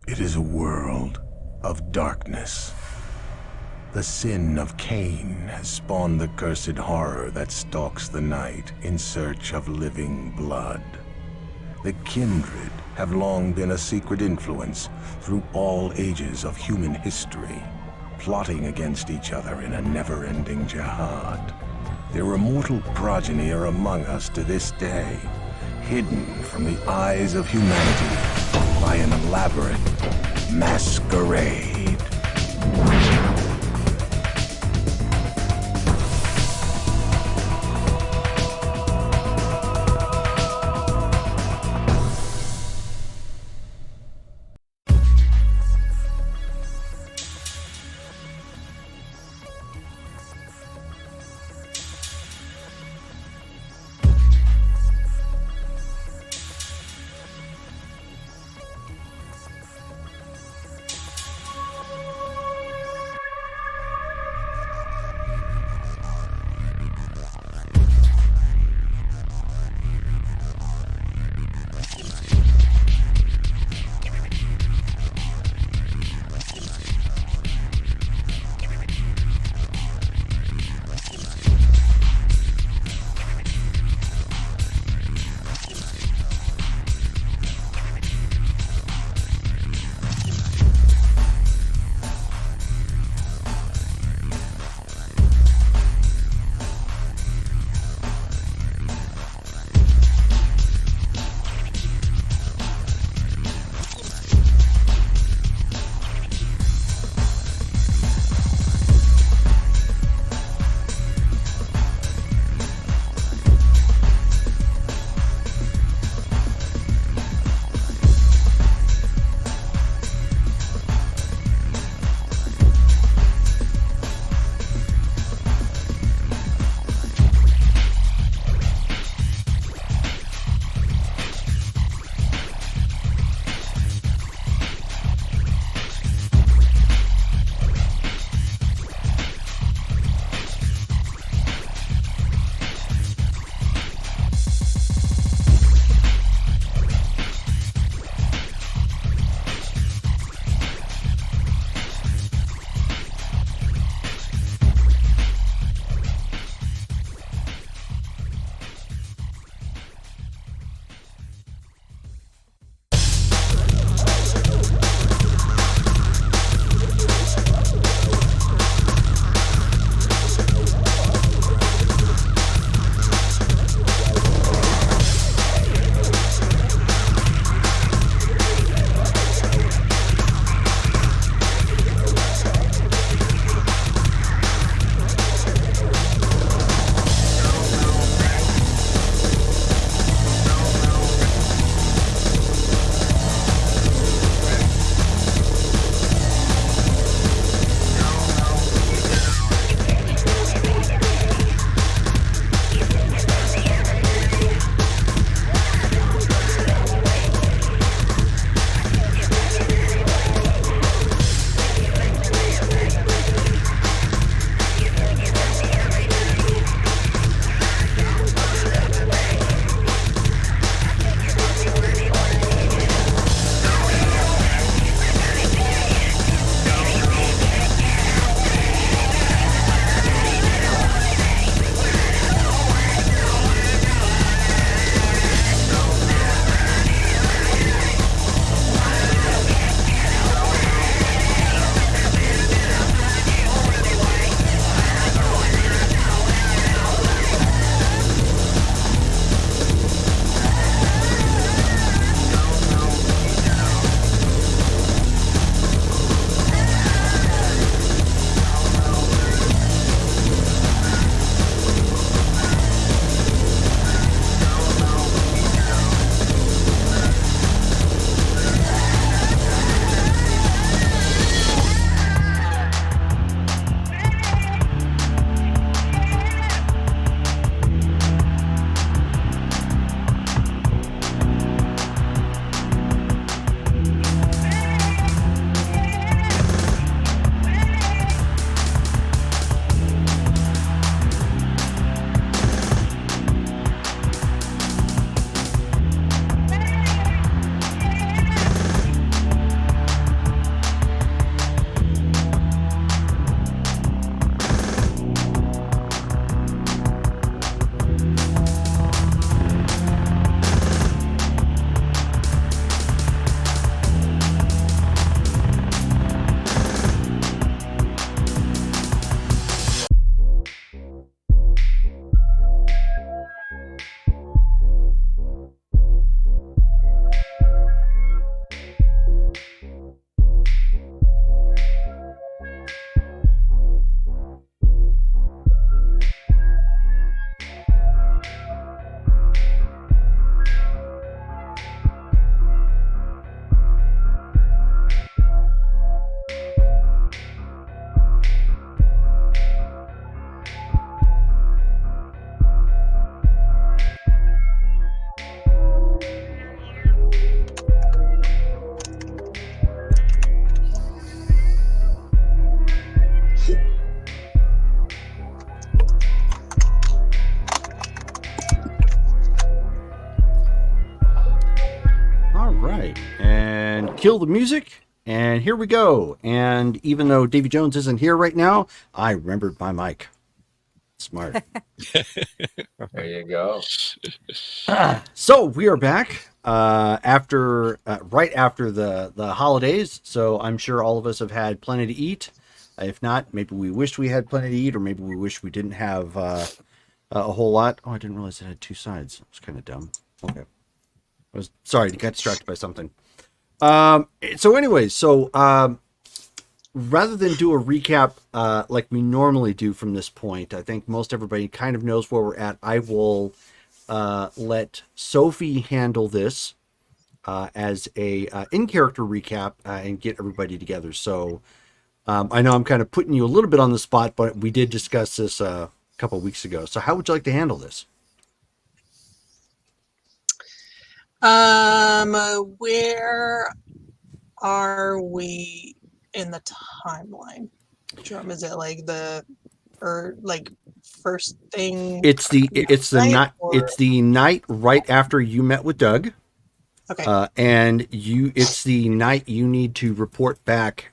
It is a world of darkness. The sin of Cain has spawned the cursed horror that stalks the night in search of living blood. The kindred have long been a secret influence through all ages of human history, plotting against each other in a never-ending jihad. Their immortal progeny are among us to this day, hidden from the eyes of humanity by an elaborate masquerade. kill the music, and here we go. And even though Davy Jones isn't here right now, I remembered my mic. Smart. There you go. So we are back after right after the holidays. So I'm sure all of us have had plenty to eat. If not, maybe we wish we had plenty to eat, or maybe we wish we didn't have a whole lot. Oh, I didn't realize it had two sides. It was kind of dumb. Okay. I was sorry, got distracted by something. So anyways, rather than do a recap like we normally do from this point, I think most everybody kind of knows where we're at. I will let Sophie handle this as a in-character recap and get everybody together. So I know I'm kind of putting you a little bit on the spot, but we did discuss this a couple of weeks ago. So how would you like to handle this? Where are we in the timeline? Is it like first thing? It's the night right after you met with Doug. Okay. And it's the night you need to report back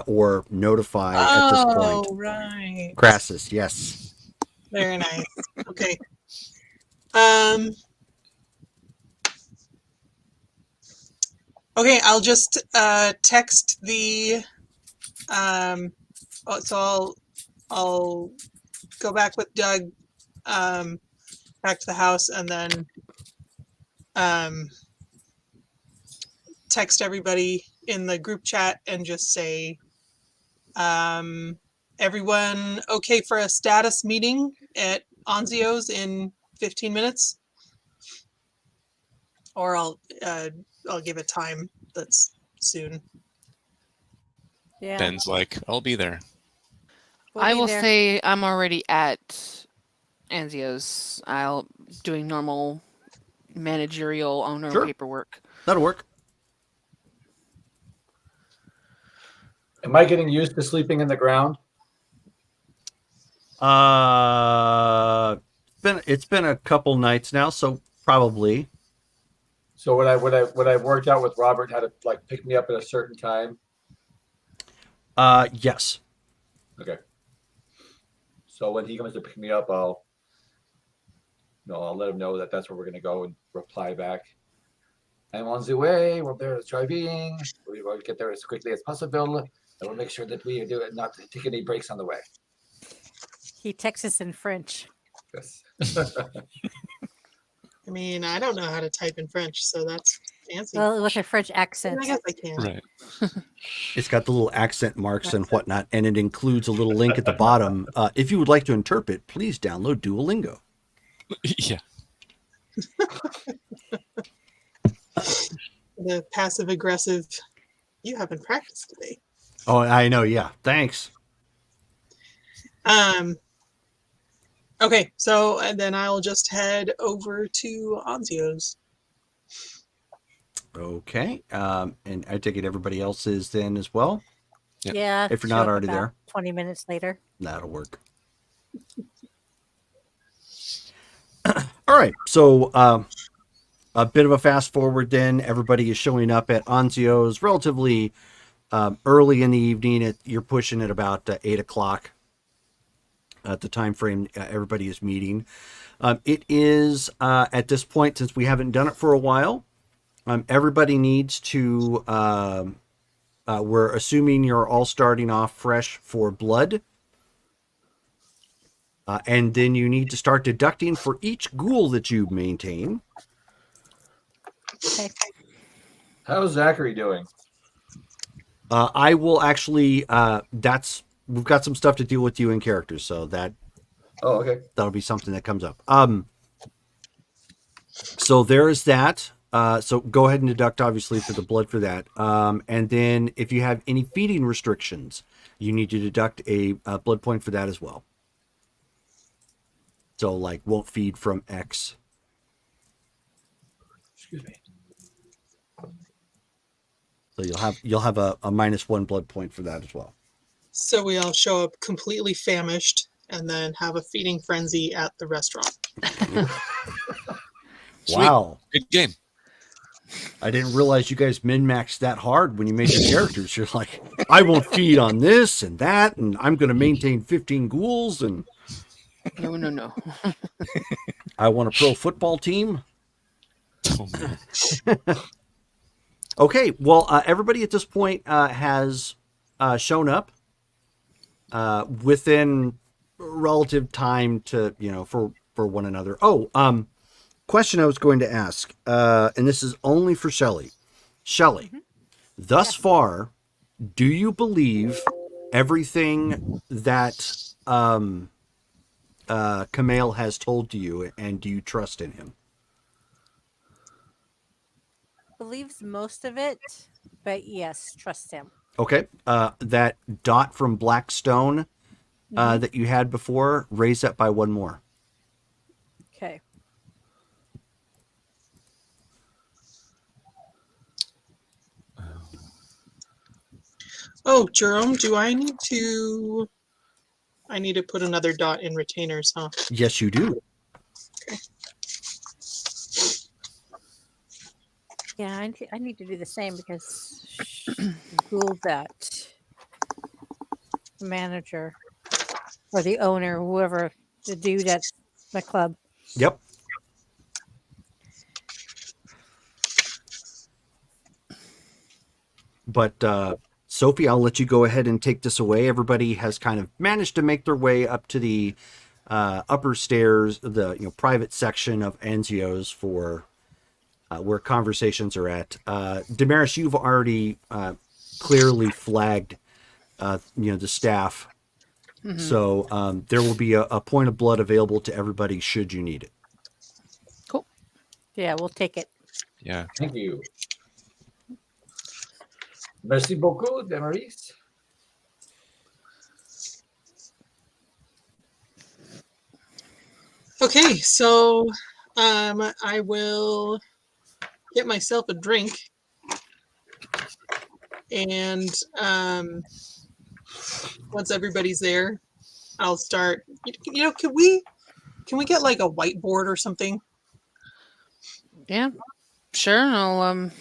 or notify at this point. Oh, right. Crassus, yes. Very nice. Okay. Okay, I'll just text the so I'll go back with Doug back to the house, and then text everybody in the group chat and just say everyone okay for a status meeting at Onzio's in 15 minutes, or I'll give a time that's soon. Yeah. Ben's like, I'll be there. I will say I'm already at Anzio's. I'll doing normal managerial owner paperwork. That'll work. Am I getting used to sleeping in the ground? It's been a couple nights now, so probably. So would I worked out with Robert how to like pick me up at a certain time? Yes. Okay. So when he comes to pick me up, I'll let him know that that's where we're going to go and reply back. I'm on the way. We're there driving. We will get there as quickly as possible. And we'll make sure that we do it, not take any breaks on the way. He texts us in French. Yes. I mean, I don't know how to type in French, so that's fancy. Well, with a French accent. I guess I can. Right. It's got the little accent marks and whatnot, and it includes a little link at the bottom. If you would like to interpret, please download Duolingo. Yeah. The passive aggressive. You haven't practiced today. Oh, I know. Yeah. Thanks. Okay, so and then I'll just head over to Onzio's. Okay. And I take it everybody else is then as well. Yep. Yeah. If you're not already there. 20 minutes later. That'll work. All right. So a bit of a fast forward then. Everybody is showing up at Onzio's relatively early in the evening. You're pushing at about 8 o'clock at the time frame everybody is meeting. It is at this point, since we haven't done it for a while, everybody needs to we're assuming you're all starting off fresh for blood. And then you need to start deducting for each ghoul that you maintain. Okay. How's Zachary doing? I will actually we've got some stuff to deal with you in characters, so that'll be something that comes up. So there is that. So go ahead and deduct obviously for the blood for that. And then if you have any feeding restrictions, you need to deduct a blood point for that as well. So like won't feed from X. Excuse me. So you'll have a -1 blood point for that as well. So we all show up completely famished and then have a feeding frenzy at the restaurant. Wow. Good game. I didn't realize you guys min-maxed that hard when you made your characters. You're like, I won't feed on this and that, and I'm going to maintain 15 ghouls, and No, no, no. I want a pro football team. Oh, no. Okay, well, everybody at this point has shown up within relative time to, for one another. Oh, question I was going to ask, and this is only for Shelley. Shelley, thus Yes. far, do you believe everything that Kamal has told to you, and do you trust in him? Believes most of it, but yes, trust him. Okay, that dot from Blackstone that you had before, raise that by one more. Okay. Oh, Jerome, I need to put another dot in retainers, huh? Yes, you do. Yeah, I need to do the same because Google that manager or the owner, whoever, the dude at the club. Yep. But Sophie, I'll let you go ahead and take this away. Everybody has kind of managed to make their way up to the upper stairs, the private section of Anzio's for where conversations are at. Damaris, you've already clearly flagged the staff, so there will be a point of blood available to everybody should you need it. Cool. Yeah, we'll take it. Yeah. Thank you. Merci beaucoup, Damaris. Okay, so I will get myself a drink, and once everybody's there, I'll start. Can we get like a whiteboard or something? Yeah, sure.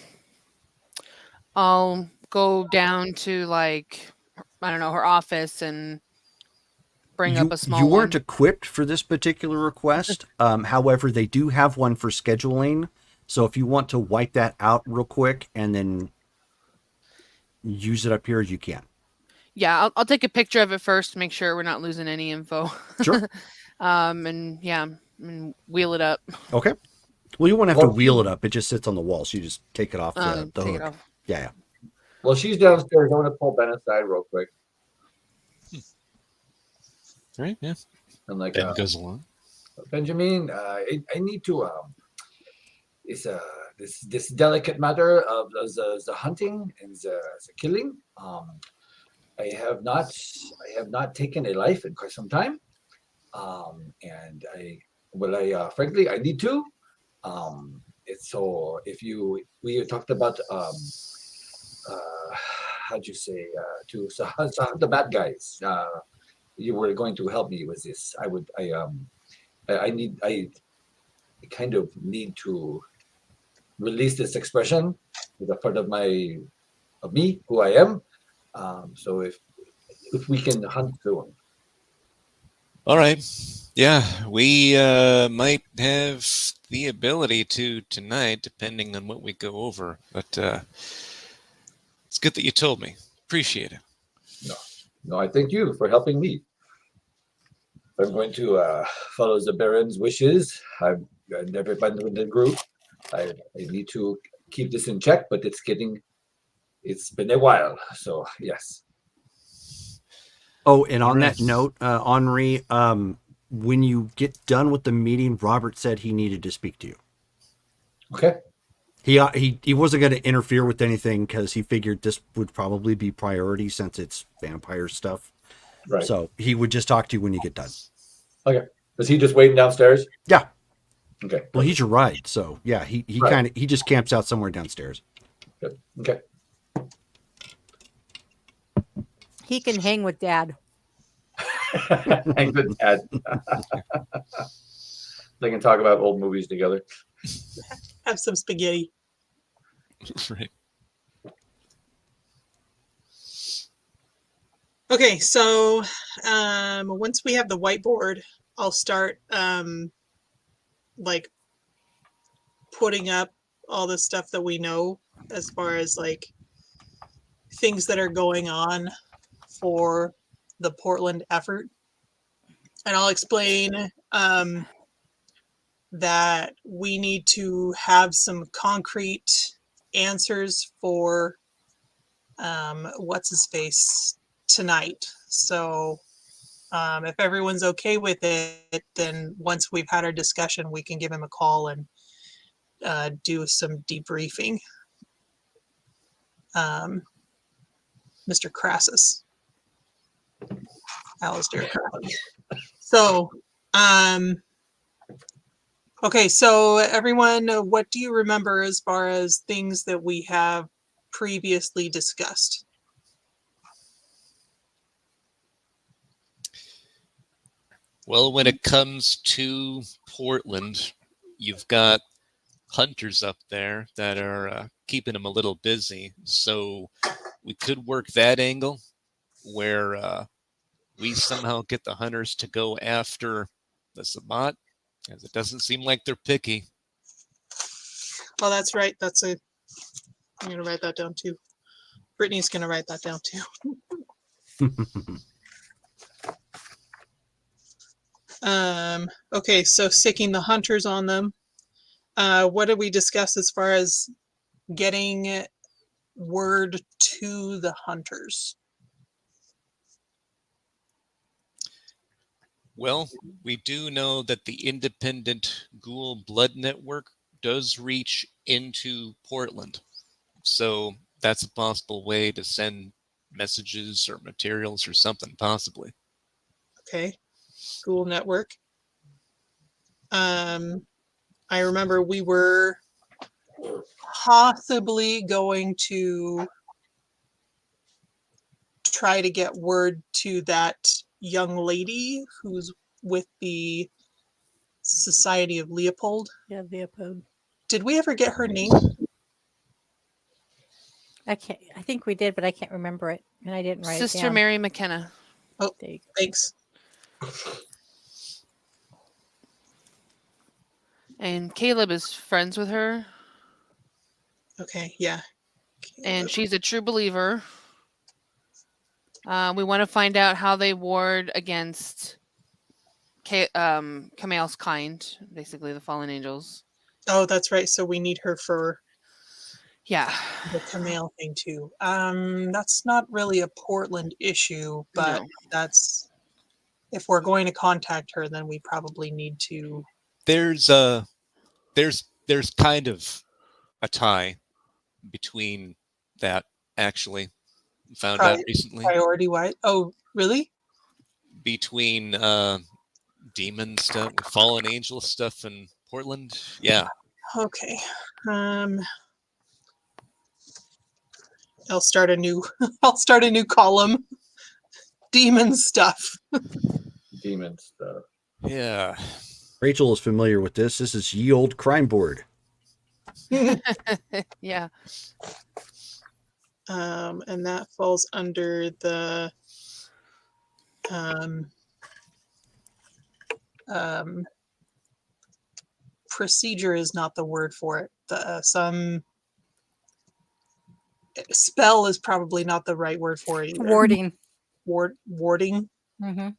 I'll go down to like I don't know her office and bring up a small You weren't one. equipped for this particular request. However, they do have one for scheduling. So if you want to wipe that out real quick and then use it up here, you can. Yeah, I'll take a picture of it first to make sure we're not losing any info. Sure. And wheel it up. Okay. Well, you won't have to Well, wheel it up. It just sits on the wall, so you just take it off the Take hook. it off. Yeah. Well, she's downstairs. I want to pull Ben aside real quick. Right. Yeah. I'm like, Ben goes along. Benjamin, I need to. It's this delicate matter of the hunting and the killing. I have not taken a life in quite some time, and frankly I need to. It's so we talked about how'd you say to hunt the bad guys. You were going to help me with this. I kind of need to release this expression as a part of me, who I am. So if we can hunt through them. All right. Yeah, we might have the ability to tonight, depending on what we go over. But it's good that you told me. Appreciate it. No, I thank you for helping me. I'm going to follow the Baron's wishes. I've never been in the group. I need to keep this in check, but it's been a while. So yes. Oh, and on Alright. that note, Henri, when you get done with the meeting, Robert said he needed to speak to you. Okay. He wasn't going to interfere with anything because he figured this would probably be priority since it's vampire stuff. Right. So he would just talk to you when you get done. Okay. Was he just waiting downstairs? Yeah. Okay. Well, he's your ride, so yeah, he Right. he just camps out somewhere downstairs. Good. Okay. He can hang with Dad. And good dad. They can talk about old movies together. Have some spaghetti. Right. Okay, so once we have the whiteboard, I'll start like putting up all the stuff that we know as far as like things that are going on for the Portland effort. And I'll explain that we need to have some concrete answers for what's his face tonight. So if everyone's okay with it, then once we've had our discussion, we can give him a call and do some debriefing. Mr. Crassus, Alistair Crassus. So, okay, so everyone, what do you remember as far as things that we have previously discussed? Well, when it comes to Portland, you've got hunters up there that are keeping them a little busy. So we could work that angle where we somehow get the hunters to go after the Sabbat, as it doesn't seem like they're picky. Oh, that's right. I'm going to write that down too. Brittany's going to write that down too. Okay, so sicking the hunters on them. What did we discuss as far as getting word to the hunters? Well, we do know that the independent Ghoul Blood Network does reach into Portland. So that's a possible way to send messages or materials or something, possibly. Okay, Ghoul Network. I remember we were possibly going to try to get word to that young lady who's with the Society of Leopold. Yeah, Leopold. Did we ever get her name? I think we did, but I can't remember it, and I didn't write it Sister down. Mary McKenna. Oh, There you go. thanks. And Caleb is friends with her, Okay, yeah. and she's a true believer. We want to find out how they ward against Kamel's kind, basically the fallen angels. Oh, that's right. So we need her for Yeah. the Camille thing too. That's not really a Portland issue, but No. that's if we're going to contact her, then we probably need to. There's kind of a tie between that, actually. Found out recently. Priority wise. Oh, really? Between demon stuff, fallen angel stuff in Portland. Yeah. Okay. I'll start a new column. Demon stuff. Demon stuff. Yeah. Rachel is familiar with this. This is Ye Old Crime Board. Yeah. And that falls under the procedure is not the word for it. Some spell is probably not the right word for it either. Warding. Warding. Mm-hmm.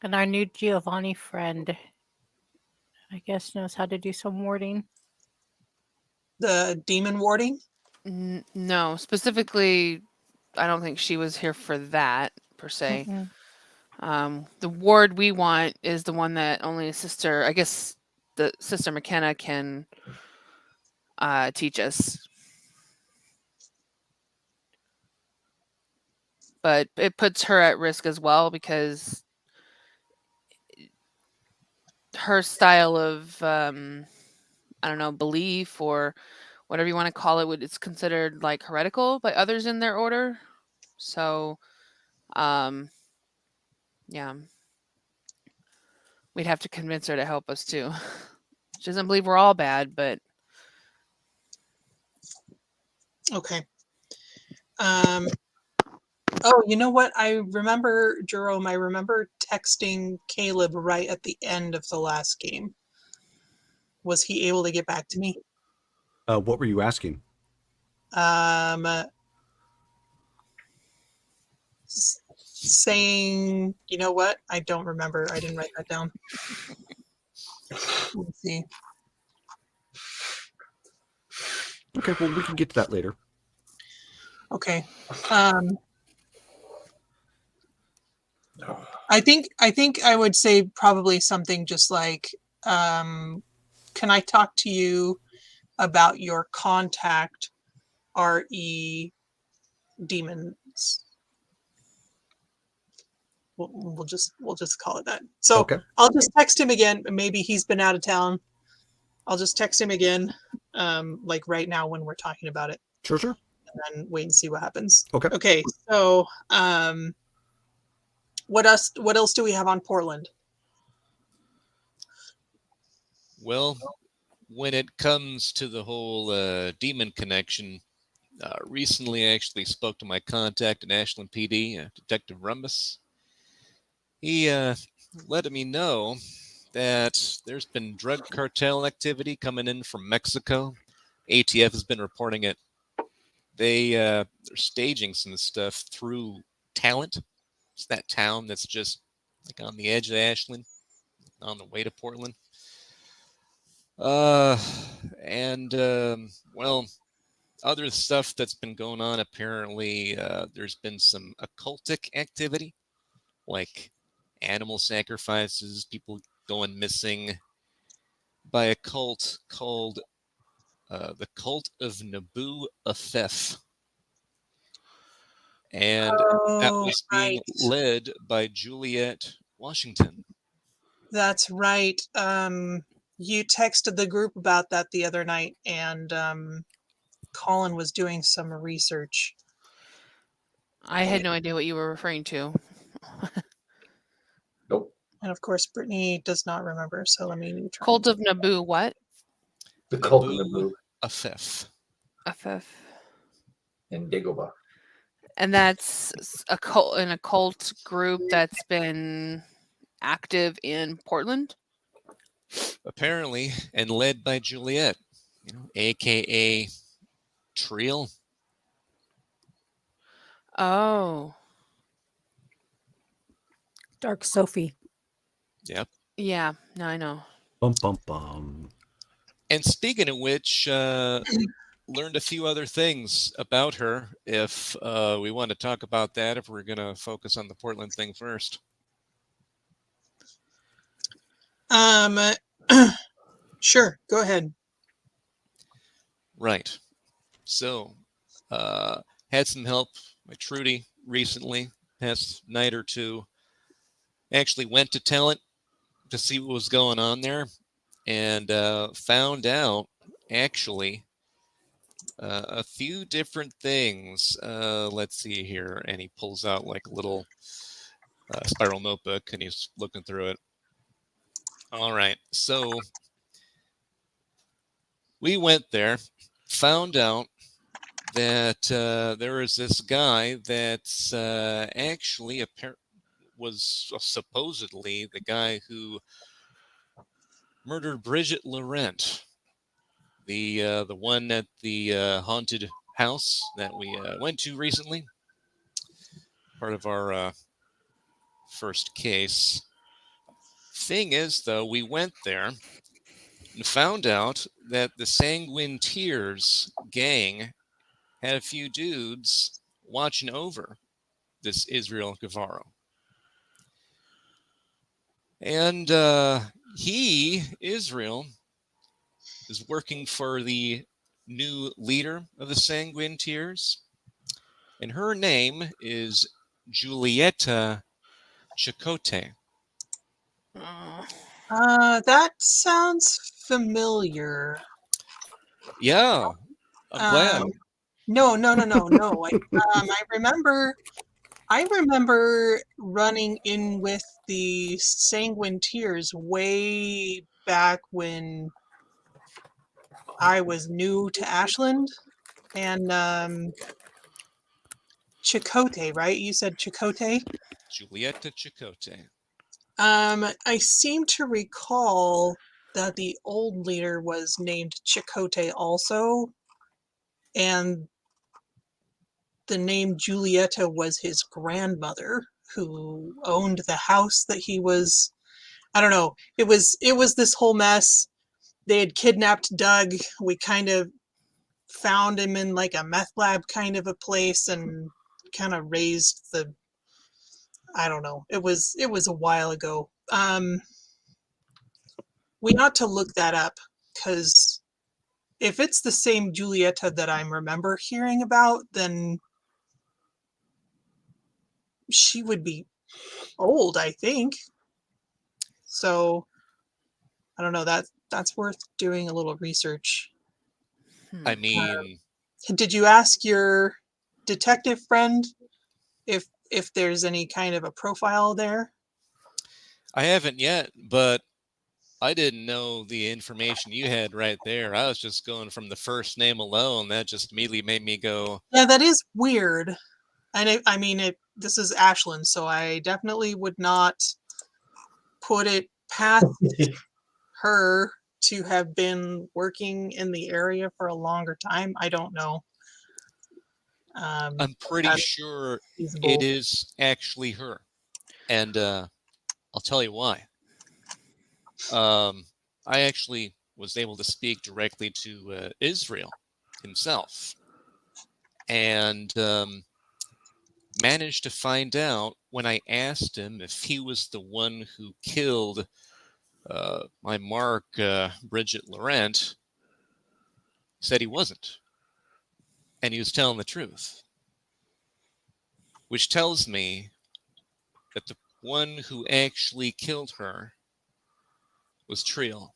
And our new Giovanni friend, I guess, knows how to do some warding. The demon warding? No, specifically, I don't think she was here for that per se. The ward we want is the one that only I guess the Sister McKenna can teach us. But it puts her at risk as well because her style of I don't know, belief or whatever you want to call it, it's considered like heretical by others in their order. So yeah. we'd have to convince her to help us too. She doesn't believe we're all bad, but Okay. Oh, you know what? I remember, Jerome, I remember texting Caleb right at the end of the last game. Was he able to get back to me? What were you asking? Saying, you know what? I don't remember. I didn't write that down. Let's see. Okay, well, we can get to that later. Okay. I think I would say probably something just like, can I talk to you about your contact RE demons? We'll just call it that. So Okay. I'll just text him again. Maybe he's been out of town. I'll just text him again, like right now when we're talking about it, Sure. and then wait and see what happens. Okay. Okay. So, what else do we have on Portland? Well, when it comes to the whole demon connection, recently I actually spoke to my contact in Ashland PD, Detective Rumbus. He let me know that there's been drug cartel activity coming in from Mexico. ATF has been reporting it. They're staging some stuff through Talent. It's that town that's just like on the edge of Ashland, on the way to Portland. Well, other stuff that's been going on, apparently there's been some occultic activity, like animal sacrifices, people going missing by a cult called the Cult of Naboo Afef. And that was being led by Juliet Washington. That's right. You texted the group about that the other night, and Colin was doing some research. I had no idea what you were referring to. Nope. And of course, Brittany does not remember, so let me try. Cult of Naboo, what? The Cult of Naboo Afef. Afef. in Dagobah. And that's an occult group that's been active in Portland? Apparently, and led by Juliet, aka Triel. Oh. Dark Sophie. Yep. Yeah, no, I know. Bum, bum, bum. And speaking of which, learned a few other things about her. If we want to talk about that, if we're going to focus on the Portland thing first. Sure, go ahead. Right. So, had some help by Trudy recently, past night or two. Actually went to Talent to see what was going on there, and found out actually a few different things. Let's see here, and he pulls out like a little spiral notebook, and he's looking through it. All right, so we went there, found out that there was this guy that's actually was supposedly the guy who murdered Bridget Laurent, the one at the haunted house that we went to recently, part of our first case. Thing is, though, we went there and found out that the Sanguine Tears gang had a few dudes watching over this Israel Guevara. And Israel, is working for the new leader of the Sanguine Tears. And her name is Julieta Chakotay. That sounds familiar. Yeah, I'm glad. No. I remember I remember running in with the Sanguine Tears way back when I was new to Ashland, and Chakotay, right? You said Chakotay? Julieta Chicote. I seem to recall that the old leader was named Chakotay also, and the name Julieta was his grandmother who owned the house that he was. I don't know. It was this whole mess. They had kidnapped Doug. We kind of found him in like a meth lab kind of a place and kind of raised the. I don't know. It was a while ago. We ought to look that up because if it's the same Julieta that I remember hearing about, then she would be old, I think. So I don't know. That's worth doing a little research. Hmm. I mean, Did you ask your detective friend if there's any kind of a profile there? I haven't yet, but I didn't know the information you had right there. I was just going from the first name alone. That just immediately made me go, Yeah, that is weird. And I mean, this is Ashland, so I definitely would not put it past her to have been working in the area for a longer time. I don't know. I'm pretty That's sure it feasible. is actually her. And I'll tell you why. I actually was able to speak directly to Israel himself and managed to find out when I asked him if he was the one who killed my mark, Bridget Laurent, said he wasn't. And he was telling the truth, which tells me that the one who actually killed her was Triel.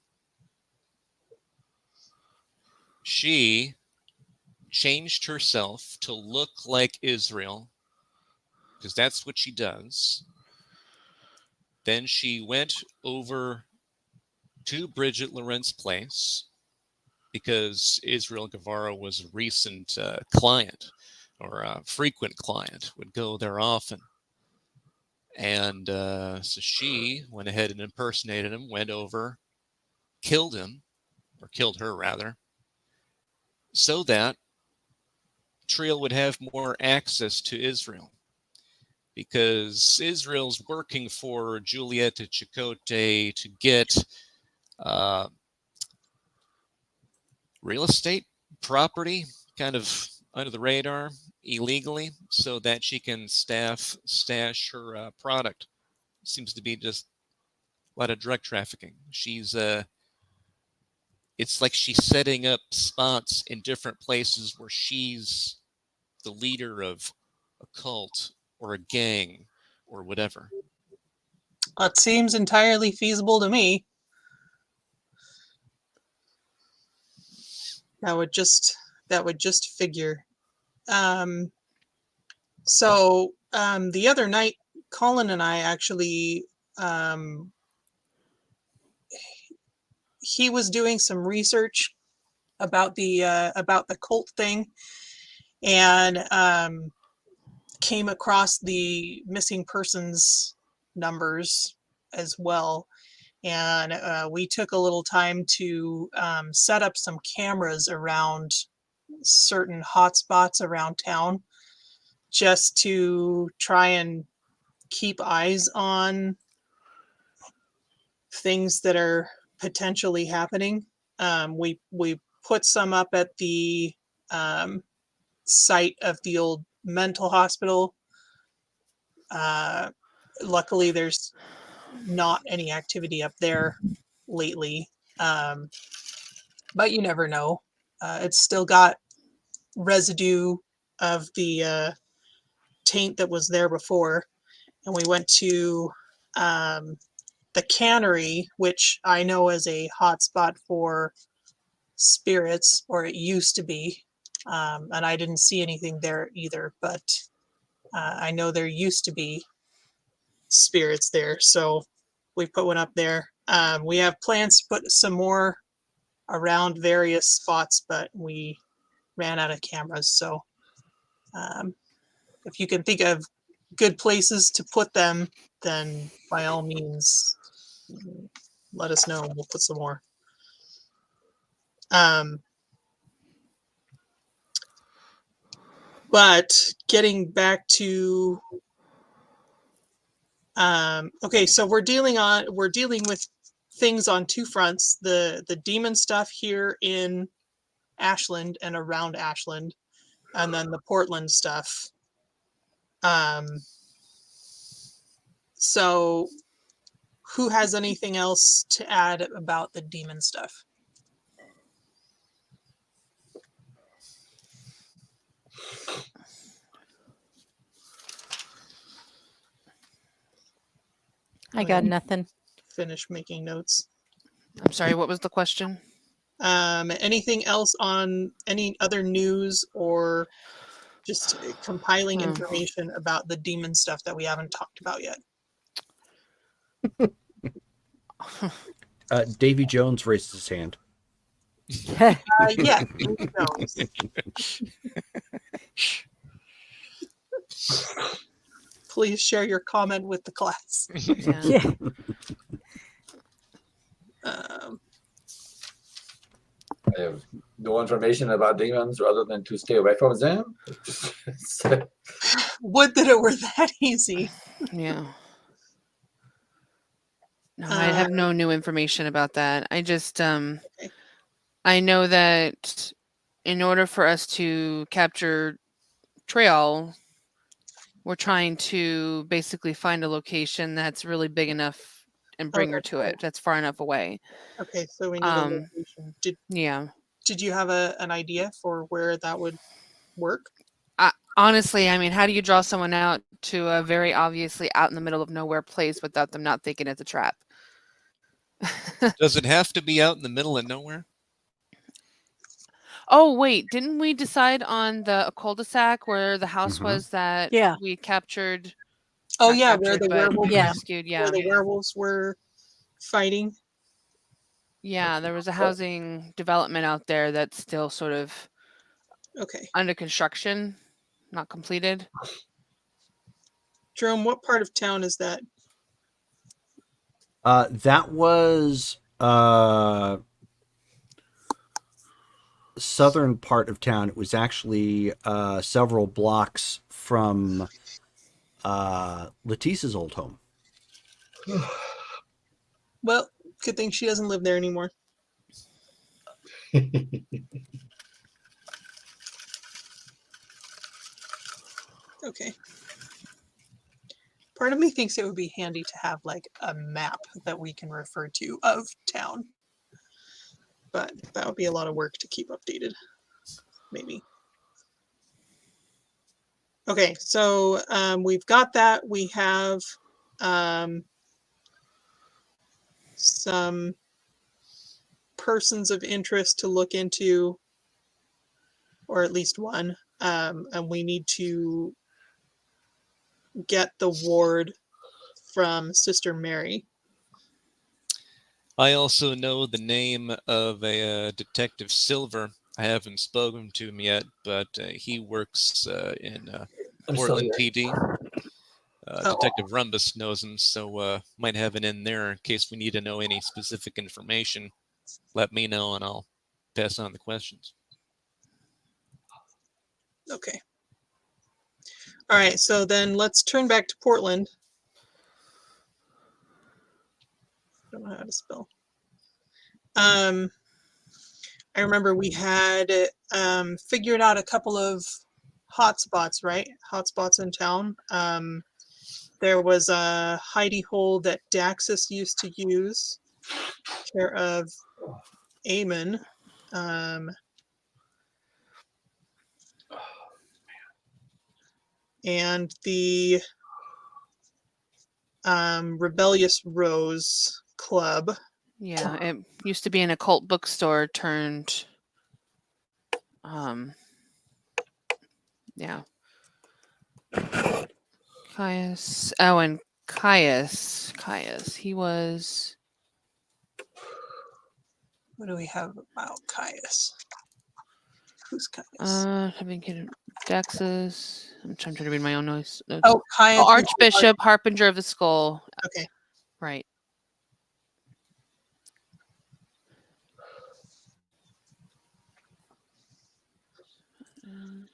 She changed herself to look like Israel, because that's what she does. Then she went over to Bridget Laurent's place because Israel Guevara was a recent client or a frequent client, would go there often. And so she went ahead and impersonated him, went over, killed him, or killed her rather, so that Triel would have more access to Israel. Because Israel's working for Julieta Chicote to get uh, real estate property kind of under the radar illegally so that she can stash her product. Seems to be just a lot of drug trafficking. It's like she's setting up spots in different places where she's the leader of a cult or a gang or whatever. That seems entirely feasible to me. That would just figure. Um, so the other night, Colin and I actually he was doing some research about the cult thing, and came across the missing persons numbers as well. And we took a little time to set up some cameras around certain hotspots around town just to try and keep eyes on things that are potentially happening. We put some up at the site of the old mental hospital. Luckily, there's not any activity up there lately, but you never know. It's still got residue of the taint that was there before. And we went to the cannery, which I know is a hotspot for spirits, or it used to be. And I didn't see anything there either, but I know there used to be spirits there, so we put one up there. We have plans to put some more around various spots, but we ran out of cameras. So if you can think of good places to put them, then by all means, let us know. We'll put some more. But getting back to okay, so we're dealing with things on two fronts: the demon stuff here in Ashland and around Ashland, and then the Portland stuff. So who has anything else to add about the demon stuff? I got nothing. Finish making notes. I'm sorry, what was the question? Anything else on any other news or just compiling information about the demon stuff that we haven't talked about yet? Davy Jones raised his hand. Yeah, Davy Jones. Please share your comment with the class. Yeah. I have no information about demons other than to stay away from them. Would that it were that easy. Yeah. No, I have no new information about that. I just I know that in order for us to capture Trail, we're trying to basically find a location that's really big enough and bring her to it. That's far enough away. Okay, so we need a location. Did you have an idea for where that would work? Honestly, I mean, how do you draw someone out to a very obviously out in the middle of nowhere place without them not thinking it's a trap? Does it have to be out in the middle of nowhere? Oh, wait, didn't we decide on the cul-de-sac where the house was that we captured? Oh yeah, where the werewolves rescued, where the werewolves were fighting. Yeah, there was a housing development out there that's still sort of under construction, not completed. Jerome, what part of town is that? That was southern part of town. It was actually several blocks from Letitia's old home. Well, good thing she doesn't live there anymore. Okay. Part of me thinks it would be handy to have like a map that we can refer to of town. But that would be a lot of work to keep updated. Maybe. Okay, so we've got that. We have some persons of interest to look into, or at least one, and we need to get the ward from Sister Mary. I also know the name of a Detective Silver. I haven't spoken to him yet, but he works in Portland PD. Detective Rumbus knows him, so might have it in there in case we need to know any specific information. Let me know, and I'll pass on the questions. Okay. All right, so then let's turn back to Portland. I don't know how to spell. I remember we had figured out a couple of hotspots, right? Hotspots in town. There was a hidey hole that Daxus used to use, care of Eamon. And the Rebellious Rose Club. Yeah, it used to be an occult bookstore turned yeah. Caius. Oh, and Caius. Caius. He was. What do we have about Caius? Who's Caius? Having hidden Dexus. I'm trying to read my own notes. Oh, Caius. Oh, is the Archbishop, Harbinger of the Skull. Okay. Right.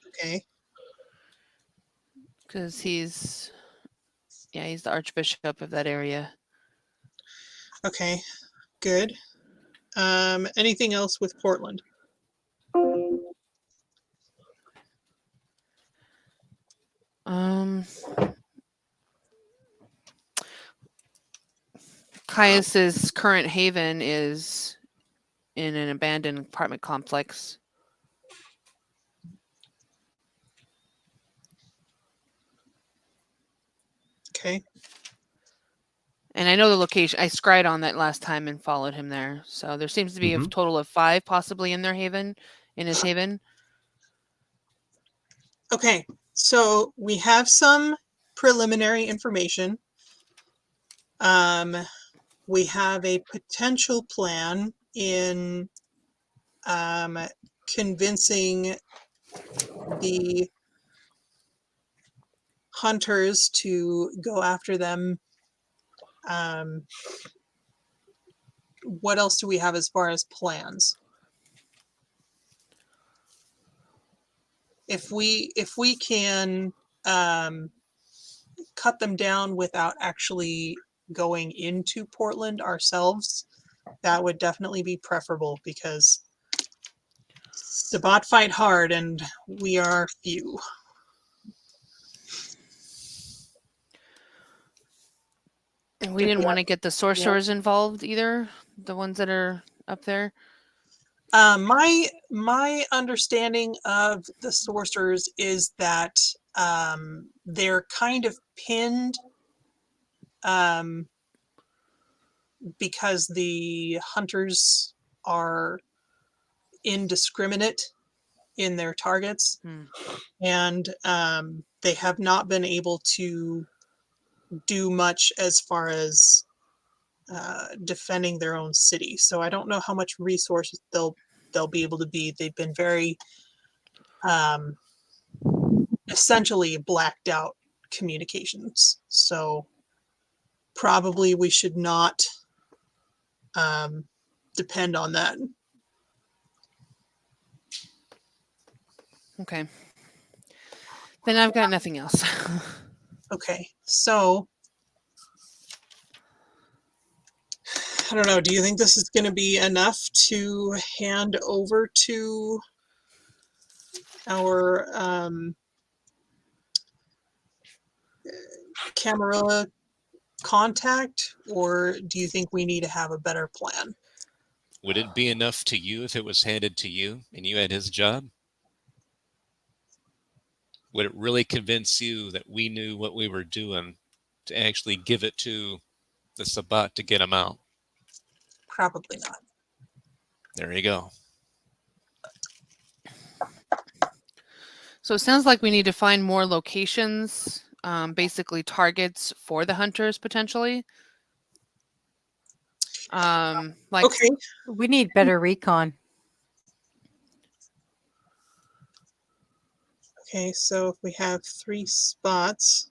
Okay. Because he's the Archbishop of that area. Okay. Good. Anything else with Portland? Caius's current haven is in an abandoned apartment complex. Okay. And I know the location. I scried on that last time and followed him there. So there seems to be a total of 5 possibly in his haven. Okay. So we have some preliminary information. We have a potential plan in convincing the hunters to go after them. What else do we have as far as plans? If we can cut them down without actually going into Portland ourselves, that would definitely be preferable, because Sabat fight hard and we are few. And we didn't want to get the sorcerers involved either, the ones that are up there. My understanding of the sorcerers is that they're kind of pinned because the hunters are indiscriminate in their targets, and they have not been able to do much as far as defending their own city. So I don't know how much resources they'll be able to be. They've been very essentially blacked out communications. So probably we should not depend on that. Okay. Then I've got nothing else. Okay, so I don't know. Do you think this is going to be enough to hand over to our Camarilla contact, or do you think we need to have a better plan? Would it be enough to you if it was handed to you and you had his job? Would it really convince you that we knew what we were doing to actually give it to the Sabbat to get him out? Probably not. There you go. So it sounds like we need to find more locations, basically targets for the hunters potentially. Okay. We need better recon. Okay, so if we have 3 spots.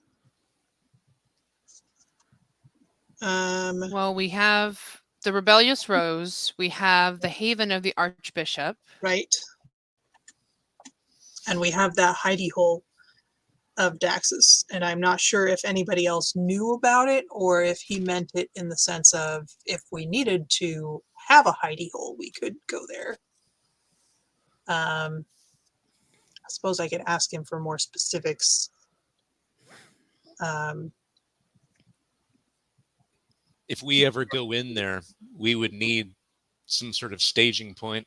Well, we have the Rebellious Rose. We have the Haven of the Archbishop. Right. And we have that hidey hole of Daxus. And I'm not sure if anybody else knew about it, or if he meant it in the sense of if we needed to have a hidey hole, we could go there. I suppose I could ask him for more specifics. If we ever go in there, we would need some sort of staging point,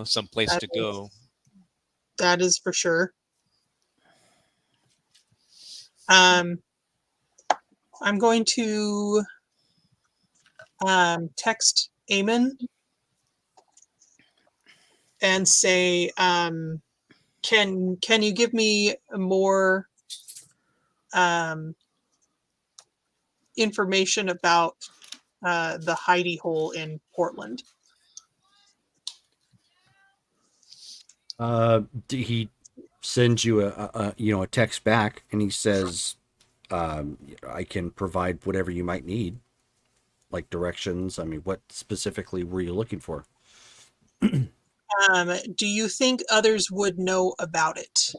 some place to go. That is for sure. I'm going to text Eamon and say, can you give me more information about the hidey hole in Portland? He sends you a text back, and he says, I can provide whatever you might need, like directions. I mean, what specifically were you looking for? Do you think others would know about it?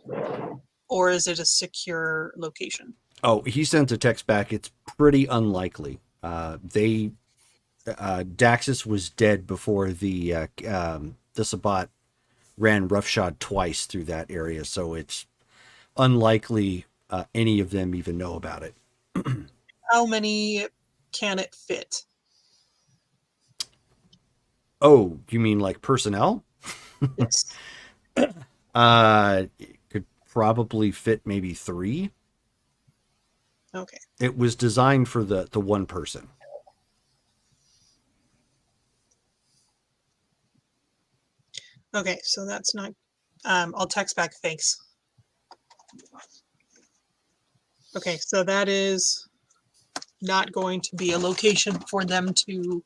Or is it a secure location? Oh, he sent a text back. It's pretty unlikely. Daxus was dead before the Sabbat ran roughshod twice through that area, so it's unlikely any of them even know about it. How many can it fit? Oh, you mean like personnel? Yes. It could probably fit maybe 3. Okay. It was designed for the one person. Okay, so that's not. I'll text back. Thanks. Okay, so that is not going to be a location for them to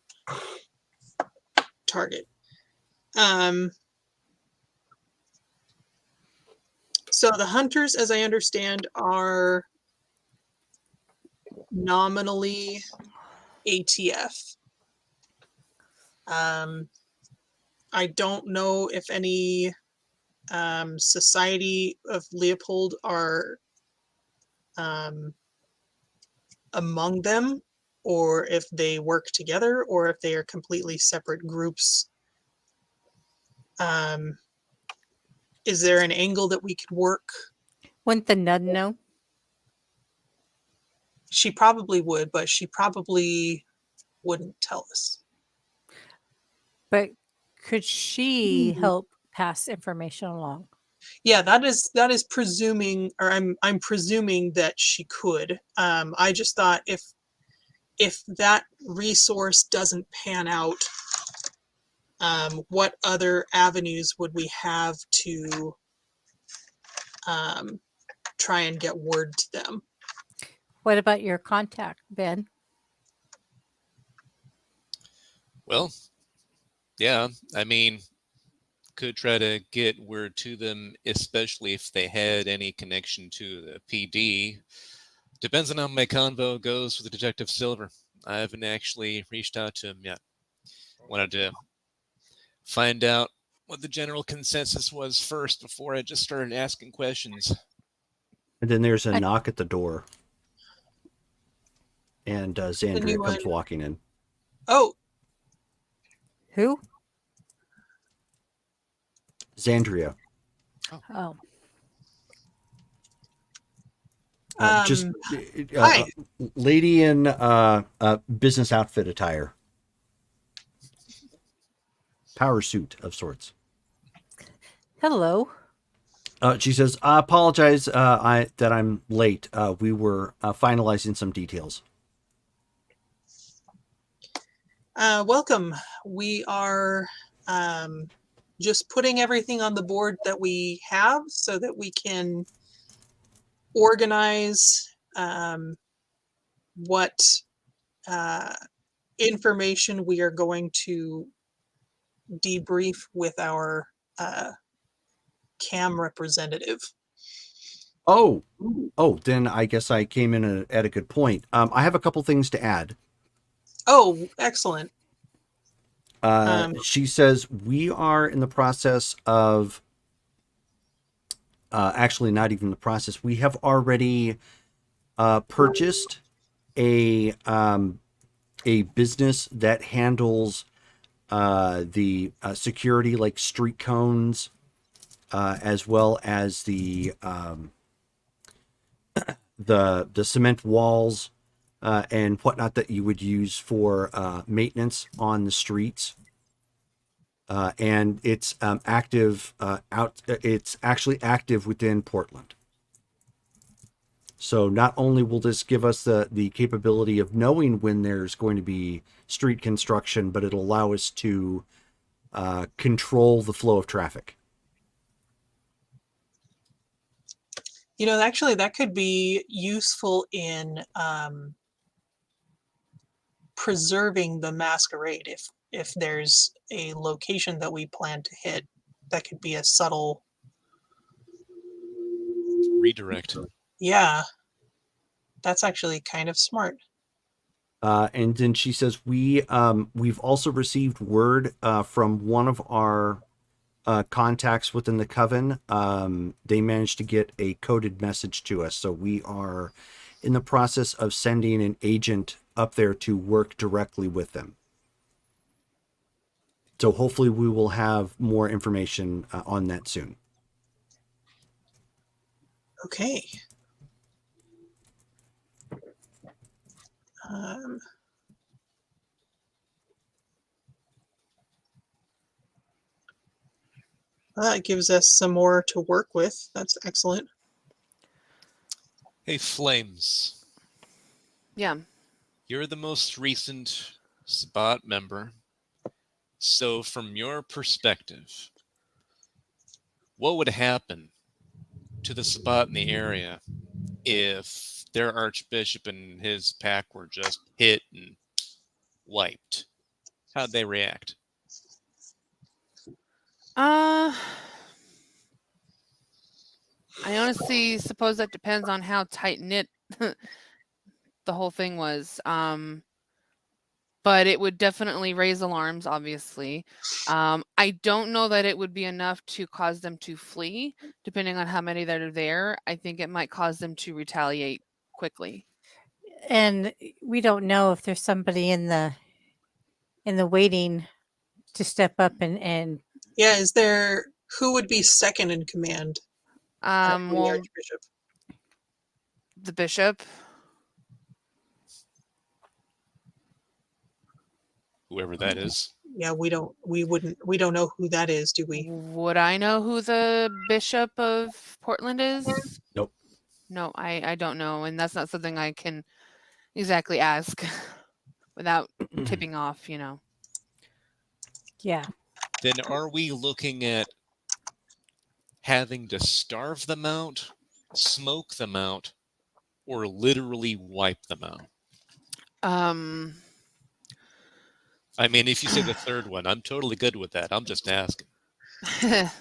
target. So the hunters, as I understand, are nominally ATF. I don't know if any Society of Leopold are among them, or if they work together, or if they are completely separate groups. Is there an angle that we could work? Wouldn't the nun know? She probably would, but she probably wouldn't tell us. But could she help pass information along? Yeah, that is presuming, or I'm presuming that she could. I just thought if that resource doesn't pan out, what other avenues would we have to try and get word to them? What about your contact, Ben? Well, yeah, I mean, could try to get word to them, especially if they had any connection to the PD. Depends on how my convo goes with Detective Silver. I haven't actually reached out to him yet. Wanted to find out what the general consensus was first before I just started asking questions. And then there's a knock at the door. And Xandria Anyone? comes walking in. Oh, Who? Xandria. Oh. Just hi. lady in business outfit attire. Power suit of sorts. Hello. She says, I apologize that I'm late. We were finalizing some details. Welcome. We are just putting everything on the board that we have so that we can organize what information we are going to debrief with our CAM representative. Oh, then I guess I came in at a good point. I have a couple things to add. Oh, excellent. She says we are in the process of actually not even the process. We have already purchased a business that handles the security, like street cones, as well as the cement walls and whatnot that you would use for maintenance on the streets. And it's active it's actually active within Portland. So not only will this give us the capability of knowing when there's going to be street construction, but it'll allow us to control the flow of traffic. Actually, that could be useful in preserving the masquerade. If there's a location that we plan to hit, that could be a subtle. Redirect. Yeah, that's actually kind of smart. And then she says, we've also received word from one of our contacts within the coven. They managed to get a coded message to us, so we are in the process of sending an agent up there to work directly with them. So hopefully we will have more information on that soon. Okay. Um, that gives us some more to work with. That's excellent. Hey, Flames. Yeah. You're the most recent Sabbat member. So, from your perspective, what would happen to the Sabbat in the area if their Archbishop and his pack were just hit and wiped? How'd they react? I honestly suppose that depends on how tight knit the whole thing was. But it would definitely raise alarms, obviously. I don't know that it would be enough to cause them to flee, depending on how many that are there. I think it might cause them to retaliate quickly. And we don't know if there's somebody in the waiting to step up and Yeah, who would be second in command from the Well, Archbishop? the bishop. Whoever that is. Yeah, we don't know who that is, do we? Would I know who the bishop of Portland is? Nope. No, I don't know, and that's not something I can exactly ask without tipping off, yeah. Then are we looking at having to starve them out, smoke them out, or literally wipe them out? I mean, if you say the third one, I'm totally good with that. I'm just asking. That's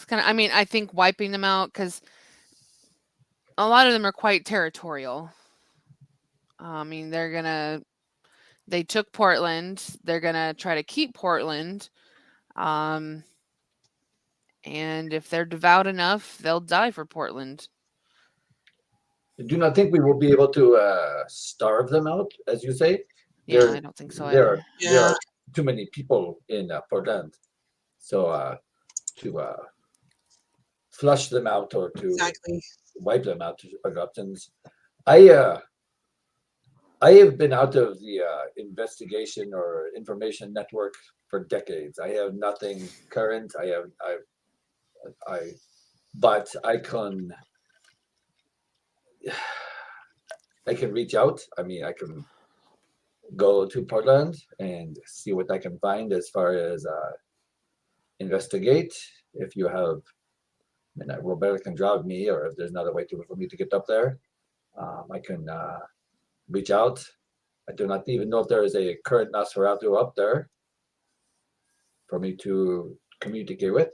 kind of, I think wiping them out, because a lot of them are quite territorial. They took Portland. They're gonna try to keep Portland. And if they're devout enough, they'll die for Portland. I do not think we will be able to starve them out, as you say. Yeah, I don't think so There either. there are too many people in Portland, so to flush them out or to Exactly. wipe them out are options. I have been out of the investigation or information network for decades. I have nothing current. But I can reach out. I mean, I can go to Portland and see what I can find as far as investigate. If you have, Roberta can drive me, or if there's another way for me to get up there, I can reach out. I do not even know if there is a current Nosferatu up there for me to communicate with.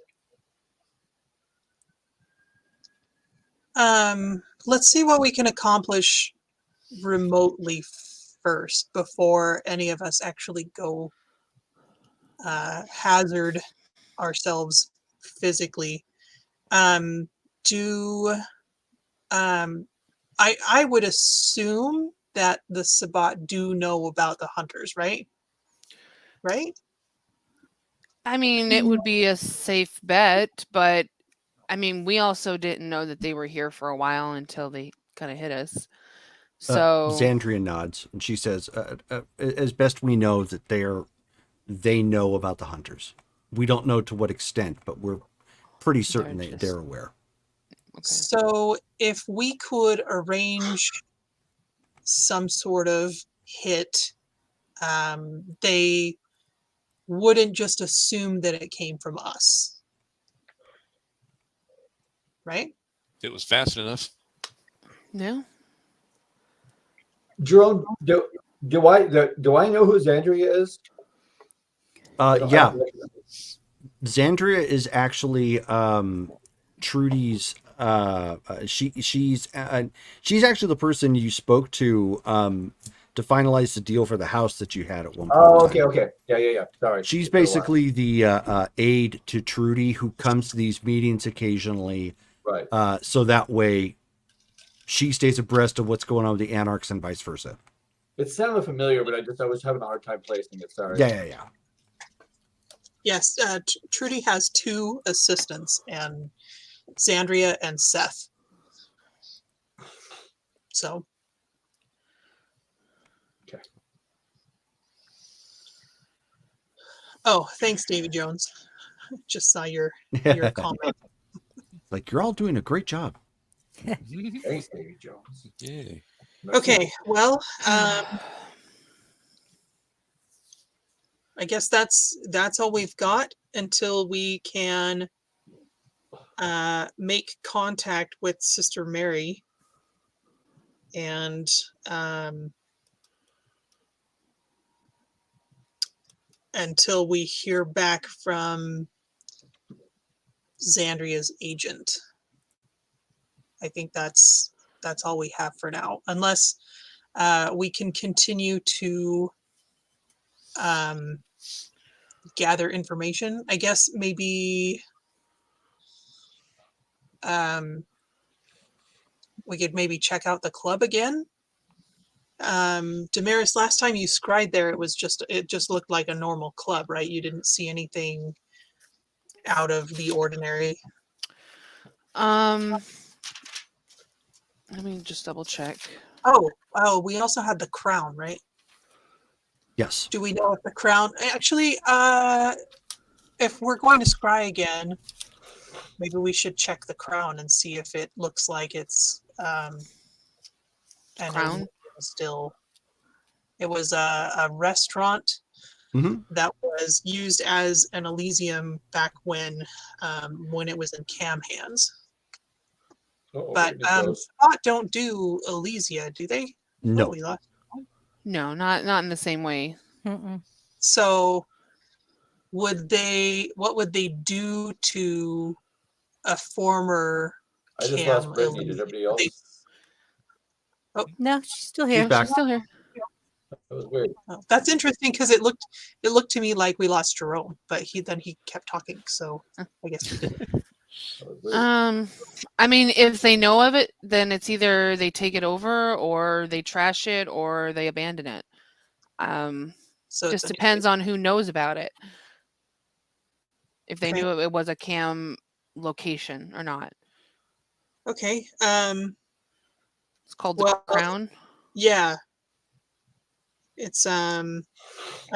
Let's see what we can accomplish remotely first before any of us actually go hazard ourselves physically. I would assume that the Sabbat do know about the hunters, right? Right? It would be a safe bet, but we also didn't know that they were here for a while until they kind of hit us. So Xandria nods and she says, as best we know, that they know about the hunters. We don't know to what extent, but we're pretty certain they're aware. Okay. So if we could arrange some sort of hit, they wouldn't just assume that it came from us. right? It was fast enough. Yeah. Jerome, do I know who Zandria is? I don't Yeah, recognize- Xandria is actually Trudy's. She's actually the person you spoke to finalize the deal for the house that you had at one point. Oh, in okay, time. okay. Yeah. Sorry. She's It's been a while. basically the aide to Trudy who comes to these meetings occasionally, Right. so that way she stays abreast of what's going on with the Anarchs and vice versa. It sounded familiar, but I was having a hard time placing it. Sorry. Yeah. Yes, Trudy has 2 assistants, and Xandria and Seth. So. Okay. Oh, thanks, Davy Jones. Just saw your comment. Like, you're all doing a great job. Thanks, Davy Jones. Yay. Okay, well, I guess that's all we've got until we can make contact with Sister Mary and until we hear back from Xandria's agent. I think that's all we have for now, unless we can continue to gather information. I guess maybe we could maybe check out the club again. Damaris, last time you scried there, it just looked like a normal club, right? You didn't see anything out of the ordinary. Let me just double check. Oh, we also had the Crown, right? Yes. Do we know if the Crown actually if we're going to scry again, maybe we should check the Crown and see if it looks like it's Crown? It was a restaurant Mhm. that was used as an Elysium back when it was in Cam hands. But Spot don't do Elysia, do they? No. Oh, we lost. No, not in the same way. Mm-mm. So what would they do to a former I just Cam lost Brittany. Did Elysium? everybody else? No, she's still here. She's back. She's still here. That was weird. Oh, that's interesting because it looked to me like we lost Jerome, but he kept talking, so I guess we didn't. That was weird. I mean, if they know of it, then it's either they take it over or they trash it or they abandon it. So Just it's depends on who knows about it. If they Okay. knew it was a Cam location or not. okay. It's called Well, the Crown. Yeah. It's I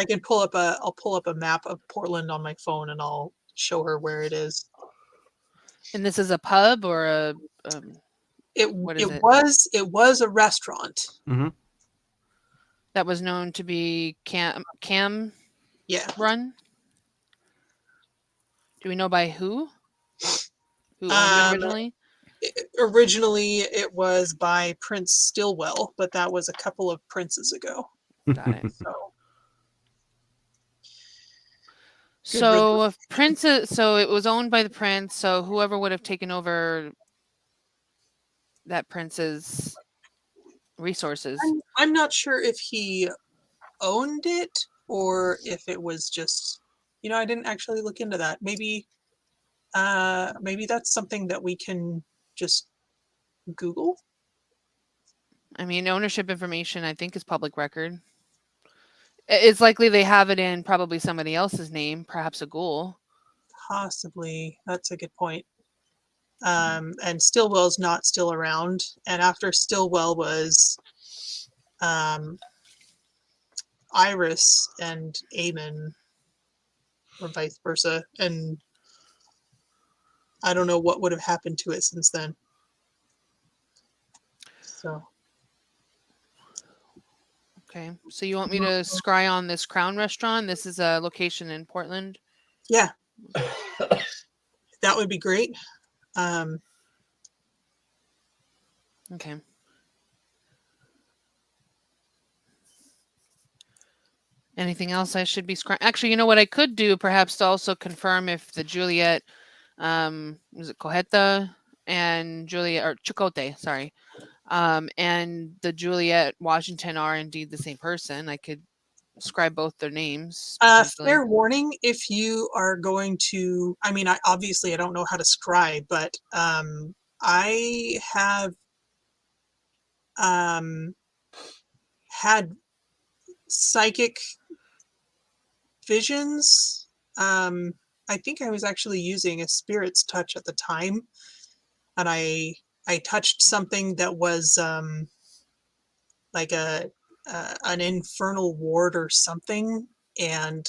can I'll pull up a map of Portland on my phone and I'll show her where it is. And this is a pub or a what is it? It was a restaurant. Mhm. That was known to be Cam Yeah. run. Do we know by who? Who owned it originally? Originally it was by Prince Stillwell, but that was a couple of princes ago. Got it. So So if so it was owned by the prince. So whoever would have taken over that prince's resources. I'm not sure if he owned it or if it was just, I didn't actually look into that. Maybe that's something that we can just Google. I mean, ownership information, I think, is public record. It's likely they have it in probably somebody else's name, perhaps a ghoul. Possibly. That's a good point. And Stillwell's not still around. And after Stillwell was Iris and Eamon, or vice versa. And I don't know what would have happened to it since then. So. Okay. So you want me to scry on this Crown restaurant? This is a location in Portland. Yeah. That would be great. Okay. Anything else I should be actually, you know what I could do perhaps to also confirm if the Juliet, was it Cojeta and Juliet, or Chicote, sorry, and the Juliet Washington are indeed the same person. I could scribe both their names potentially. Fair warning, if you are going to, I mean, obviously I don't know how to scribe, but I have had psychic visions. I think I was actually using a spirit's touch at the time, and I touched something that was like an infernal ward or something, and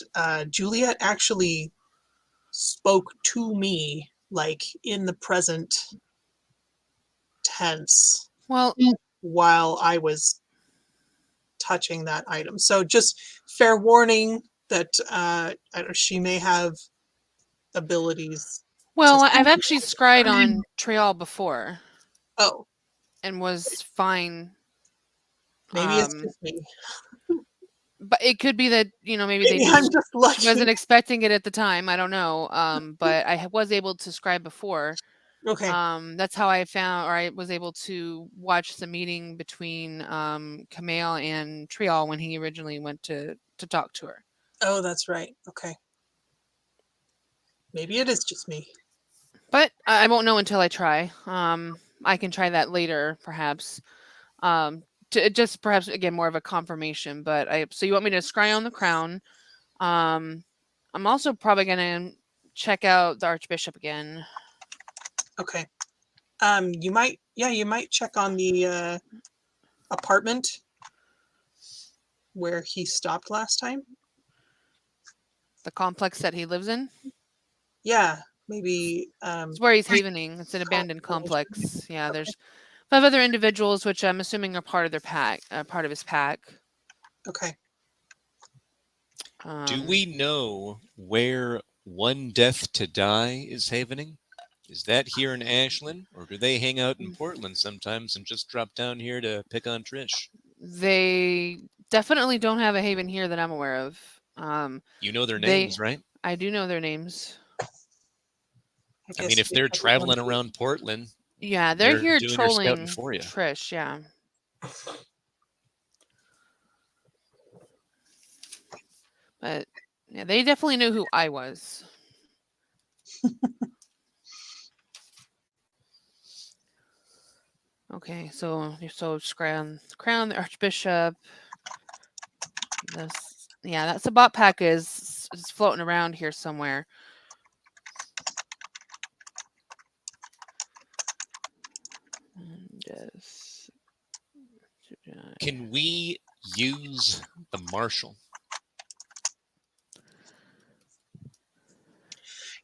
Juliet actually spoke to me like in the present tense Well, while I was touching that item. So just fair warning that she may have abilities. well, to I've actually scried on Trial before Oh, and was fine. maybe it's just me. But it could be that, you know, maybe Maybe I'm just she lucky. wasn't expecting it at the time. I don't know. But I was able to scribe before. Okay. That's how I found, or I was able to watch the meeting between Kamel and Trial when he originally went to talk to her. Oh, that's right. Okay. Maybe it is just me. But I won't know until I try. I can try that later, perhaps. To just perhaps again more of a confirmation. But so you want me to scry on the crown? I'm also probably gonna check out the Archbishop again. Okay. You might check on the apartment where he stopped last time. The complex that he lives in. Yeah, maybe. It's where he's havening. It's an abandoned complex. Yeah, there's 5 other individuals, which I'm assuming are part of their pack, part of his pack. Okay. Do we know where One Death to Die is havening? Is that here in Ashland, or do they hang out in Portland sometimes and just drop down here to pick on Trish? They definitely don't have a haven here that I'm aware of. You know their names, right? I do know their names. I mean, if they're traveling around Portland, Yeah, they're here doing their scouting trolling for you. Trish. Yeah. But yeah, they definitely knew who I was. Okay, so crown the Archbishop. This, yeah, that Sabat pack is floating around here somewhere. Can we use the marshal?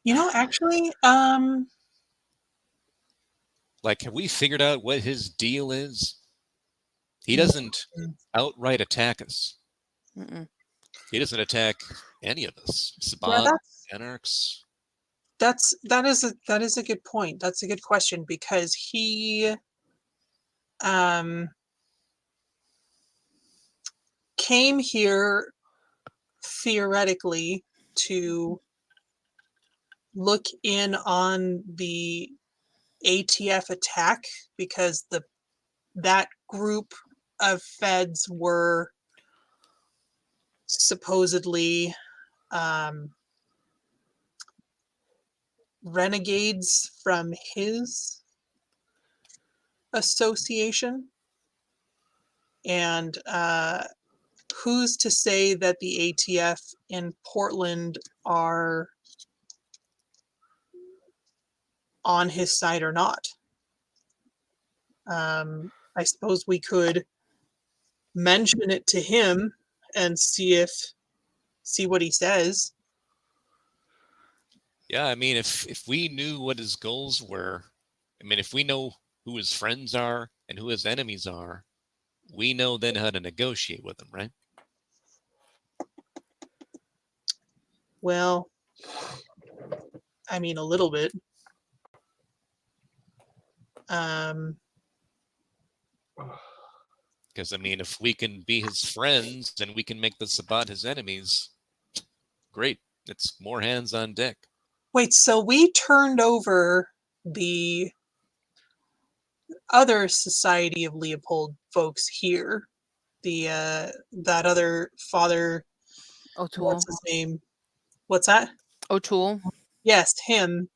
You know, actually, Like, have we figured out what his deal is? He doesn't outright attack us. Mm-mm. He doesn't attack any of us. yeah, Sabat, Anarchs. that is a good point. That's a good question because he came here theoretically to look in on the ATF attack because that group of feds were supposedly renegades from his association. And who's to say that the ATF in Portland are on his side or not? I suppose we could mention it to him and see what he says. Yeah, I mean, if we knew what his goals were, I mean, if we know who his friends are and who his enemies are, we know then how to negotiate with them, right? Well, I mean, a little bit. Because, I mean, if we can be his friends and we can make the Sabbat his enemies, great. It's more hands on deck. Wait, so we turned over the other Society of Leopold folks here. The that other father, O'Toole. what's his name? What's that? O'Toole. Yes, him.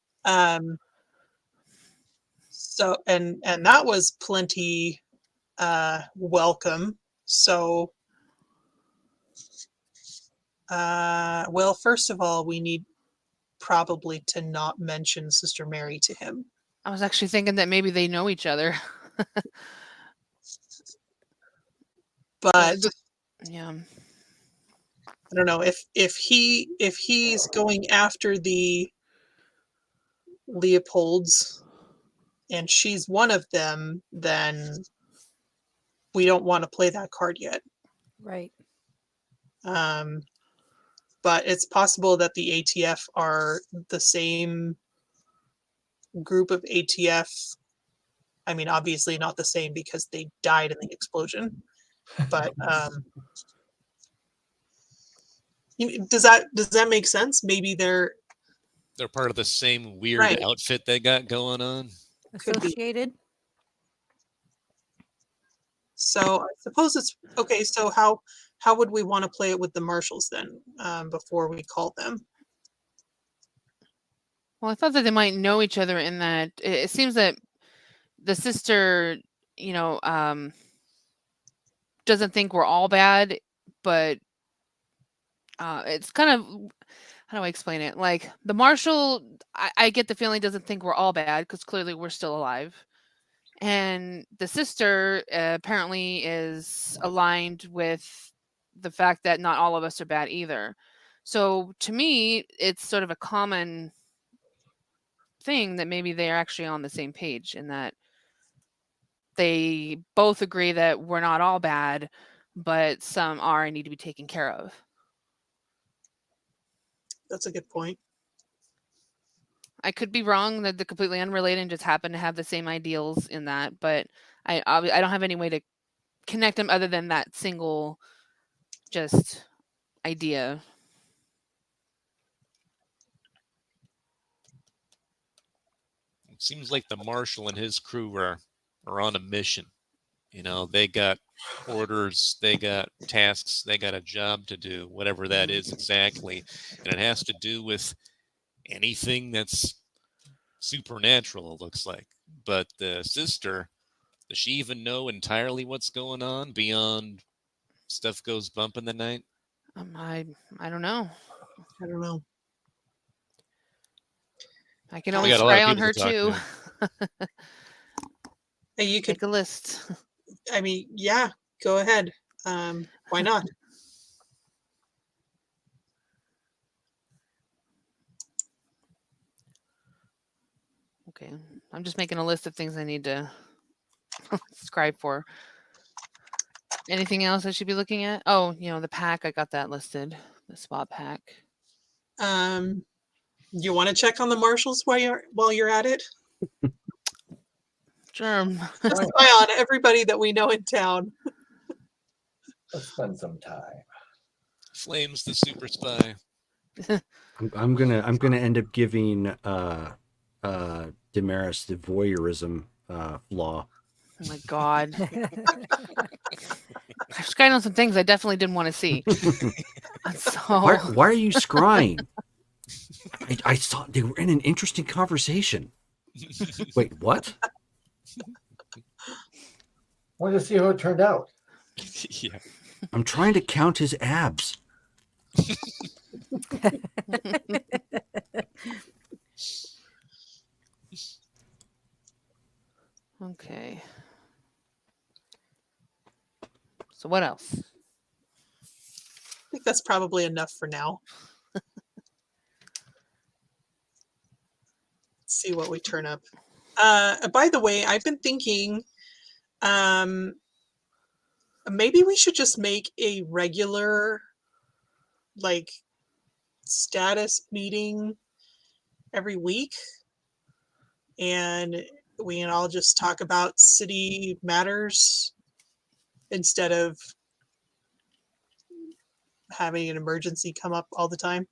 So and that was plenty welcome. So well, first of all, we need probably to not mention Sister Mary to him. I was actually thinking that maybe they know each other. But Yeah. I don't know if he's going after the Leopolds and she's one of them, then we don't want to play that card yet. Right. But it's possible that the ATF are the same group of ATF. I mean, obviously not the same because they died in the explosion. But does that make sense? Maybe they're part of the same weird Right. outfit they got going on. Could be. Associated. So I suppose it's okay. So how would we want to play it with the marshals then, before we call them? Well, I thought that they might know each other in that it seems that the sister, doesn't think we're all bad, but it's kind of, how do I explain it? Like the marshal, I get the feeling doesn't think we're all bad because clearly we're still alive. And the sister apparently is aligned with the fact that not all of us are bad either. So to me, it's sort of a common thing that maybe they're actually on the same page and that they both agree that we're not all bad, but some are and need to be taken care of. That's a good point. I could be wrong that they're completely unrelated and just happen to have the same ideals in that, but I don't have any way to connect them other than that single just idea. It seems like the marshal and his crew are on a mission. They got orders, they got tasks, they got a job to do, whatever that is exactly. And it has to do with anything that's supernatural, it looks like. But the sister, does she even know entirely what's going on beyond stuff goes bump in the night? I don't know. I don't know. I can We always got a lot of spray on people her to talk too. to. Hey, you could, Make a list. I mean, yeah, go ahead. Why not? Okay. I'm just making a list of things I need to subscribe for. Anything else I should be looking at? Oh, the pack. I got that listed. The spot pack. You want to check on the marshals while you're at it? Sure. Just spy on everybody that we know in town. Let's spend some time. Flames the super spy. I'm gonna end up giving Damaris the voyeurism flaw. Oh my god. I scrying on some things I definitely didn't want to see. So Why are you scrying? I saw they were in an interesting conversation. Wait, what? Wanted to see how it turned out. Yeah. I'm trying to count his abs. okay. So what else? I think that's probably enough for now. See what we turn up. By the way, I've been thinking maybe we should just make a regular status meeting every week, and we can all just talk about city matters instead of having an emergency come up all the time.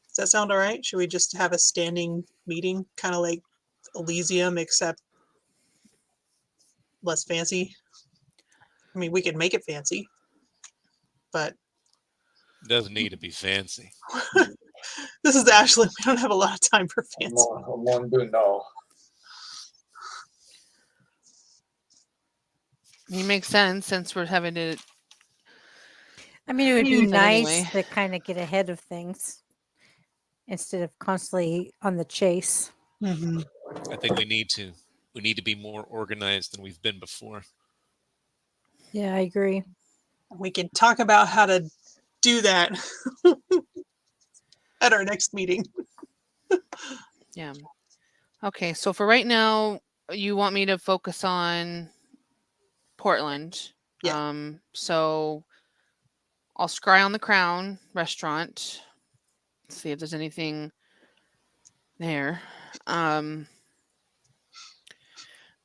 Does that sound all right? Should we just have a standing meeting, kind of like Elysium, except less fancy? I mean, we could make it fancy, but Doesn't need to be fancy. this is Ashland. We don't have a lot of time for fancy. I'm on doing no. It makes sense since we're having to. I mean, it would be use that nice anyway. to kind of get ahead of things instead of constantly on the chase. Mm-hmm. I think we need to be more organized than we've been before. Yeah, I agree. We can talk about how to do that at our next meeting. Yeah. Okay, so for right now, you want me to focus on Portland. Yeah. So I'll scry on the Crown restaurant. See if there's anything there. The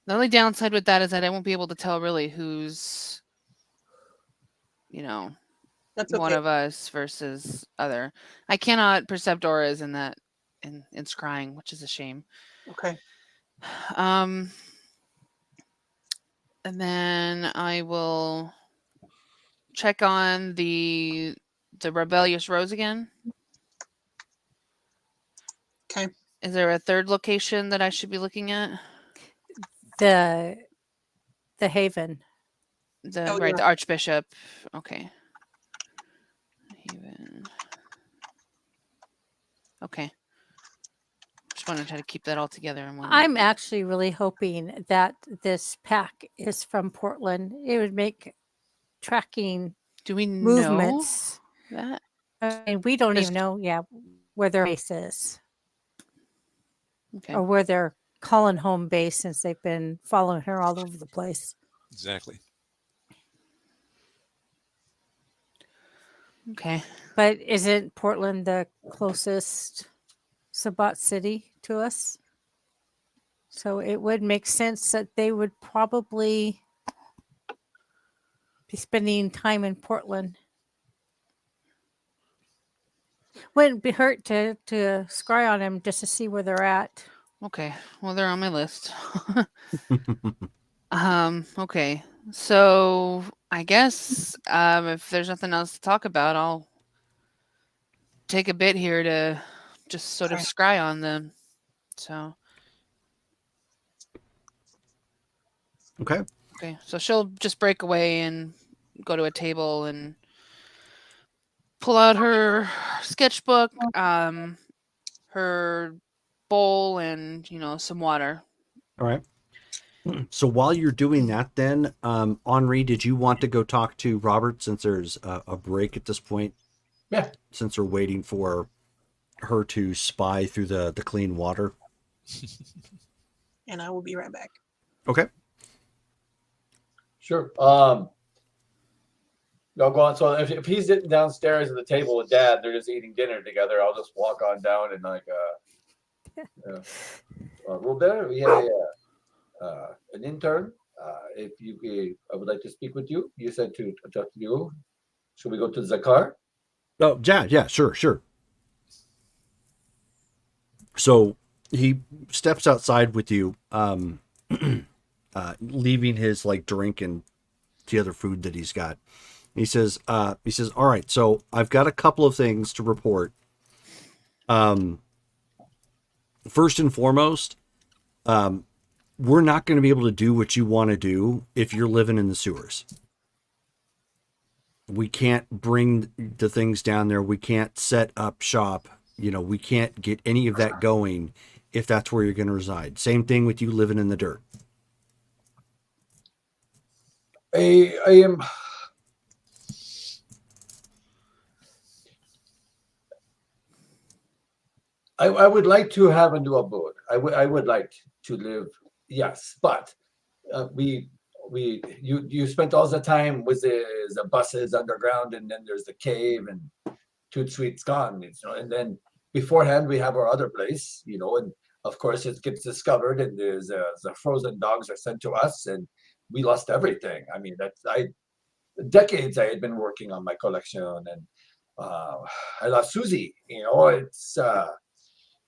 only downside with that is that I won't be able to tell really who's, That's one okay. of us versus other. I cannot percept auras in that in scrying, which is a shame. Okay. And then I will check on the rebellious rose again. Okay. Is there a third location that I should be looking at? The Haven. Oh, The yeah. Archbishop. Okay. Haven. Okay. Just want to try to keep that all together in one. I'm actually really hoping that this pack is from Portland. It would make tracking Do we movements. know that? I mean, we don't Just- even know, where their base is Okay. or where they're calling home base since they've been following her all over the place. Exactly. Okay. But isn't Portland the closest Sabbat city to us? So it would make sense that they would probably be spending time in Portland. Wouldn't be hurt to scry on them just to see where they're at. Okay. Well, they're on my list. Okay. So I guess if there's nothing else to talk about, I'll take a bit here to just sort of Okay. scry on them. So Okay. okay. So she'll just break away and go to a table and pull out her sketchbook, her bowl, and some water. All right. So while you're doing that, then, Henri, did you want to go talk to Robert since there's a break at this point? Yeah. Since we're waiting for her to spy through the clean water. And I will be right back. Okay. Sure. No, go on. So if he's sitting downstairs at the table with Dad, they're just eating dinner together. I'll just walk on down and Robert, we have an intern. If you, I would like to speak with you. You said to talk to you. Should we go to the car? Oh, yeah, sure. So he steps outside with you, leaving his drink and the other food that he's got. He says, all right, so I've got a couple of things to report. First and foremost, we're not going to be able to do what you want to do if you're living in the sewers. We can't bring the things down there. We can't set up shop. We can't get any of that going if that's where you're going to reside. Same thing with you living in the dirt. I am. I would like to have a new abode. I would like to live. Yes, but you spent all the time with the buses underground, and then there's the cave, and Toot Sweet's gone. And then beforehand we have our other place, and of course, it gets discovered, and the frozen dogs are sent to us, and we lost everything. I mean, decades I had been working on my collection, and I lost Susie. It's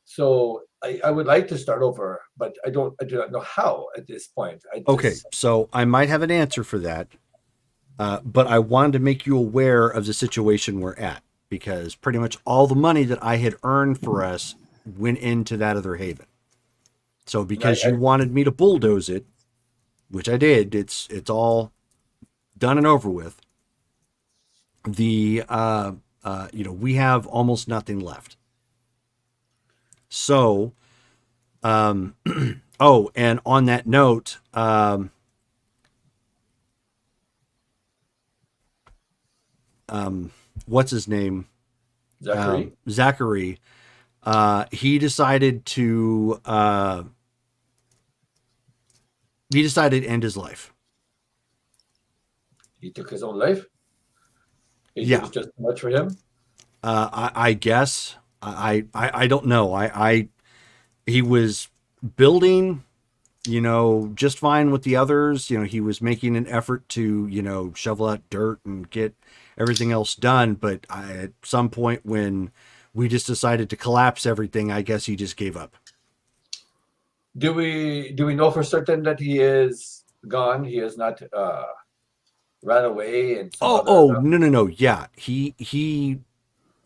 so I would like to start over, but I do not know how at this point. Okay, so I might have an answer for that, but I wanted to make you aware of the situation we're at, because pretty much all the money that I had earned for us went into that other haven. So because you wanted me to bulldoze it, which I did, it's all done and over with. We have almost nothing left. So, oh, and on that note, what's his name? Zachary. Zachary. He decided to end his life. He took his own life. It Yeah. was just too much for him. I guess. I don't know. He was building, just fine with the others. He was making an effort to, shovel out dirt and get everything else done. But at some point when we just decided to collapse everything, I guess he just gave up. Do we know for certain that he is gone? He has not ran away and No. Yeah. He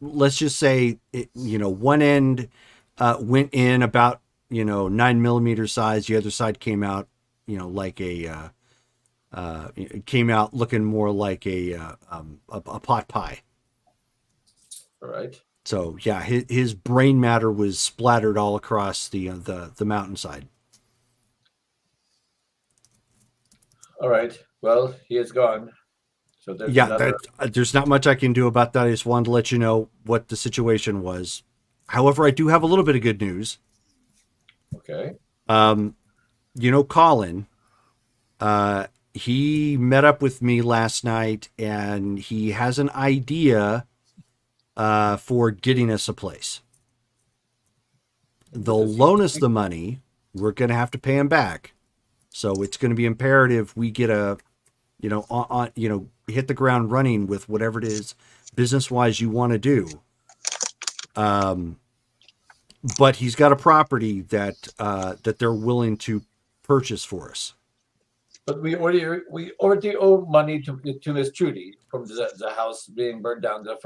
let's just say one end went in about 9mm size, the other side came out like it came out looking more like a pot pie. All right. So yeah, his brain matter was splattered all across the mountainside. All right. Well, he is gone. So there's there's not much I can do about that. I just wanted to let you know what the situation was. However, I do have a little bit of good news. Okay. Colin, he met up with me last night, and he has an idea for getting us a place. They'll loan us the money. We're going to have to pay him back. So it's going to be imperative we get hit the ground running with whatever it is business-wise you want to do. But he's got a property that they're willing to purchase for us. But we already owe money to Miss Trudy from the house being burned down in the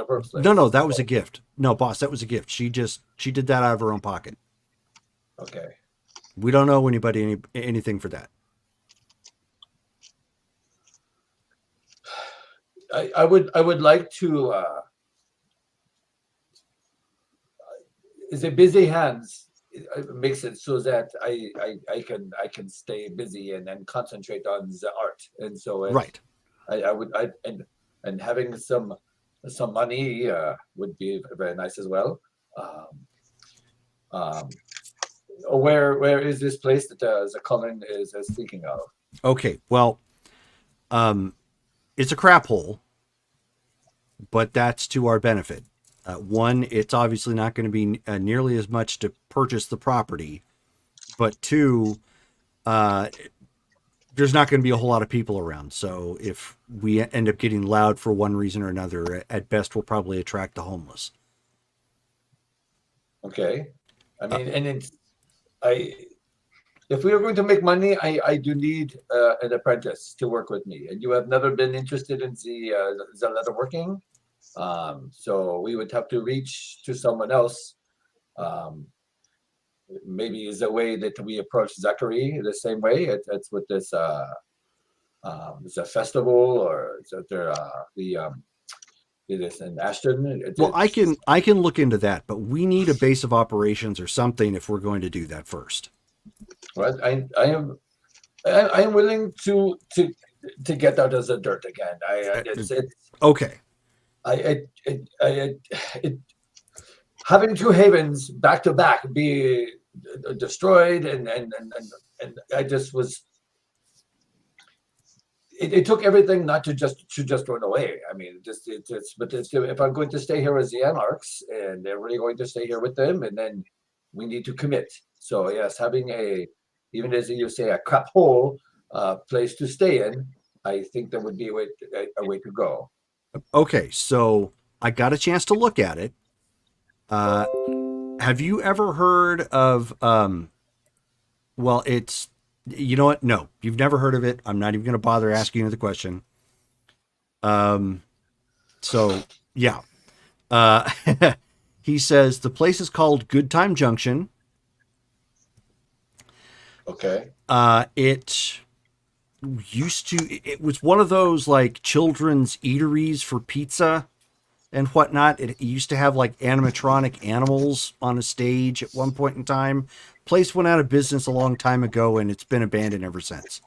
first place. No, that was a gift. No, boss, that was a gift. She did that out of her own pocket. Okay. We don't owe anybody anything for that. I would like to. Is it busy hands? It makes it so that I can stay busy and then concentrate on the art, and so right. And having some money would be very nice as well. Where is this place that the Cullen is speaking of? Okay, well, it's a crap hole, but that's to our benefit. One, it's obviously not going to be nearly as much to purchase the property, but two, there's not going to be a whole lot of people around. So if we end up getting loud for one reason or another, at best, we'll probably attract the homeless. Okay. I mean, if we are going to make money, I do need an apprentice to work with me. And you have never been interested in the leatherworking. So we would have to reach to someone else. Maybe is a way that we approach Zachary the same way. It's with this it's a festival, or is there it is in Ashland. Well, I can look into that, but we need a base of operations or something if we're going to do that first. Well, I am willing to get out of the dirt again. It's okay. Having two havens back to back be destroyed, and I just was. It took everything not to just run away. I mean, if I'm going to stay here as the Anarchs, and they're really going to stay here with them, and then we need to commit. So yes, having even as you say, a crap hole place to stay in, I think that would be a way to go. Okay, so I got a chance to look at it. Have you ever heard of well, it's, you know what? No, you've never heard of it. I'm not even going to bother asking you the question. So yeah. Uh, he says the place is called Good Time Junction. Okay. It was one of those like children's eateries for pizza and whatnot. It used to have like animatronic animals on a stage at one point in time. Place went out of business a long time ago, and it's been abandoned ever since.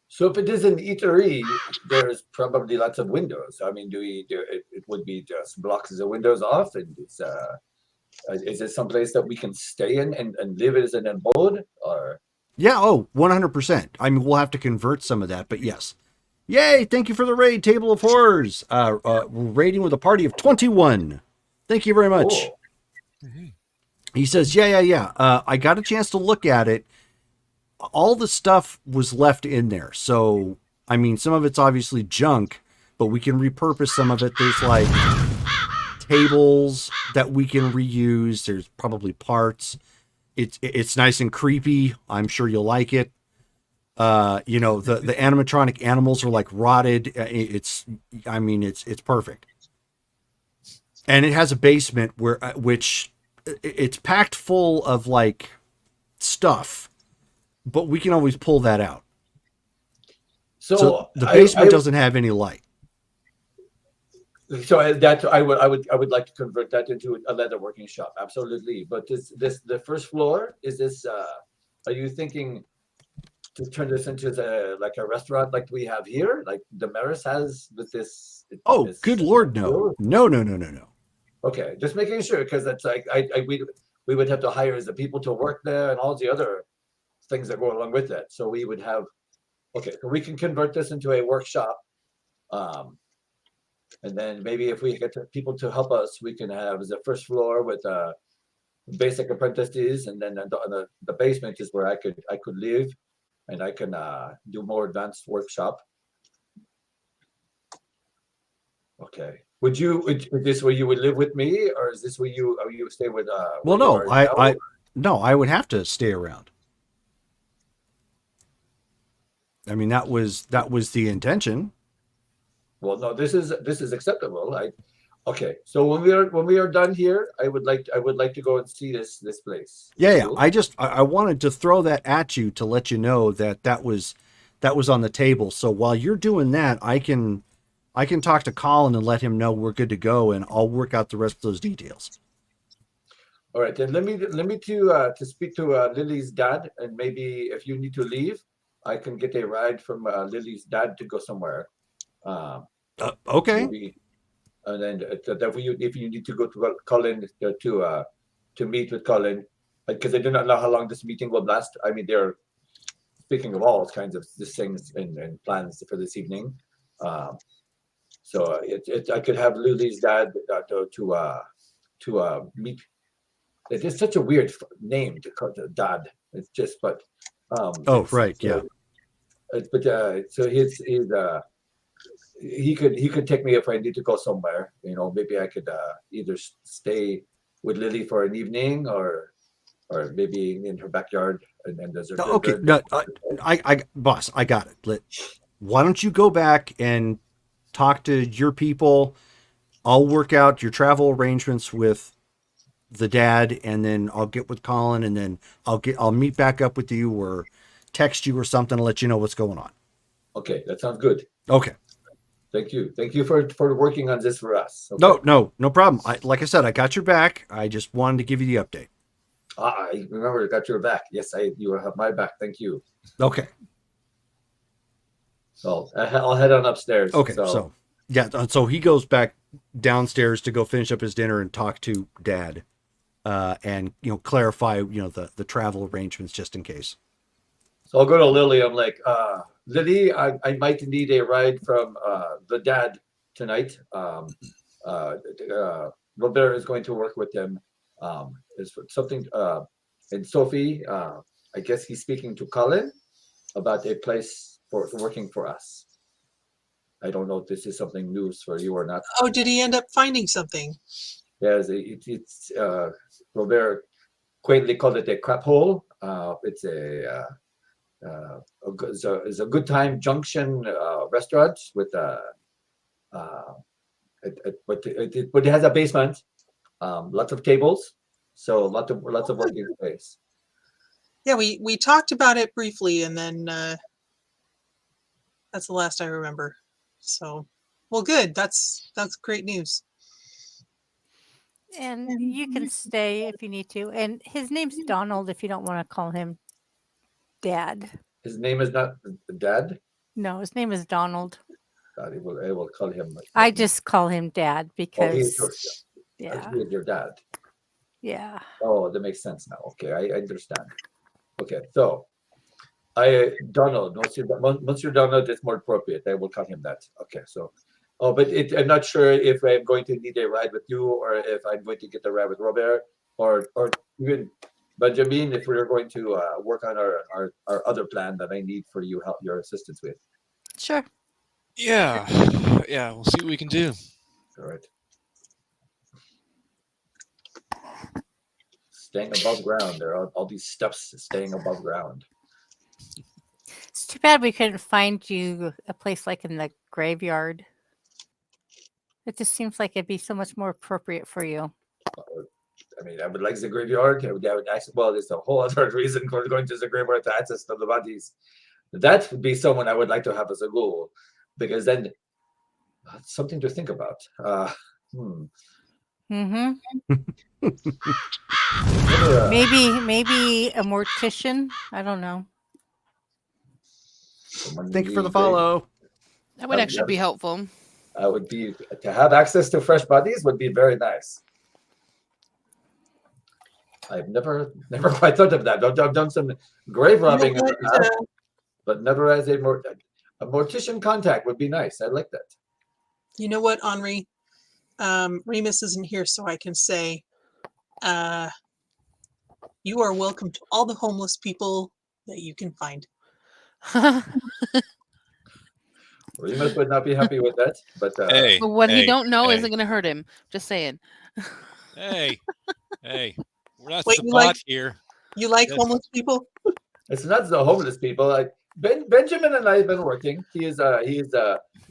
So if it is an eatery, there's probably lots of windows. I mean, it would be just blocks the windows off, and is it someplace that we can stay in and live as an abode, or? Yeah, oh, 100%. I mean, we'll have to convert some of that, but yes. Yay, thank you for the raid, Table of Horrors. We're raiding with a party of 21. Thank you very much. Oh. He says, yeah. I got a chance to look at it. All the stuff was left in there. So, I mean, some of it's obviously junk, but we can repurpose some of it. There's like tables that we can reuse. There's probably parts. It's nice and creepy. I'm sure you'll like it. You know, the animatronic animals are like rotted. It's perfect. And it has a basement which it's packed full of like stuff, but we can always pull that out. So the basement doesn't have any light. So that I would like to convert that into a leatherworking shop. Absolutely. But the first floor, is this are you thinking to turn this into like a restaurant like we have here, like the Maris has with this? Oh, good Lord, no. No. Okay, just making sure, because that's like we would have to hire the people to work there and all the other things that go along with that. So we would have, okay, so we can convert this into a workshop. And then maybe if we get people to help us, we can have the first floor with basic apprentices, and then the basement is where I could live, and I can do more advanced workshop. Okay. Is this where you would live with me, or is this where you stay with? Well, no, I would have to stay around. I mean, that was the intention. Well, no, this is acceptable. Okay. So when we are done here, I would like to go and see this place. Yeah. I wanted to throw that at you to let you know that was on the table. So while you're doing that, I can talk to Colin and let him know we're good to go, and I'll work out the rest of those details. All right, then let me to speak to Lily's dad, and maybe if you need to leave, I can get a ride from Lily's dad to go somewhere. Okay. Maybe, and then if you need to go to Colin to meet with Colin, because I do not know how long this meeting will last. I mean, they're speaking of all kinds of these things and plans for this evening. So I could have Lily's dad to meet. It is such a weird name to call it dad. It's just, but right, yeah. But so he could take me if I need to go somewhere. You know, maybe I could either stay with Lily for an evening, or maybe in her backyard, and then there's a okay. No, boss, I got it. Why don't you go back and talk to your people? I'll work out your travel arrangements with the dad, and then I'll get with Colin, and then I'll meet back up with you or text you or something to let you know what's going on. Okay, that sounds good. Okay. Thank you for working on this for us. Okay. No problem. Like I said, I got your back. I just wanted to give you the update. I remember I got your back. Yes, you have my back. Thank you. Okay. So I'll head on upstairs. Okay. So yeah. So he goes back downstairs to go finish up his dinner and talk to Dad, and clarify the travel arrangements just in case. So I'll go to Lily. I'm like, Lily, I might need a ride from the dad tonight. Robert is going to work with him, Is something. And Sophie, I guess he's speaking to Colin about a place for working for us. I don't know if this is something news for you or not. Oh, did he end up finding something? Yes, it's Robert quaintly called it a crap hole. It's it's a good time junction restaurant with but it has a basement, lots of tables, so lots of working space. Yeah, we talked about it briefly, and then that's the last I remember. So, well, good. That's great news. And you can stay if you need to. And his name's Donald if you don't want to call him Dad. His name is not Dad. No, his name is Donald. I will call him. I just call him Dad Oh, he's because, yeah, he is your dad. yeah. Oh, that makes sense now. Okay, I understand. Okay, so Donald, Monsieur Donald is more appropriate. I will call him that. Okay, so, but I'm not sure if I'm going to need a ride with you or if I'm going to get a ride with Robert or even Benjamin if we're going to work on our other plan that I need for you help your assistance with. Sure. Yeah, yeah. We'll see what we can do. All right. Staying above ground. There are all these steps staying above ground. It's too bad we couldn't find you a place like in the graveyard. It just seems like it'd be so much more appropriate for you. I mean, I would like the graveyard. I would access, well, there's a whole other reason for going to the graveyard to access the bodies. That would be someone I would like to have as a goal, because then it's something to think about. Mm-hmm. Uh, Maybe a mortician. I don't know. Thank you for the follow. That would actually be helpful. Would be to have access to fresh bodies would be very nice. I've never quite thought of that. I've done some grave robbing, in the past, but never as a mortician contact would be nice. I like that. You know what, Henri? Remus isn't here, so I can say, you are welcome to all the homeless people that you can find. Remus would not be happy with that, but Hey, But what he don't know hey, isn't going to hurt him. Just saying. hey, we're not Wait, Sabat here. You like Yes. homeless people? it's not the homeless people. Like Benjamin and I have been working. He is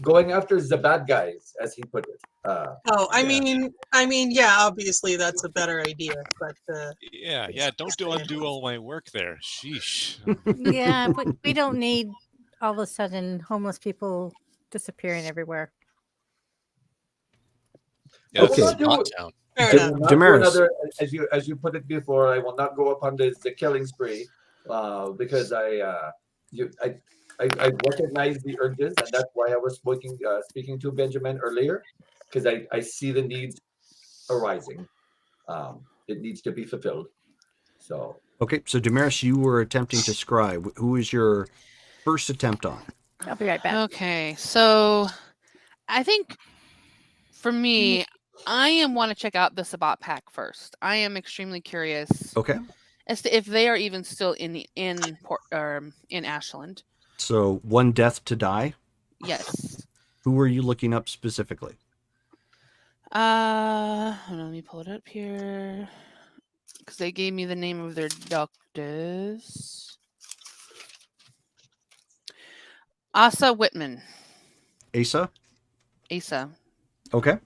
going after the bad guys, as he put it. I mean, yeah, obviously that's a better idea, but Yeah. Don't undo all my work there. Sheesh. Yeah, but we don't need all of a sudden homeless people disappearing everywhere. Yeah, Okay. it's not town. fair I enough. will not go Damaris. another, as you put it before, I will not go upon the killing spree, because I recognize the urges, and that's why I was speaking to Benjamin earlier, because I see the needs arising. It needs to be fulfilled. So Okay, so Damaris, you were attempting to scry. Who was your first attempt on? I'll be right back. Okay, so I think for me, I want to check out the Sabat pack first. I am extremely curious Okay, as to if they are even still in Ashland. so one death to die. Yes. Who were you looking up specifically? Hold on, let me pull it up here because they gave me the name of their doctors. Asa Whitman. Asa? Asa. Okay.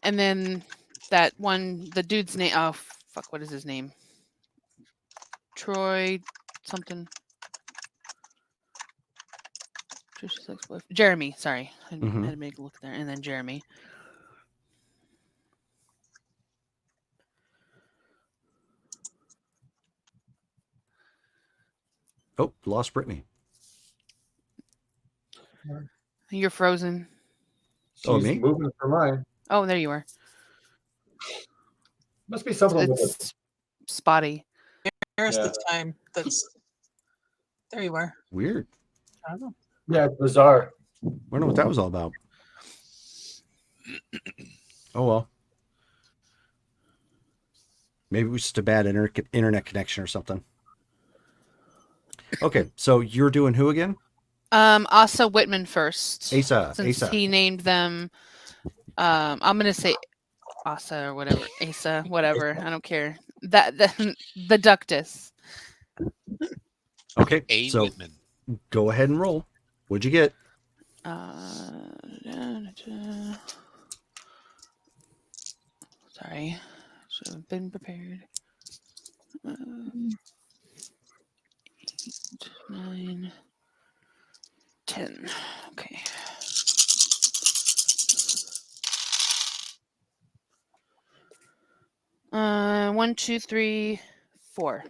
And then that one, the dude's name. Oh, fuck, what is his name? Troy something. Trish's ex-boyfriend. Jeremy, sorry. I had to make a look there. And then Jeremy. Oh, lost Brittany. You're frozen. Oh, she's me? moving for mine. Oh, there you are. Must be something with it. It's spotty. There's Yeah. the time. There you are. Weird. I don't know. Yeah, it's bizarre. Wonder what that was all about. Oh well. Maybe it was just a bad internet connection or something. Okay, so you're doing who again? Asa Whitman first. Asa. Since Asa. he named them, I'm gonna say Asa or whatever. Asa, whatever. I don't care. That the ductus. Okay, A. so Whitman. go ahead and roll. What'd you get? Sorry, should have been prepared. 8, 9, 10. Okay. One, 2, 3, 4.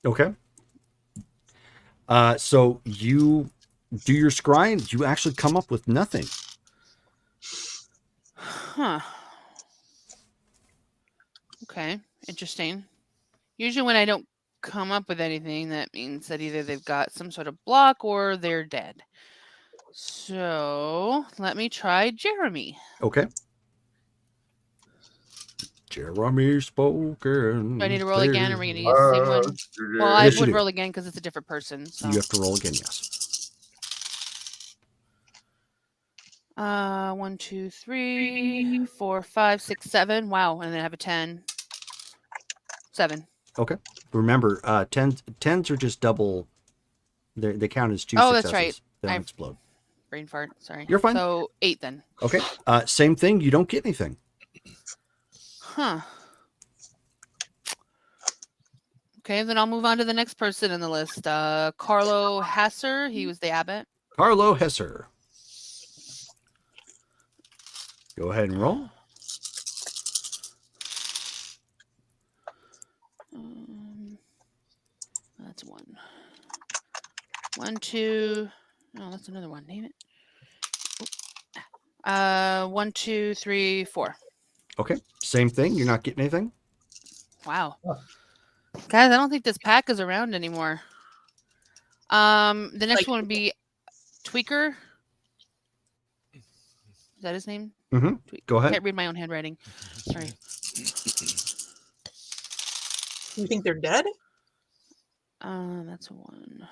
Okay. So you do your scrying. You actually come up with nothing. Huh. Okay. Interesting. Usually when I don't come up with anything, that means that either they've got some sort of block or they're dead. So let me try Jeremy. Okay. Jeremy spoken. Do I need to roll again, or are we gonna use the same one? Well, I Yes, you would do. roll again because it's a different person. So. You have to roll again, yes. 1, 2, 3, 4, 5, 6, 7. Wow, and then I have a 10. 7. Okay. Remember, tens are just double. They count as 2 Oh, successes. that's right. They don't I- explode. Brain fart. Sorry. You're fine. So 8 then. Okay. Same thing. You don't get anything. Huh. Okay, then I'll move on to the next person in the list. Carlo Hasser. He was the abbot. Carlo Hesser. Go ahead and roll. That's 1. 1, 2. Oh, that's another one. Name it. 1, 2, 3, 4. Okay. Same thing. You're not getting anything. Wow. Guys, I don't think this pack is around anymore. The next one would be Tweaker. Is that his name? Mm-hmm. Go ahead. Can't read my own handwriting. Sorry. You think they're dead? That's a 1.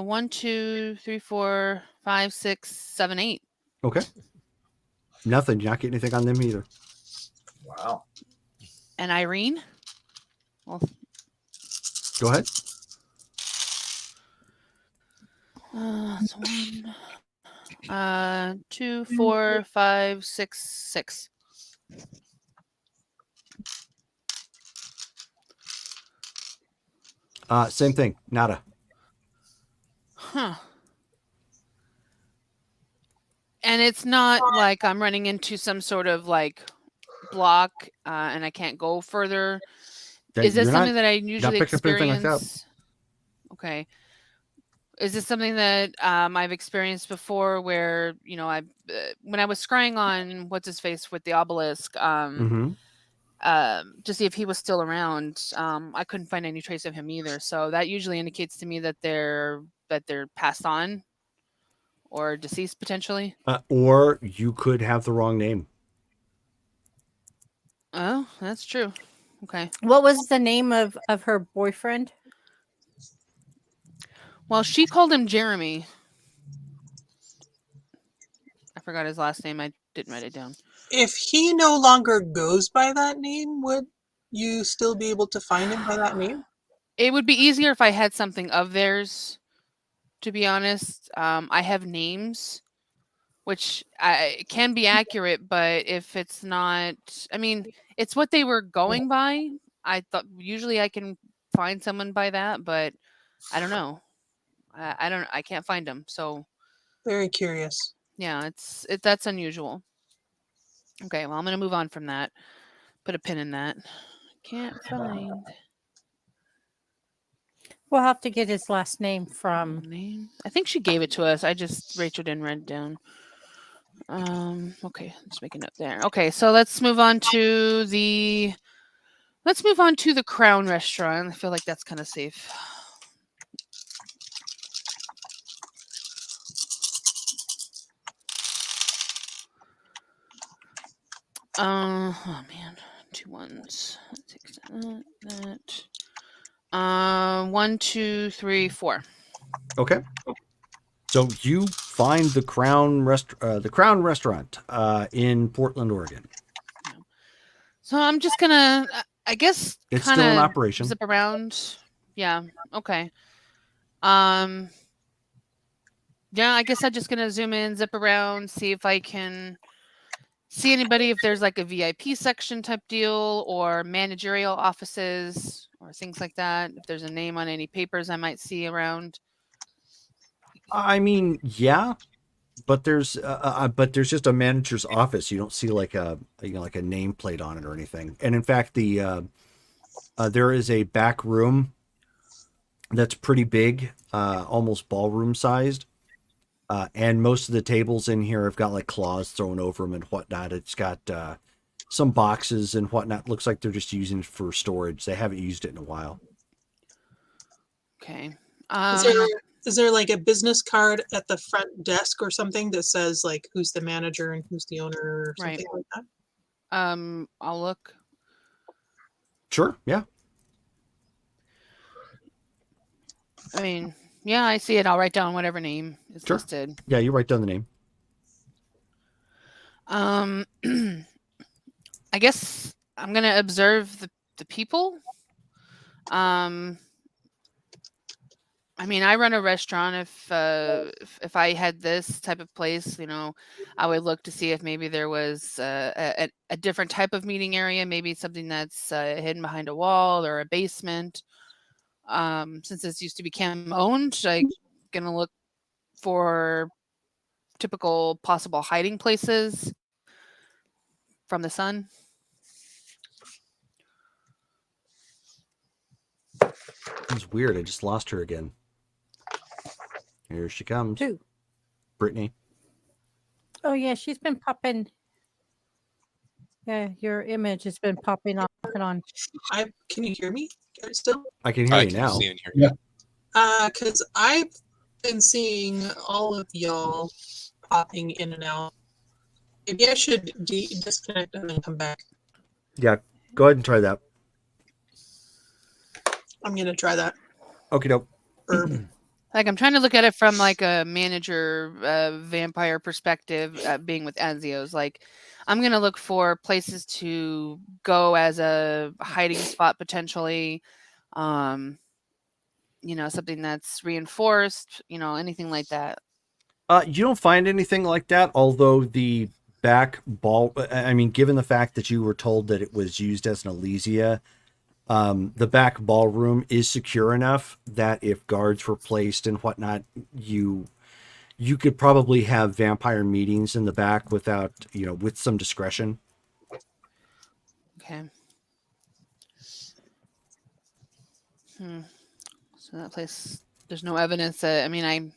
1, 2, 3, 4, 5, 6, 7, 8. Okay. Nothing. You're not getting anything on them either. Wow. And Irene. Well, Go ahead. that's 1. 2, 4, 5, 6, 6. Same thing. Nada. Huh. And it's not like I'm running into some sort of like block and I can't go further. Is this You're something not- that I usually picking up anything like that. experience? Okay. Is this something that I've experienced before where, you know, when I was scrying on what's his face with the obelisk, Mm-hmm. to see if he was still around, I couldn't find any trace of him either. So that usually indicates to me that they're passed on or deceased potentially. Or you could have the wrong name. Oh, that's true. Okay. What was the name of her boyfriend? Well, she called him Jeremy. I forgot his last name. I didn't write it down. If he no longer goes by that name, would you still be able to find him by that name? It would be easier if I had something of theirs, to be honest. I have names, which can be accurate, but if it's not, I mean, it's what they were going by. I thought usually I can find someone by that, but I don't know. I can't find them. So Very curious. yeah, that's unusual. Okay, well, I'm going to move on from that. Put a pin in that. Can't find We'll have to get his last name from. name. I think she gave it to us. Rachel didn't write it down. Okay, let's make a note there. Okay, so let's move on to the Crown Restaurant. I feel like that's kind of safe. Oh man, 2 ones. That takes that. 1, 2, 3, 4. Okay. So you find the Crown Restaurant in Portland, Oregon. So I'm just gonna, I guess, It's kind still in of operation. zip around. Yeah. Okay. Um. Yeah, I guess I'm just gonna zoom in, zip around, see if I can see anybody, if there's like a VIP section type deal or managerial offices or things like that. If there's a name on any papers I might see around. I mean, yeah, but there's just a manager's office. You don't see like a like a nameplate on it or anything. And in fact, there is a back room that's pretty big, almost ballroom sized. And most of the tables in here have got like claws thrown over them and whatnot. It's got some boxes and whatnot. Looks like they're just using it for storage. They haven't used it in a while. Okay. Is there like a business card at the front desk or something that says like who's the manager and who's the owner or Right. something like that? I'll look. Sure, yeah. I mean, yeah, I see it. I'll write down whatever name is Sure. listed. Yeah, you write down the name. I guess I'm gonna observe the people. I mean, I run a restaurant. If I had this type of place, I would look to see if maybe there was a different type of meeting area, maybe something that's hidden behind a wall or a basement. Since this used to be Cam owned, I'm gonna look for typical possible hiding places from the sun. It's weird. I just lost her again. Here she comes. Who? Brittany. Oh yeah, she's been popping. Yeah, your image has been popping off and on. Can you hear me still? I can hear I you can now. see and hear you. Because I've been seeing all of y'all popping in and out. Maybe I should disconnect and then come back. Yeah, go ahead and try that. I'm gonna try that. Okay, dope. Like, I'm trying to look at it from like a manager vampire perspective, being with Anzio's. Like, I'm gonna look for places to go as a hiding spot potentially. Something that's reinforced. Anything like that. You don't find anything like that, although the back ball. I mean, given the fact that you were told that it was used as an Elysia, the back ballroom is secure enough that if guards were placed and whatnot, you could probably have vampire meetings in the back without, with some discretion. Okay. So that place, there's no evidence that. I mean,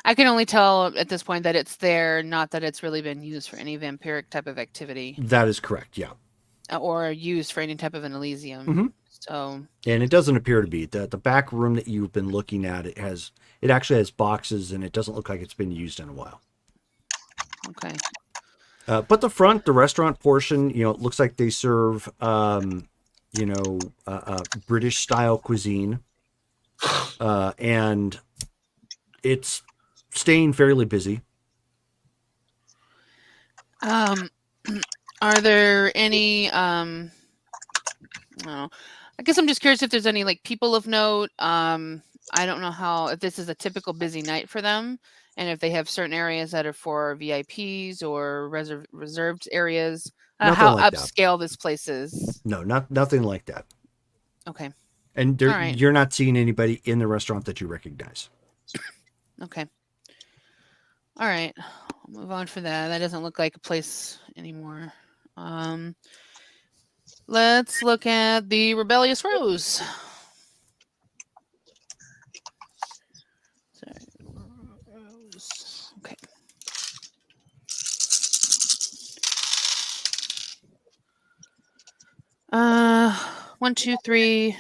I can only tell at this point that it's there, not that it's really been used for any vampiric type of activity. That is correct, yeah. Or used for any type of an Elysium. Mhm. So. And it doesn't appear to be. The back room that you've been looking at, it actually has boxes, and it doesn't look like it's been used in a while. Okay. But the front, the restaurant portion, it looks like they serve, British style cuisine, and it's staying fairly busy. Are there any? I don't know. I guess I'm just curious if there's any like people of note. I don't know if this is a typical busy night for them, and if they have certain areas that are for VIPs or reserved areas. How like upscale this place is. No, nothing like that. Okay. And right. You're not seeing anybody in the restaurant that you recognize. Okay. All right. I'll move on for that. That doesn't look like a place anymore. Let's look at the Rebellious Rose. Sorry, Rose. Okay. One, two, three.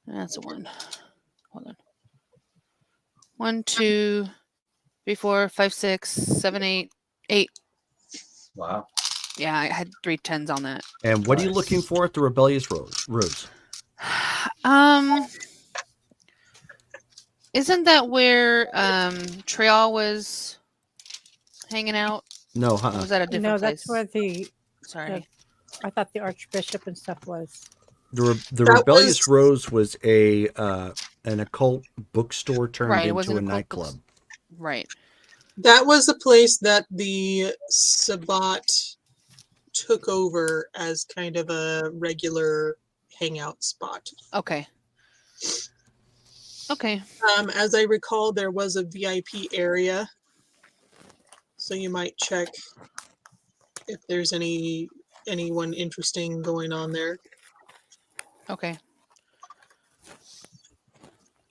That's a one. Hold on. 1, 2, 3, 4, 5, 6, 7, 8. 8. Wow. Yeah, I had 3 10s on that. And what are you Nice. looking for at the Rebellious Roads? Isn't that where Trial was hanging out? No, Or was that a different No, place? that's where Sorry. I thought the Archbishop and stuff was. The That Rebellious was- Rose was an occult bookstore turned Right, it into wasn't a a cult nightclub. Right. That was the place that the Sabbat took over as kind of a regular hangout spot. Okay. Okay. As I recall, there was a VIP area, so you might check if there's anyone interesting going on there. Okay.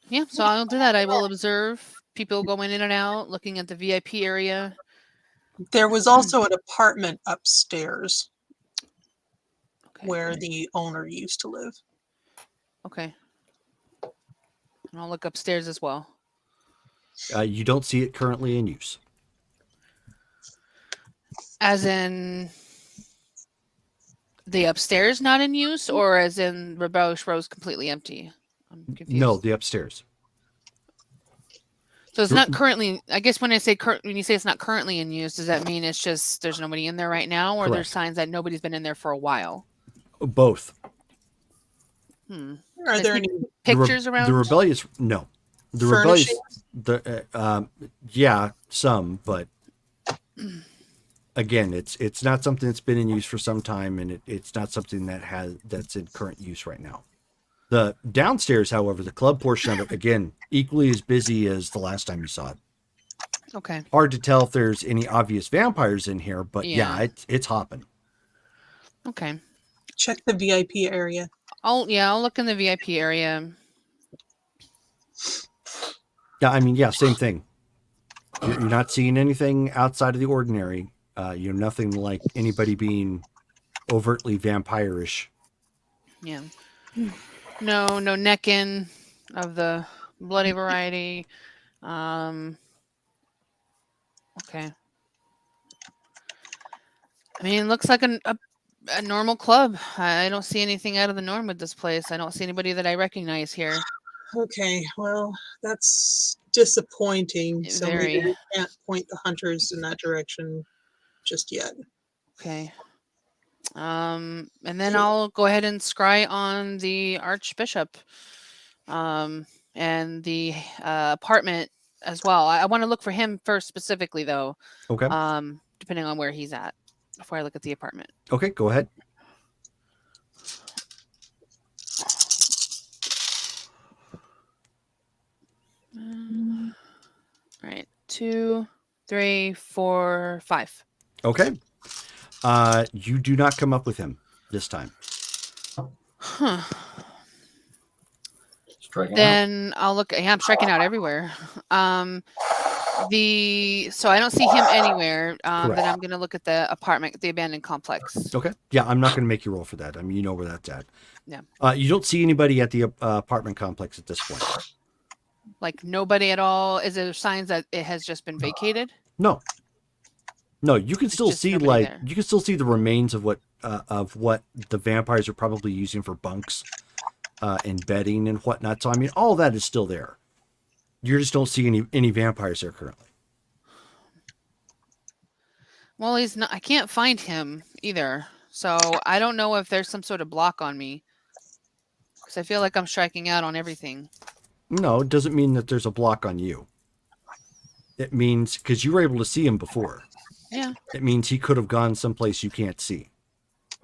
Yeah, so I'll do that. I will observe people going in and out, looking at the VIP area. There was also an apartment upstairs Okay. where the owner used to live. Okay. And I'll look upstairs as well. You don't see it currently in use. As in the upstairs not in use, or as in Rebellious Rose completely empty? I'm confused. No, the upstairs. So it's not currently. I guess when I say when you say it's not currently in use, does that mean it's just there's nobody in there right now, or there's Correct. signs that nobody's been in there for a while? Both. Hmm. Are Is there he- any Pictures around? The Rebellious? No. The furnishings? Rebellious. Yeah, some, but again, it's not something that's been in use for some time, and it's not something that's in current use right now. The downstairs, however, the club portion of it, again, equally as busy as the last time you saw it. Okay. Hard to tell if there's any obvious vampires in here, but yeah, Yeah. it's hopping. Okay. Check the VIP area. I'll look in the VIP area. Yeah, I mean, yeah, same thing. You're not seeing anything outside of the ordinary. You're nothing like anybody being overtly vampire-ish. Yeah. No necking of the bloody variety. Okay. I mean, it looks like a normal club. I don't see anything out of the norm with this place. I don't see anybody that I recognize here. Okay, well, that's disappointing. So maybe Very. we can't point the hunters in that direction just yet. Okay. And then I'll go ahead and scry on the Archbishop, and the apartment as well. I want to look for him first specifically, though. Okay. Depending on where he's at, before I look at the apartment. Okay, go ahead. All right, 2, 3, 4, 5. Okay. You do not come up with him this time. Huh. Striking out. Then I'll look. Yeah, I'm striking out everywhere. So I don't see him anywhere. Then Correct. I'm gonna look at the apartment, the abandoned complex. Okay. Yeah, I'm not going to make you roll for that. I mean, you know where that's at. Yeah. You don't see anybody at the apartment complex at this point. Like nobody at all. Is there signs that it has just been vacated? No. No, you can still just see nobody there. you can still see the remains of what the vampires are probably using for bunks, and bedding and whatnot. So I mean, all that is still there. You just don't see any vampires there currently. Well, he's not. I can't find him either. So I don't know if there's some sort of block on me. Because I feel like I'm striking out on everything. No, it doesn't mean that there's a block on you. It means because you were able to see him before. Yeah. It means he could have gone someplace you can't see.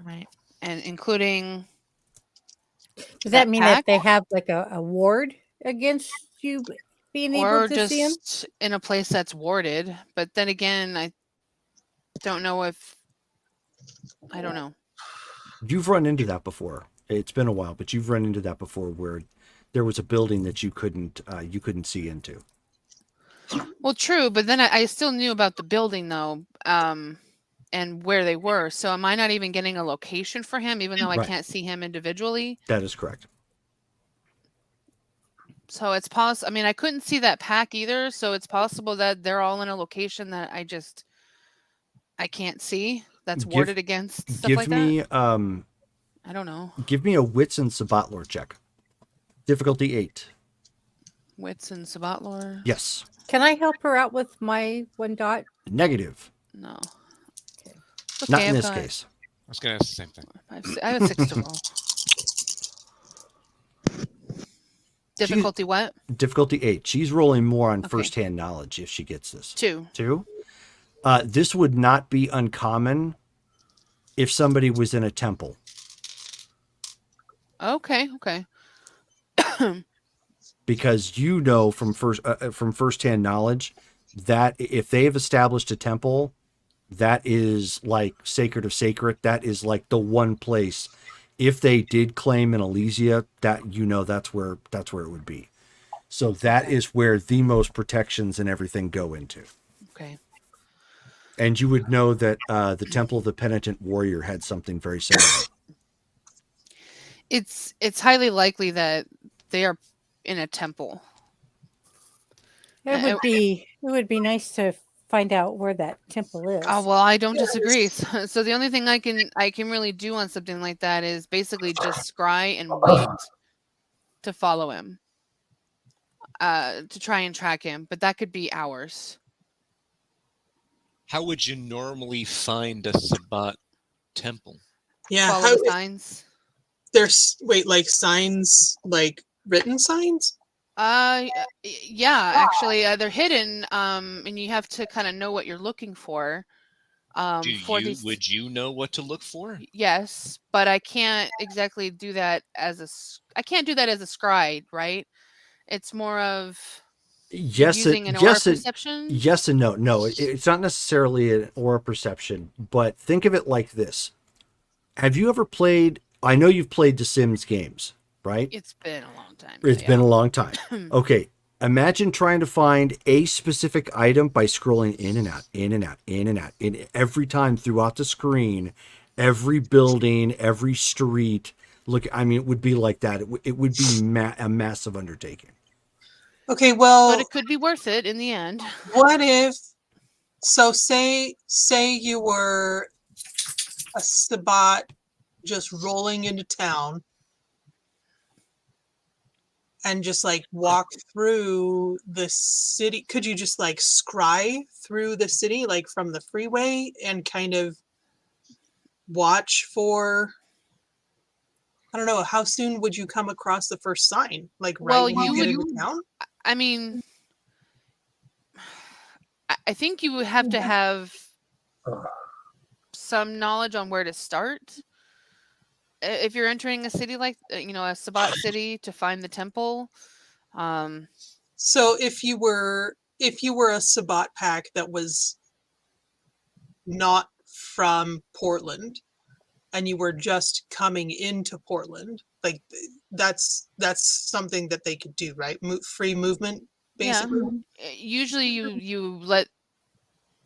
Right. And including. Does that mean that pack? they have like a ward against you being Or able to see him? just in a place that's warded. But then again, I don't know if. I don't know. You've run into that before. It's been a while, but you've run into that before where there was a building that you couldn't see into. Well, true, but then I still knew about the building though, and where they were. So am I not even getting a location for him, even though I Right. can't see him individually? That is correct. So it's possible. I mean, I couldn't see that pack either. So it's possible that they're all in a location that I can't see. that's Give- warded against stuff Give like me that? I don't know. give me a wits and Sabat lore check. Difficulty 8. Wits and Sabat lore? Yes. Can I help her out with my 1 dot? Negative. No. Okay. It's okay, Not in I've this got case. I was going to ask the same thing. I have a 6 to roll. Difficulty what? Difficulty 8. She's rolling more on Okay. first-hand knowledge if she gets this. 2. 2. This would not be uncommon if somebody was in a temple. Okay. Because you know from first-hand knowledge that if they've established a temple, that is like sacred of sacred. That is like the one place. If they did claim an Elysia, that that's where it would be. So that is where the most protections and everything go into. Okay. And you would know that the Temple of the Penitent Warrior had something very similar. It's highly likely that they are in a temple. It would be nice to find out where that temple is. Oh well, I don't disagree. So the only thing I can really do on something like that is basically just scry and wait to follow him, to try and track him. But that could be hours. How would you normally find a Sabat temple? Yeah. Follow the signs. There's like signs, like written signs. Yeah, actually, they're hidden. And you have to kind of know what you're looking for. Would you know what to look for? Yes, but I can't exactly do that as a scribe, right? It's more of using an aura perception. Yes and no. No, it's not necessarily an aura perception, but think of it like this. Have you ever played? I know you've played the Sims games, right? It's been a long time. It's been a long time. Okay. Imagine trying to find a specific item by scrolling in and out, in and out, in and out, in every time throughout the screen, every building, every street. Look, I mean, it would be like that. It would be a massive undertaking. Okay, well, But it could be worth it in the end. what if? So say you were a Sabat just rolling into town and just like walk through the city. Could you just like scry through the city, like from the freeway, and kind of watch for? I don't know. How soon would you come across the first sign? Like right when you get into town? I mean, I think you would have to have some knowledge on where to start. If you're entering a city like, a Sabat city to find the temple. So if you were a Sabat pack that was not from Portland and you were just coming into Portland, like that's something that they could do, right? Free movement, basically. Yeah. Usually you let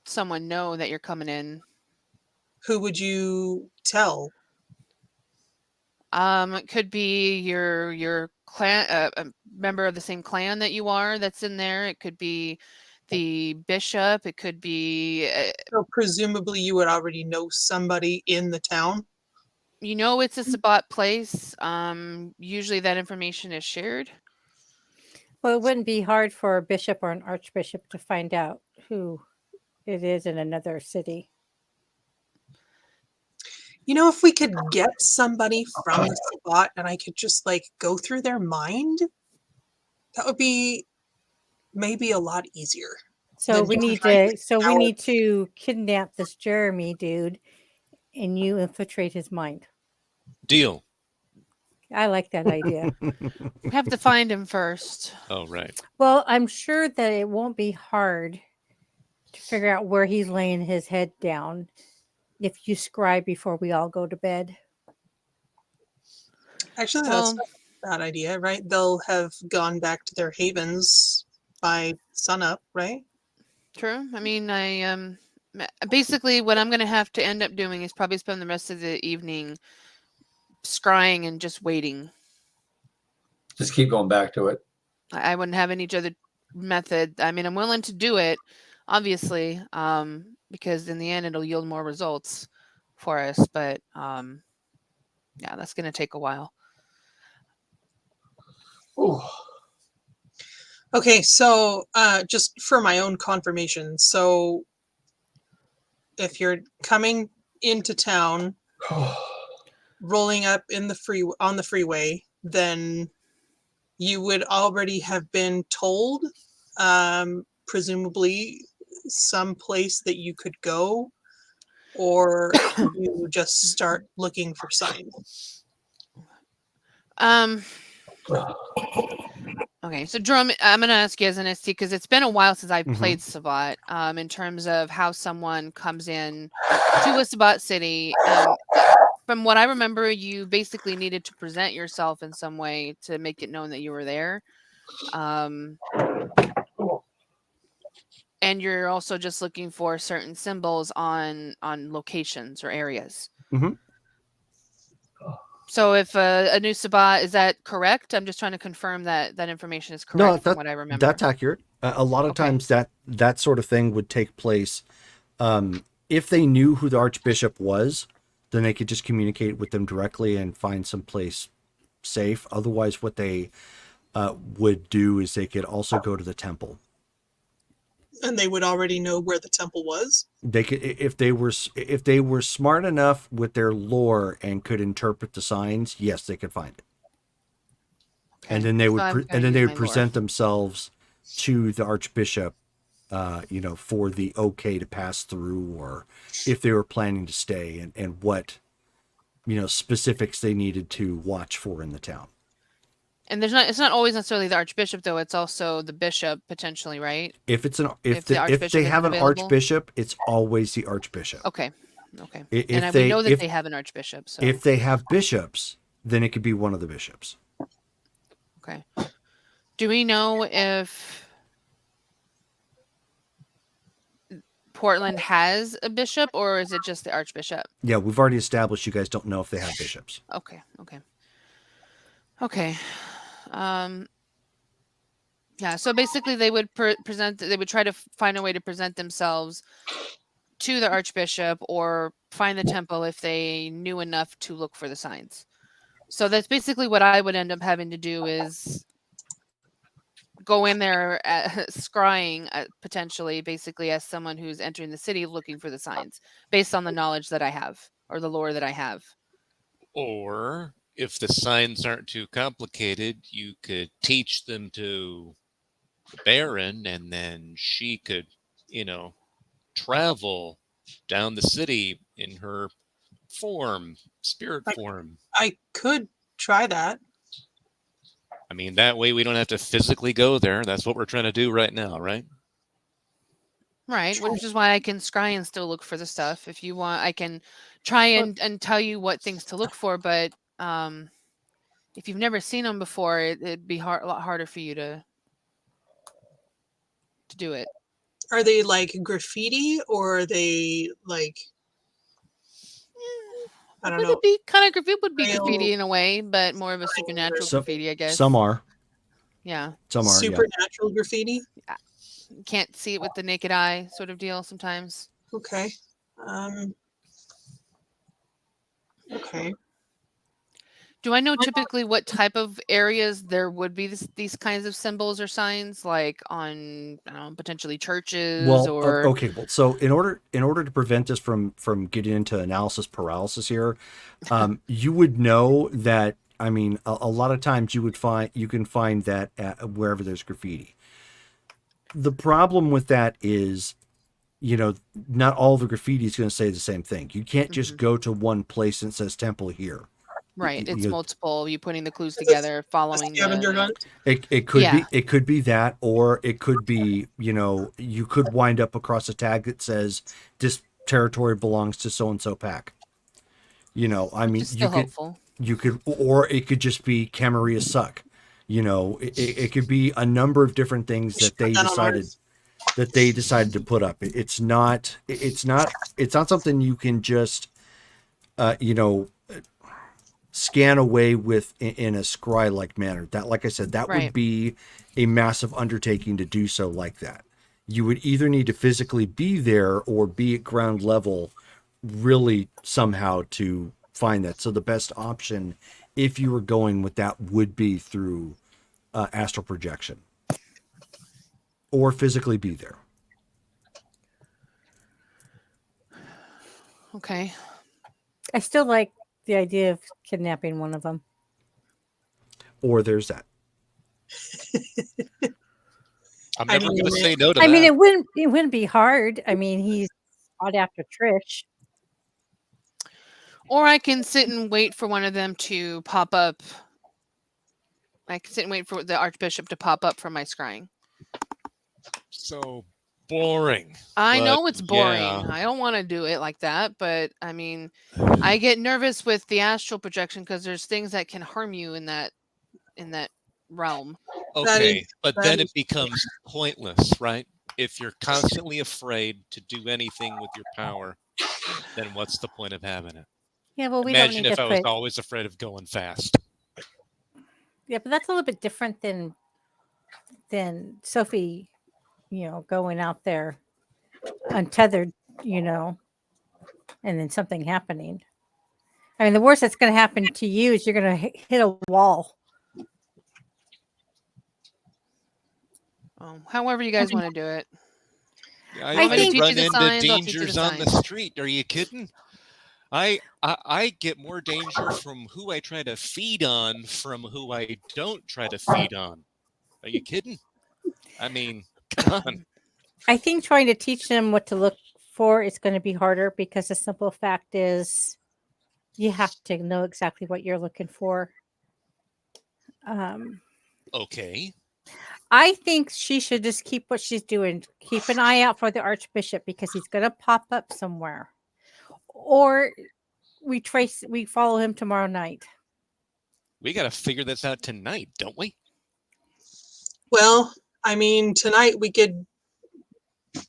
someone know that you're coming in. Who would you tell? It could be your clan, a member of the same clan that you are that's in there. It could be the bishop. It could be. So presumably you would already know somebody in the town. It's a Sabat place. Usually that information is shared. Well, it wouldn't be hard for a bishop or an archbishop to find out who it is in another city. If we could get somebody from the Sabat and I could just like go through their mind, that would be maybe a lot easier. So we need to kidnap this Jeremy dude and you infiltrate his mind. Deal. I like that idea. We have to find him first. Oh, right. Well, I'm sure that it won't be hard to figure out where he's laying his head down if you scry before we all go to bed. Actually, that's not a bad idea, right? They'll have gone back to their havens by sunup, right? True. I mean, I basically what I'm going to have to end up doing is probably spend the rest of the evening scrying and just waiting. Just keep going back to it. I wouldn't have any other method. I mean, I'm willing to do it, obviously, because in the end it'll yield more results. for us, but yeah, that's going to take a while. Ooh. Okay, so just for my own confirmation, so if you're coming into town, rolling up in the on the freeway, then you would already have been told, presumably some place that you could go, or you just start looking for signs. Okay, so Jerome, I'm going to ask you as an ST because it's been a while since I've Mhm. played Sabat. In terms of how someone comes in to a Sabat city. From what I remember, you basically needed to present yourself in some way to make it known that you were there. And you're also just looking for certain symbols on locations or areas. Mhm. So if a new Sabat, is that correct? I'm just trying to confirm that that information is correct from what I remember. That's accurate. A lot of Okay. times that sort of thing would take place. If they knew who the Archbishop was, then they could just communicate with them directly and find some place safe. Otherwise, what they would do is they could also go to the temple. And they would already know where the temple was. They could, if they were smart enough with their lore and could interpret the signs, yes, they could find it. Okay. And then they So would I'm and gonna then they use would my lore. present themselves to the Archbishop, for the okay to pass through, or if they were planning to stay, and what specifics they needed to watch for in the town. And it's not always necessarily the Archbishop though, it's also the bishop potentially, right? If If the if Archbishop they isn't have an available? Archbishop, it's always the Archbishop. Okay. Okay. If And they we know that if they have an Archbishop, so if they have bishops, then it could be one of the bishops. okay. Do we know if Portland has a bishop or is it just the Archbishop? Yeah, we've already established you guys don't know if they have bishops. Okay. Okay. Okay. Yeah, so basically they would they would try to find a way to present themselves to the Archbishop or find the temple if they knew enough to look for the signs. So that's basically what I would end up having to do is go in there scrying potentially basically as someone who's entering the city looking for the signs based on the knowledge that I have or the lore that I have. Or if the signs aren't too complicated, you could teach them to the Baron, and then she could, travel down the city in her spirit form. I could try that. I mean, that way we don't have to physically go there. That's what we're trying to do right now, right? Right, which is why I can scry and still look for the stuff. If you want, I can try and tell you what things to look for, but if you've never seen them before, it'd be a lot harder for you to do it. Are they like graffiti or are they like, I don't know. Would be Real- graffiti in a way, but more of a supernatural graffiti, I guess. Some are. Yeah. Some are. Supernatural graffiti? You can't see it with the naked eye sort of deal sometimes. Okay. Okay. Do I know typically what type of areas there would be these kinds of symbols or signs, like on potentially churches or? Okay. Well, so in order to prevent us from getting into analysis paralysis here, you would know that. I mean, a lot of times you can find that wherever there's graffiti. The problem with that is, not all the graffiti is going to say the same thing. You can't just go to one place and it says temple here. Right, it's multiple. You putting the clues together, following scavenger hunt. It could be that, or it could be, you could wind up across a tag that says this territory belongs to so and so pack. I mean, you could, or it could just be Camarilla suck. It could be a number of different things that they decided to put up. It's not something you can just scan away with in a scry like manner. That, like I said, that would be a massive undertaking to do so like that. You would either need to physically be there or be at ground level really somehow to find that. So the best option, if you were going with that, would be through astral projection or physically be there. Okay. I still like the idea of kidnapping one of them. Or there's that. I'm I never mean, going to say no to I mean, that. it wouldn't be hard. I mean, he's out after Trish. Or I can sit and wait for one of them to pop up. I can sit and wait for the Archbishop to pop up from my scrying. So boring. I But, know it's boring. yeah. I don't want to do it like that, but I mean, I get nervous with the astral projection because there's things that can harm you in that realm. That is- Okay, but that then is- it becomes pointless, right? If you're constantly afraid to do anything with your power, then what's the point of having it? Yeah, well, we Imagine don't need if to I was put. always afraid of going fast. Yeah, but that's a little bit different than Sophie, going out there untethered, and then something happening. I mean, the worst that's going to happen to you is you're going to hit a wall. However you guys want to do it. I I might think- run Teach you the into signs, I'll teach you the dangers on the signs. street. Are you kidding? I get more danger from who I try to feed on from who I don't try to feed on. Are you kidding? I mean, come on. I think trying to teach them what to look for is going to be harder because the simple fact is you have to know exactly what you're looking for. Okay. I think she should just keep what she's doing. Keep an eye out for the Archbishop because he's going to pop up somewhere. Or we follow him tomorrow night. We got to figure this out tonight, don't we? Well, I mean, tonight we could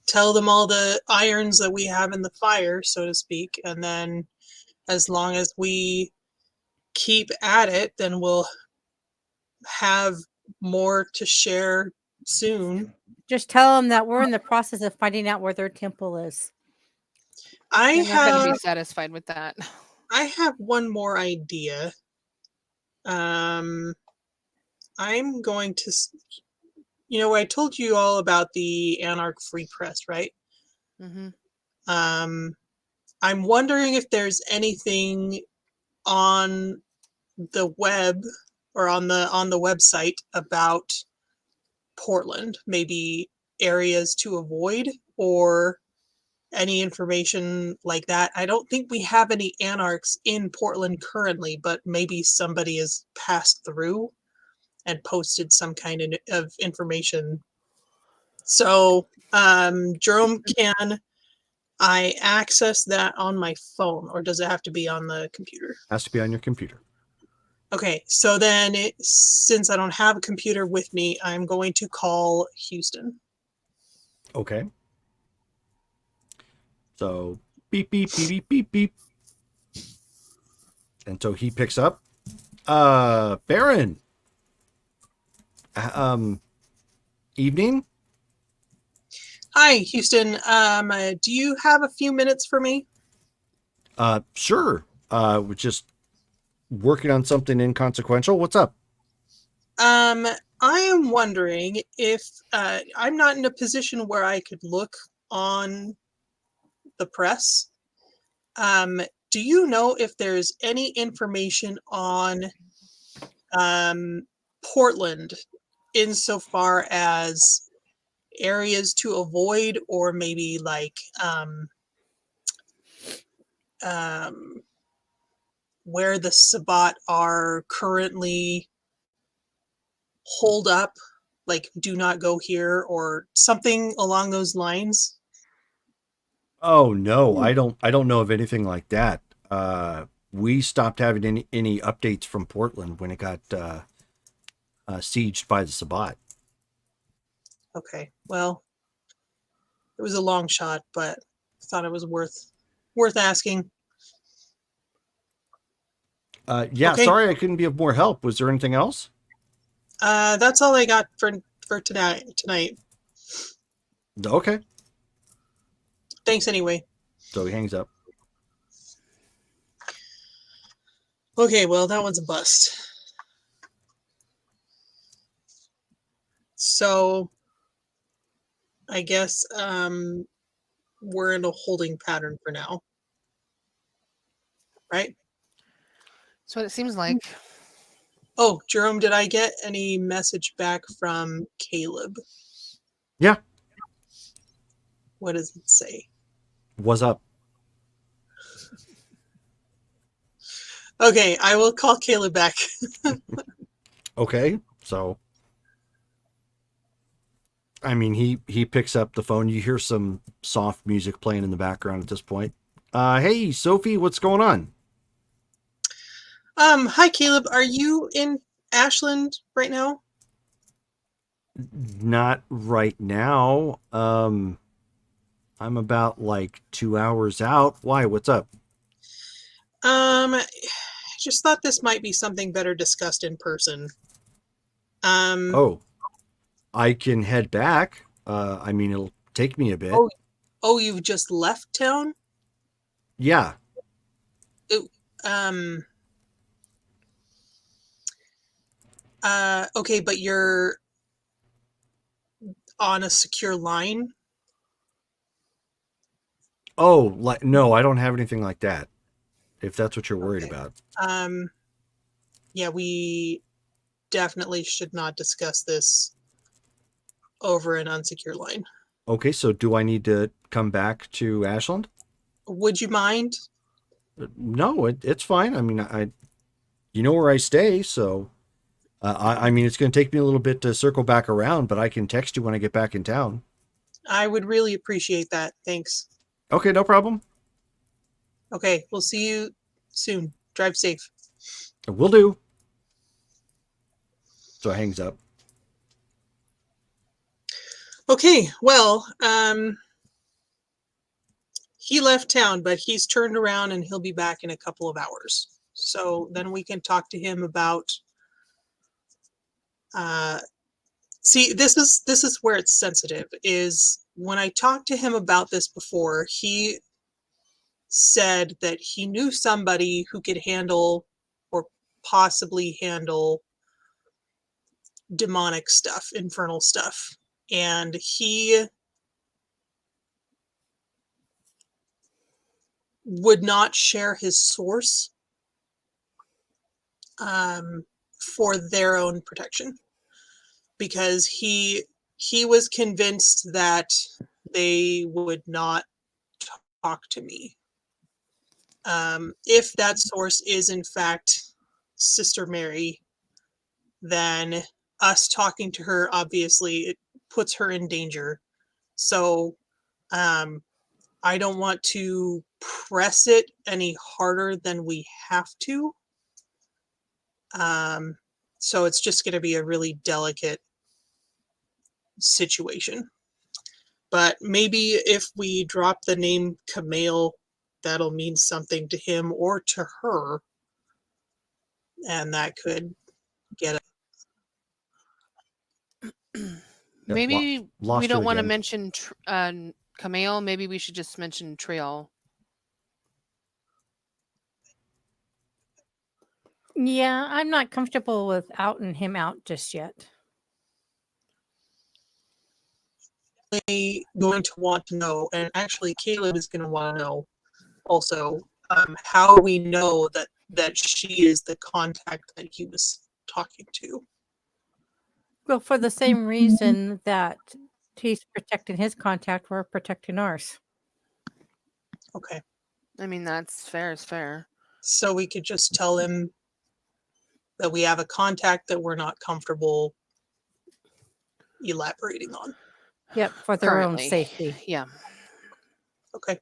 tell them all the irons that we have in the fire, so to speak, and then as long as we keep at it, then we'll have more to share soon. Just tell them that we're in the process of finding out where their temple is. I I'm not going to have be satisfied with that. one more idea. I'm going to, I told you all about the Anarch Free Press, right? Hmm. I'm wondering if there's anything on the web or on the website about Portland, maybe areas to avoid or any information like that. I don't think we have any anarchs in Portland currently, but maybe somebody has passed through and posted some kind of information. So, Jerome, can I access that on my phone, or does it have to be on the computer? Has to be on your computer. Okay, so then since I don't have a computer with me, I'm going to call Houston. Okay. So beep beep beep beep beep beep. And so he picks up. Baron. Evening. Hi, Houston. Do you have a few minutes for me? Sure. We're just working on something inconsequential. What's up? I am wondering if I'm not in a position where I could look on the press. Do you know if there's any information on Portland insofar as areas to avoid, or maybe like where the Sabbat are currently holed up, like do not go here or something along those lines? Oh no, I don't know of anything like that. We stopped having any updates from Portland when it got sieged by the Sabbat. Okay, well, it was a long shot, but I thought it was worth asking. Yeah, Okay. sorry I couldn't be of more help. Was there anything else? That's all I got for tonight. Okay. Thanks anyway. So he hangs up. Okay, well, that one's a bust. So I guess we're in a holding pattern for now. Right? That's what it seems like. Oh, Jerome, did I get any message back from Caleb? Yeah. What does it say? What's up? Okay, I will call Caleb back. Okay, so I mean, he picks up the phone. You hear some soft music playing in the background at this point. Hey, Sophie, what's going on? Hi Caleb, are you in Ashland right now? Not right now. I'm about like 2 hours out. Why? What's up? I just thought this might be something better discussed in person. Oh, I can head back. I mean, it'll take me a bit. Oh, you've just left town? Yeah. Um, okay, but you're on a secure line? Oh, like no, I don't have anything like that. If that's what you're worried Okay. about. Yeah, we definitely should not discuss this over an unsecure line. Okay, so do I need to come back to Ashland? Would you mind? No, it's fine. I mean, you know where I stay, so I mean, it's going to take me a little bit to circle back around, but I can text you when I get back in town. I would really appreciate that. Thanks. Okay, no problem. Okay, we'll see you soon. Drive safe. Will do. So it hangs up. Okay, well, he left town, but he's turned around and he'll be back in a couple of hours. So then we can talk to him about see, this is where it's sensitive, is when I talked to him about this before, he said that he knew somebody who could handle or possibly handle demonic stuff, infernal stuff. And he would not share his source for their own protection, because he was convinced that they would not talk to me. If that source is in fact Sister Mary, then us talking to her, obviously it puts her in danger. So I don't want to press it any harder than we have to. So it's just going to be a really delicate situation. But maybe if we drop the name Camille, that'll mean something to him or to her, and that could get Maybe Lost we her don't want to again. mention Camille. Maybe we should just mention Trail. Yeah, I'm not comfortable with outing him out just yet. going to want to know, and actually Caleb is going to want to know also, how we know that she is the contact that he was talking to. Well, for the same reason that he's protecting his contact, we're protecting ours. Okay, I mean, that's fair is fair. so we could just tell him that we have a contact that we're not comfortable elaborating on. Yep, for their own Currently. safety. Yeah. Okay,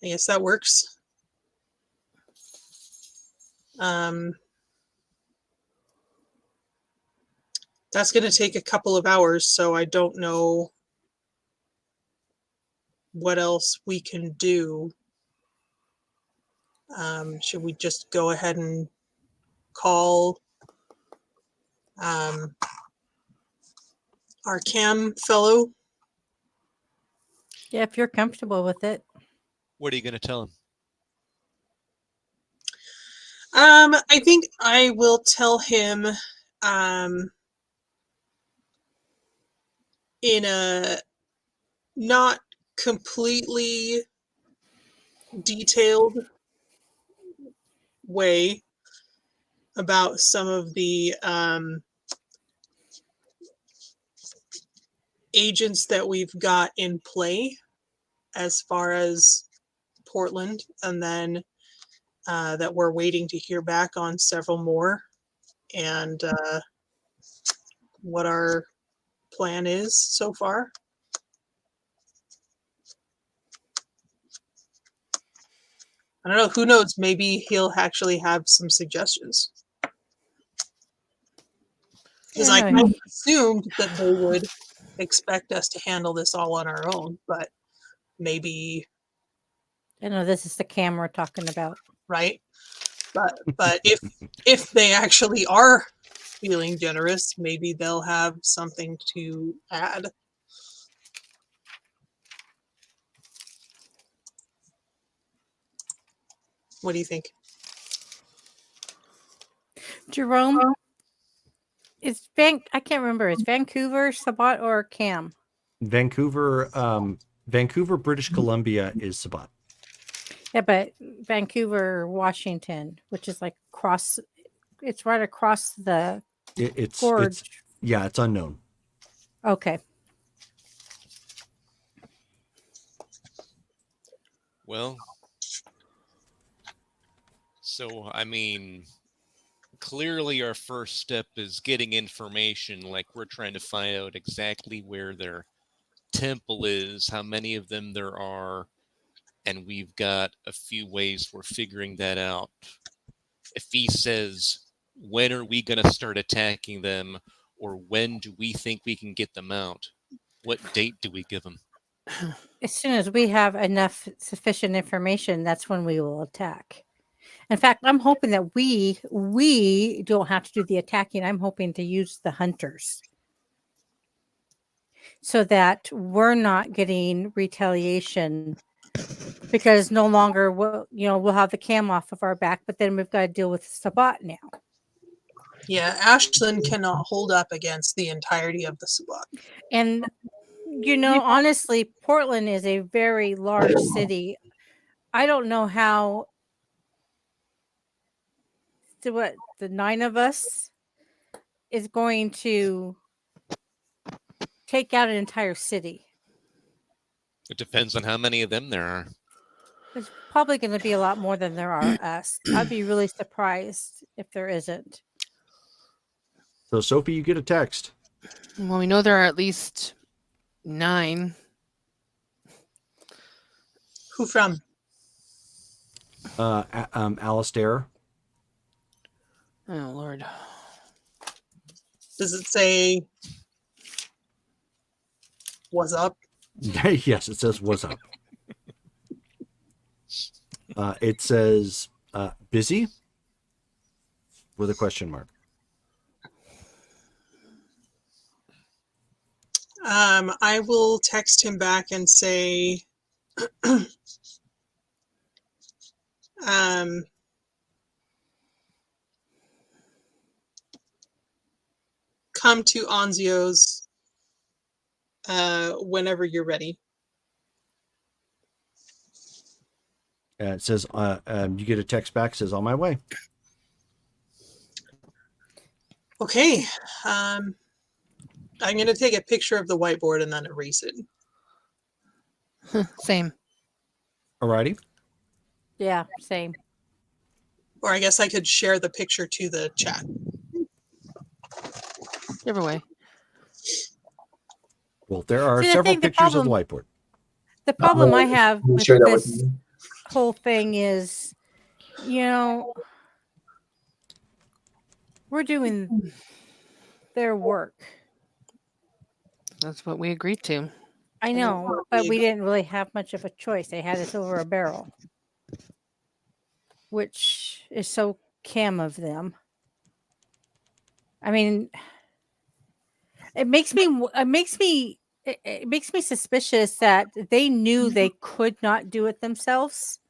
I guess that works. That's going to take a couple of hours, so I don't know what else we can do. Should we just go ahead and call our cam fellow? Yeah, if you're comfortable with it. What are you going to tell him? I think I will tell him in a not completely detailed way about some of the agents that we've got in play as far as Portland, and then that we're waiting to hear back on several more, and what our plan is so far. I don't know. Who knows? Maybe he'll actually have some suggestions. Because I kind of assumed that they would expect us to handle this all on our own, but maybe. I know this is the cam we're talking about. Right? But if they actually are feeling generous, maybe they'll have something to add. What do you think? Jerome, I can't remember. Is Vancouver, Sabat, or Cam? Vancouver, British Columbia is Sabat. Yeah, but Vancouver, Washington, which is like it's right across the gorge. It's unknown. Okay. Well, so I mean, clearly our first step is getting information. Like, we're trying to find out exactly where their temple is, how many of them there are, and we've got a few ways we're figuring that out. If he says, when are we going to start attacking them, or when do we think we can get them out, what date do we give them? As soon as we have enough sufficient information, that's when we will attack. In fact, I'm hoping that we don't have to do the attacking. I'm hoping to use the hunters so that we're not getting retaliation, because no longer we'll have the cam off of our back, but then we've got to deal with Sabat now. Yeah, Ashland cannot hold up against the entirety of the Sabat. And honestly, Portland is a very large city. I don't know how the 9 of us is going to take out an entire city. It depends on how many of them there are. There's probably going to be a lot more than there are us. I'd be really surprised if there isn't. So, Sophie, you get a text. Well, we know there are at least 9. Who from? Alistair. Oh, Lord. Does it say what's up? Yes, it says what's up. It says busy with a question mark. I will text him back and say, come to Anzio's whenever you're ready. It says you get a text back, says on my way. Okay. I'm going to take a picture of the whiteboard and then erase it. Same. Alrighty. Yeah, same. Or I guess I could share the picture to the chat. Either way. Well, there are several pictures of the whiteboard. The problem I have with share that this with me. whole thing is, we're doing their work. That's what we agreed to. I know, but we didn't really have much of a choice. They had us over a barrel, which is so Cam of them. I mean, it makes me suspicious that they knew they could not do it themselves.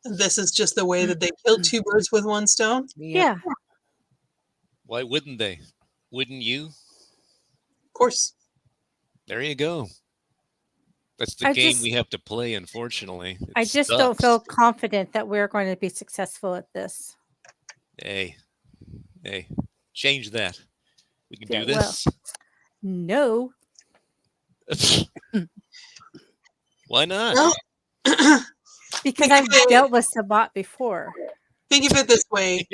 This is just the way that they kill two birds with one stone. Yep. Yeah. Why wouldn't they? Wouldn't you? Of course. There you go. That's the I game just- we have to play, unfortunately. I It just don't sucks. feel confident that we're going to be successful at this. Hey, change that. We can Yeah, do this. No. Why not? Well, Because Think I've of it- dealt with Sabat before. think of it this way: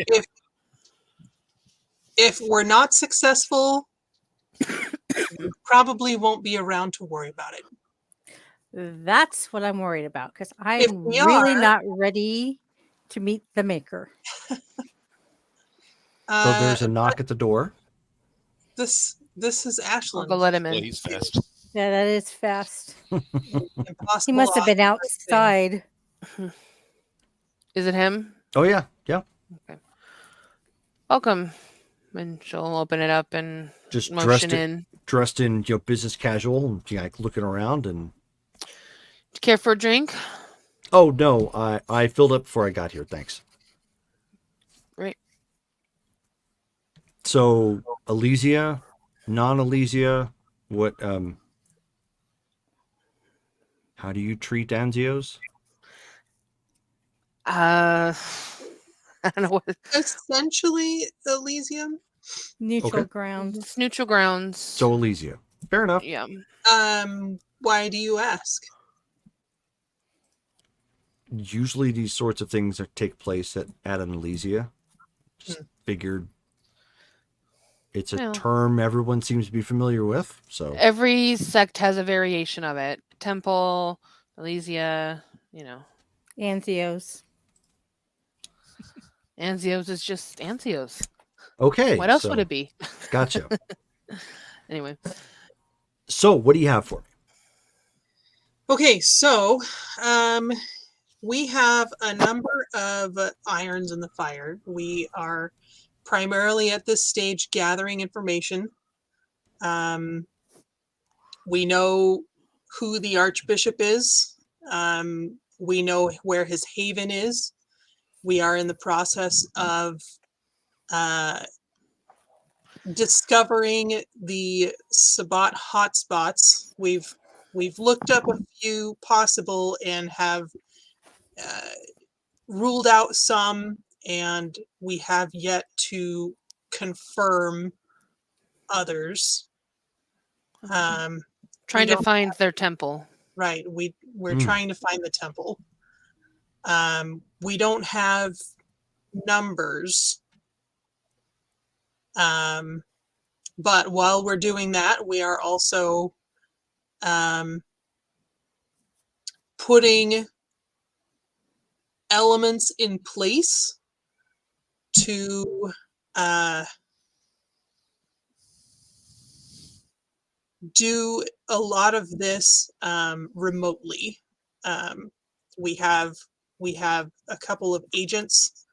if we're not successful, we probably won't be around to worry about it. That's what I'm worried about because If I'm we really are- not ready to meet the maker. So there's a knock at the door. This is I'll Ashland. go let him Well, in. he's fast. Yeah, that is fast. Impossible He must have been odds thing. outside. Is it him? Oh yeah, yeah. Welcome. And she'll open it up and Just motion in. dressed in business casual, and like looking around. And Care for a drink? oh no, I filled up before I got here. Thanks. Right. So Elysia, non-Elysia, what? How do you treat Anzios? I don't know what Essentially, Elysium. Neutral Okay. ground. it's neutral grounds. So Elysia, fair enough. yeah. Why do you ask? Usually these sorts of things take place at an Elysia. Just figured it's a Yeah. term everyone seems to be familiar with. So Every sect has a variation of it. Temple, Elysia, Anzios. Anzios is just Anzios. okay, What else so, would it be? Gotcha. Anyway, So what do you have for me? Okay, so we have a number of irons in the fire. We are primarily at this stage gathering information. We know who the Archbishop is. We know where his haven is. We are in the process of discovering the Sabat hotspots. We've looked up a few possible and have ruled out some, and we have yet to confirm others. trying to don't find their temple. Right. We're Hmm. trying to find the temple. We don't have numbers. But while we're doing that, we are also putting elements in place to do a lot of this remotely. We have a couple of agents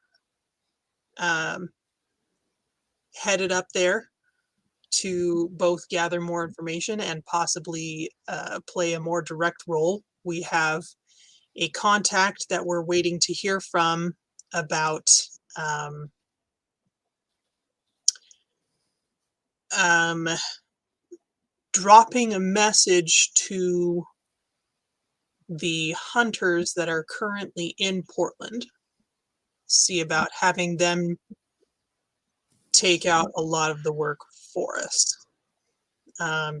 headed up there to both gather more information and possibly play a more direct role. We have a contact that we're waiting to hear from about dropping a message to the hunters that are currently in Portland. See about having them take out a lot of the work for us. Are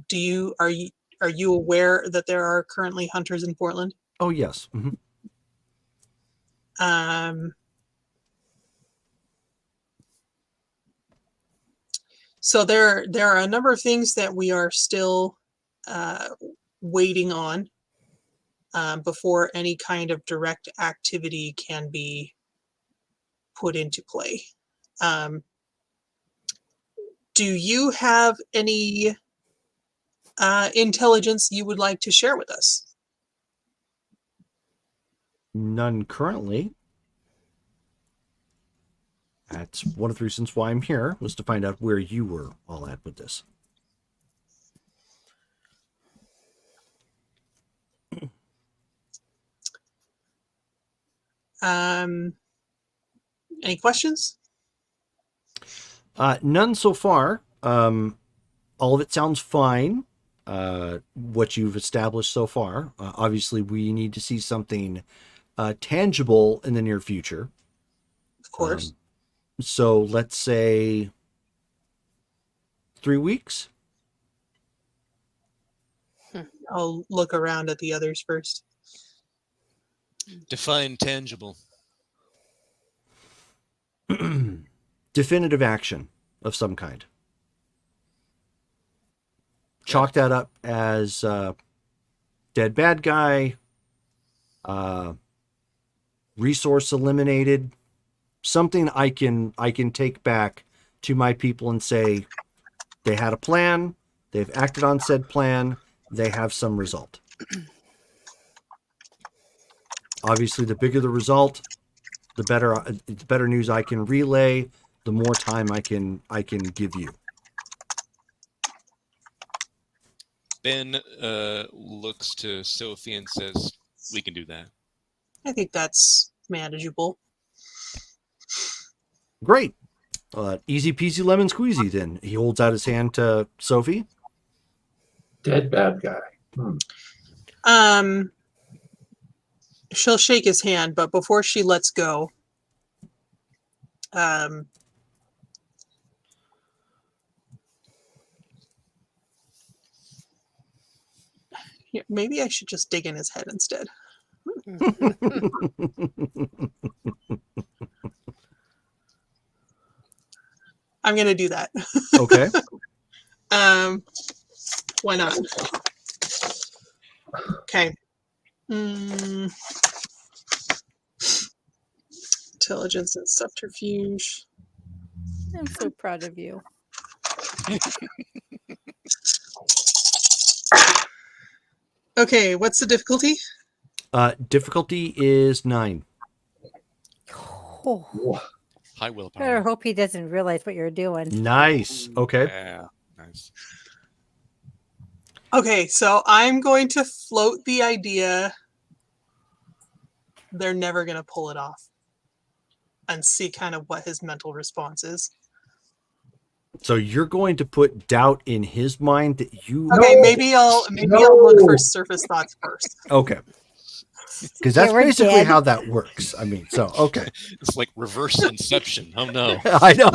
you aware that there are currently hunters in Portland? Oh yes. So there are a number of things that we are still waiting on before any kind of direct activity can be put into play. Do you have any intelligence you would like to share with us? None currently. That's one of the reasons why I'm here, was to find out where you were all at with this. Any questions? None so far. All of it sounds fine. What you've established so far. Obviously, we need to see something tangible in the near future. Of course. So let's say 3 weeks. I'll look around at the others first. Define tangible. Definitive action of some kind. Chalk that up as dead bad guy, resource eliminated, something I can take back to my people and say they had a plan, they've acted on said plan, they have some result. Obviously, the bigger the result, the better news I can relay, the more time I can give you. Ben looks to Sophie and says, "We can do that." I think that's manageable. Great. Easy peasy lemon squeezy then. He holds out his hand to Sophie. Dead bad guy. She'll shake his hand, but before she lets go, maybe I should just dig in his head instead. I'm gonna do that. Okay. Why not? Okay. Intelligence and subterfuge. I'm so proud of you. Okay, what's the difficulty? Difficulty is 9. Oh, High better willpower. hope he doesn't realize what you're doing. Nice. Okay. Yeah, nice. Okay, so I'm going to float the idea they're never going to pull it off and see kind of what his mental response is. So you're going to put doubt in his mind that you. Okay, maybe I'll look for surface thoughts first. Okay. Because that's Yeah, we're basically dead. how that works. I mean, so okay. It's like reverse inception. Oh no. I know.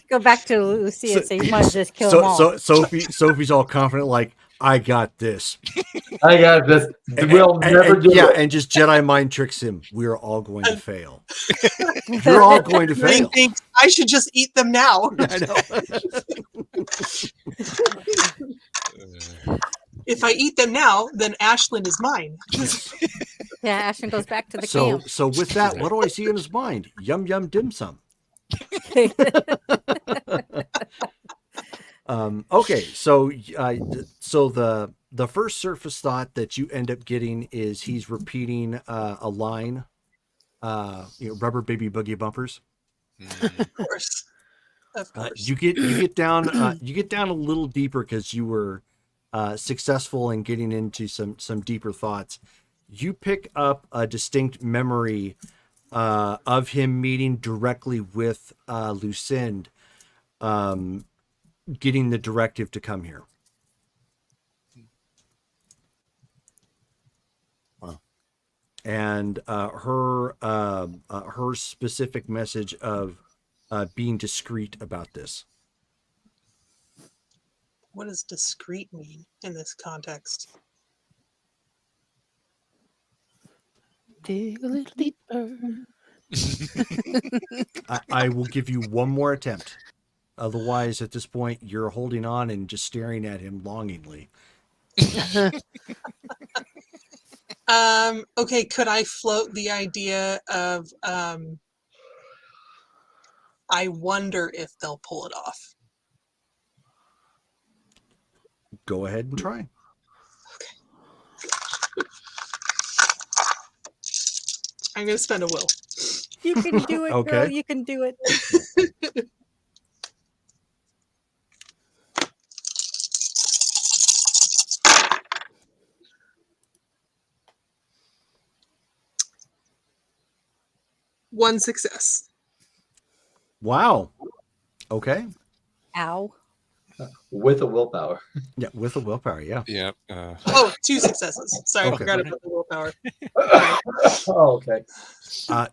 Go back to Lucy and say you might just kill them all. So Sophie's all confident, like, I got this. I got this. We'll never do yeah, it. and just Jedi mind tricks him. We're all going to fail. You're all going to They fail. think I should just eat them now. I know. If I eat them now, then Ashland is mine. Yeah, Ashton goes back to the camp. So with that, what do I see in his mind? Yum yum dim sum. Okay, so the first surface thought that you end up getting is he's repeating a line, rubber baby boogie bumpers. Of course. Of course. You get down a little deeper because you were successful in getting into some deeper thoughts. You pick up a distinct memory of him meeting directly with Lucinda, getting the directive to come here. Wow. And her specific message of being discreet about this. What does discreet mean in this context? Dig a little deeper. I will give you one more attempt. Otherwise, at this point, you're holding on and just staring at him longingly. Okay, could I float the idea of I wonder if they'll pull it off? Go ahead and try. I'm going to spend a will. You can do it, Okay. girl. You can do it. 1 success. Wow. Okay. Ow. With a willpower. Yeah, with a willpower. Yeah. Yeah. Oh, 2 successes. Sorry, Okay. I forgot about the willpower. Oh, okay.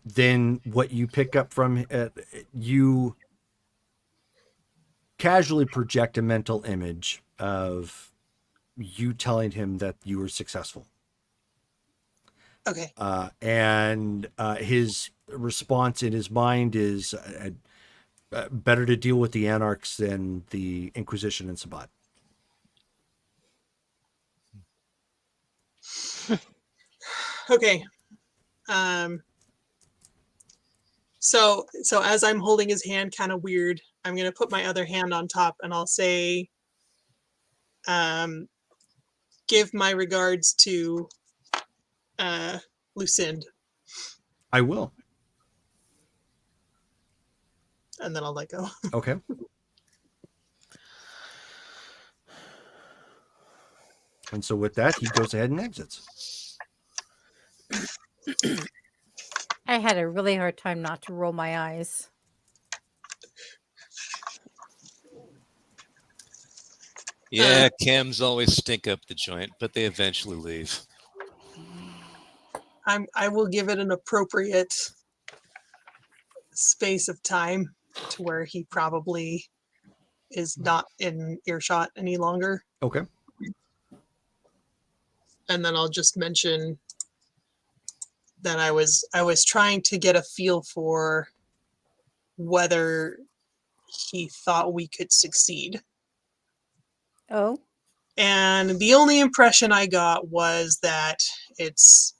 Then what you pick up from you casually project a mental image of you telling him that you were successful. Okay. And his response in his mind is better to deal with the Anarchs than the Inquisition and Sabbat. Okay. So as I'm holding his hand kind of weird, I'm going to put my other hand on top and I'll say, give my regards to Lucinda. I will. And then I'll let go. Okay. And so with that, he goes ahead and exits. I had a really hard time not to roll my eyes. Yeah, cams always stink up the joint, but they eventually leave. I will give it an appropriate space of time to where he probably is not in earshot any longer. Okay. And then I'll just mention that I was trying to get a feel for whether he thought we could succeed. Oh, And the only impression I got was that it's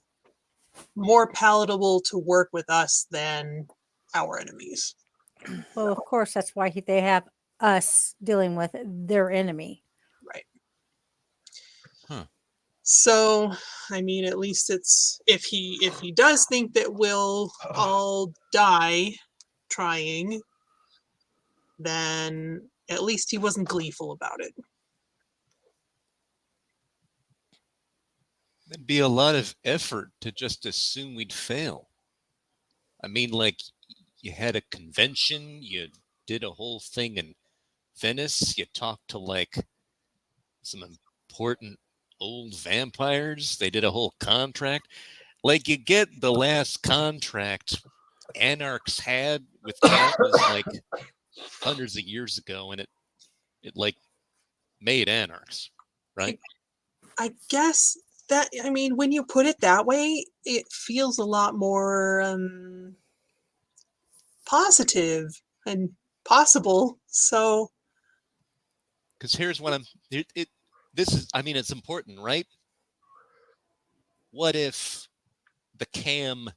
more palatable to work with us than our enemies. well, of course, that's why they have us dealing with their enemy. Right. Huh. So, I mean, at least it's if he does think that we'll all die trying, then at least he wasn't gleeful about it. It'd be a lot of effort to just assume we'd fail. I mean, like, you had a convention, you did a whole thing in Venice, you talked to, like, some important old vampires, they did a whole contract. Like, you get the last contract Anarchs had with Cat was, like, hundreds of years ago, and it like, made Anarchs, right? I guess that, I mean, when you put it that way, it feels a lot more positive and possible. So, Because here's what this is, I mean, it's important, right? What if the cam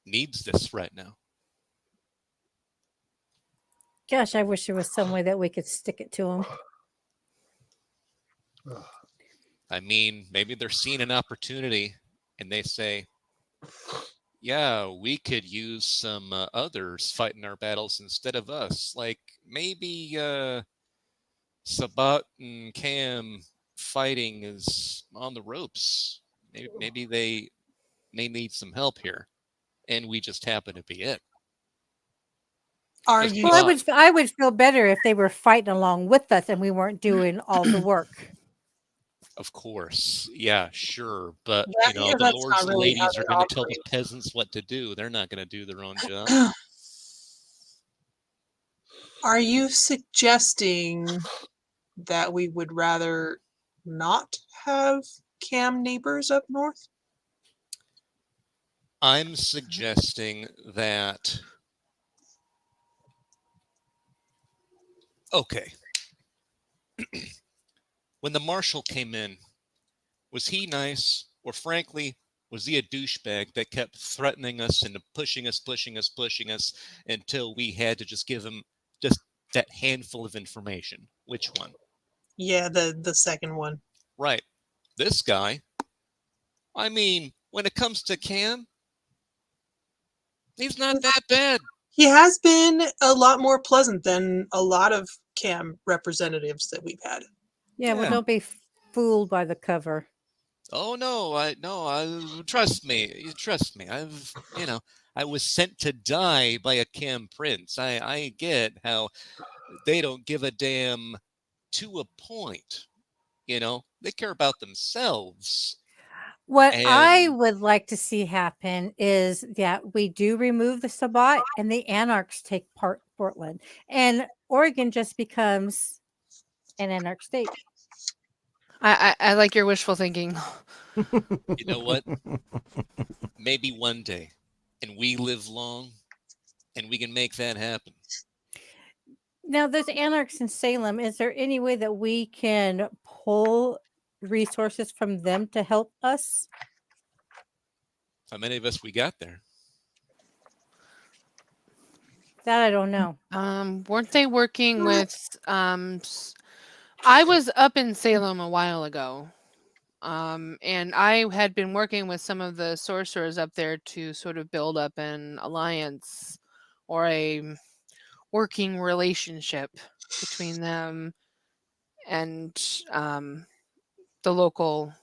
needs this right now? Gosh, I wish there was some way that we could stick it to them. I mean, maybe they're seeing an opportunity and they say, yeah, we could use some others fighting our battles instead of us. Like, maybe Sabat and Cam fighting is on the ropes. Maybe they need some help here, and we just happen to be it. are Just you? Well, I would feel better if they were fighting along with us and we weren't doing all the work. Of course, yeah, sure, but Yeah, the that's lords not and really how ladies they are going to tell the operate. peasants what to do. They're not going to do their own job. Are you suggesting that we would rather not have Cam neighbors up north? I'm suggesting that. Okay. When the marshal came in, was he nice, or frankly, was he a douchebag that kept threatening us and pushing us until we had to just give him just that handful of information? Which one? Yeah, the second one. Right. This guy, I mean, when it comes to Cam, he's not that bad. He has been a lot more pleasant than a lot of Cam representatives that we've had. Yeah, well, Yeah. don't be fooled by the cover. Oh no, trust me. I've I was sent to die by a Cam Prince. I get how they don't give a damn to a point. They care about themselves. What I And would like to see happen is that we do remove the Sabbat and the Anarchs take Portland, and Oregon just becomes an Anarch state. I like your wishful thinking. you know what? Maybe one day, and we live long, and we can make that happen. Now, there's Anarchs in Salem. Is there any way that we can pull resources from them to help us? How many of us we got there? That I don't know. Weren't they working with I was up in Salem a while ago. And I had been working with some of the sorcerers up there to sort of build up an alliance or a working relationship between them and the local,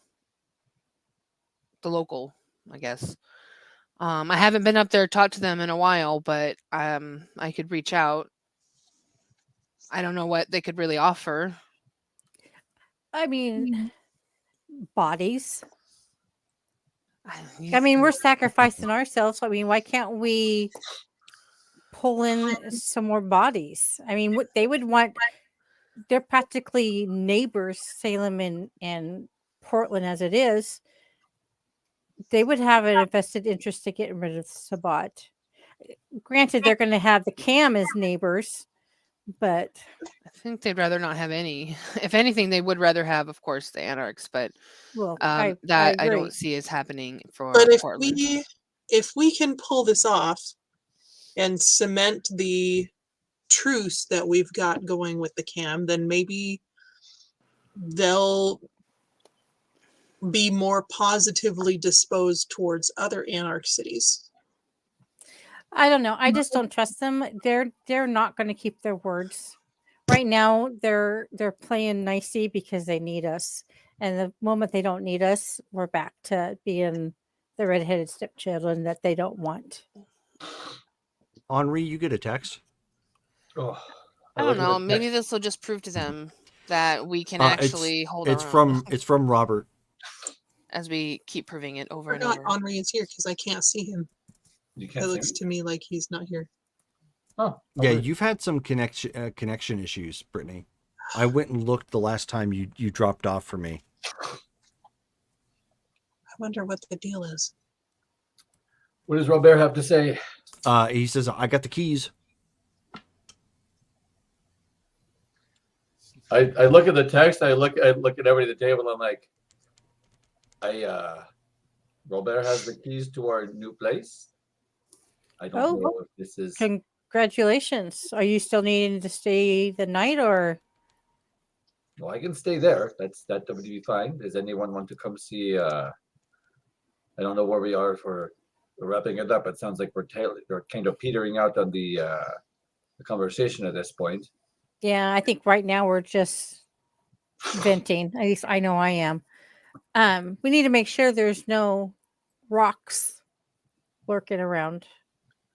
I guess. I haven't been up there to talk to them in a while, but I could reach out. I don't know what they could really offer. I mean, bodies. You I mean, we're think- sacrificing ourselves. I mean, why can't we pull in some more bodies? I mean, what they would want, they're practically neighbors, Salem and Portland as it is. They would have an invested interest to get rid of Sabbat. Granted, they're going to have the Cam as neighbors, but I think they'd rather not have any. If anything, they would rather have, of course, the Anarchs, but well, that I agree. don't see as happening for But Portland. if we can pull this off and cement the truce that we've got going with the Cam, then maybe they'll be more positively disposed towards other Anarch cities. I don't know. I just don't trust them. They're not going to keep their words. Right now, they're playing nicey because they need us, and the moment they don't need us, we're back to being the redheaded stepchildren that they don't want. Henri, you get a text. Oh, I don't know. Maybe this will just prove to them that we can It's actually hold it's our from own it's from Robert. as we keep proving it over I and forgot over. Henri is here because I can't see him. You It can't looks see me? to me like he's not here. Oh, Yeah, okay. you've had some connection issues, Brittany. I went and looked the last time you dropped off for me. I wonder what the deal is. What does Robert have to say? He says, "I got the keys." I look at the text. I look at everybody at the table. I'm like, Robert has the keys to our new place. I don't know if this is. Congratulations. Are you still needing to stay the night, or? Well, I can stay there. That would be fine. Does anyone want to come see? I don't know where we are for wrapping it up. It sounds like we're kind of petering out on the conversation at this point. Yeah, I think right now we're just venting. At least I know I am. We need to make sure there's no rocks lurking around.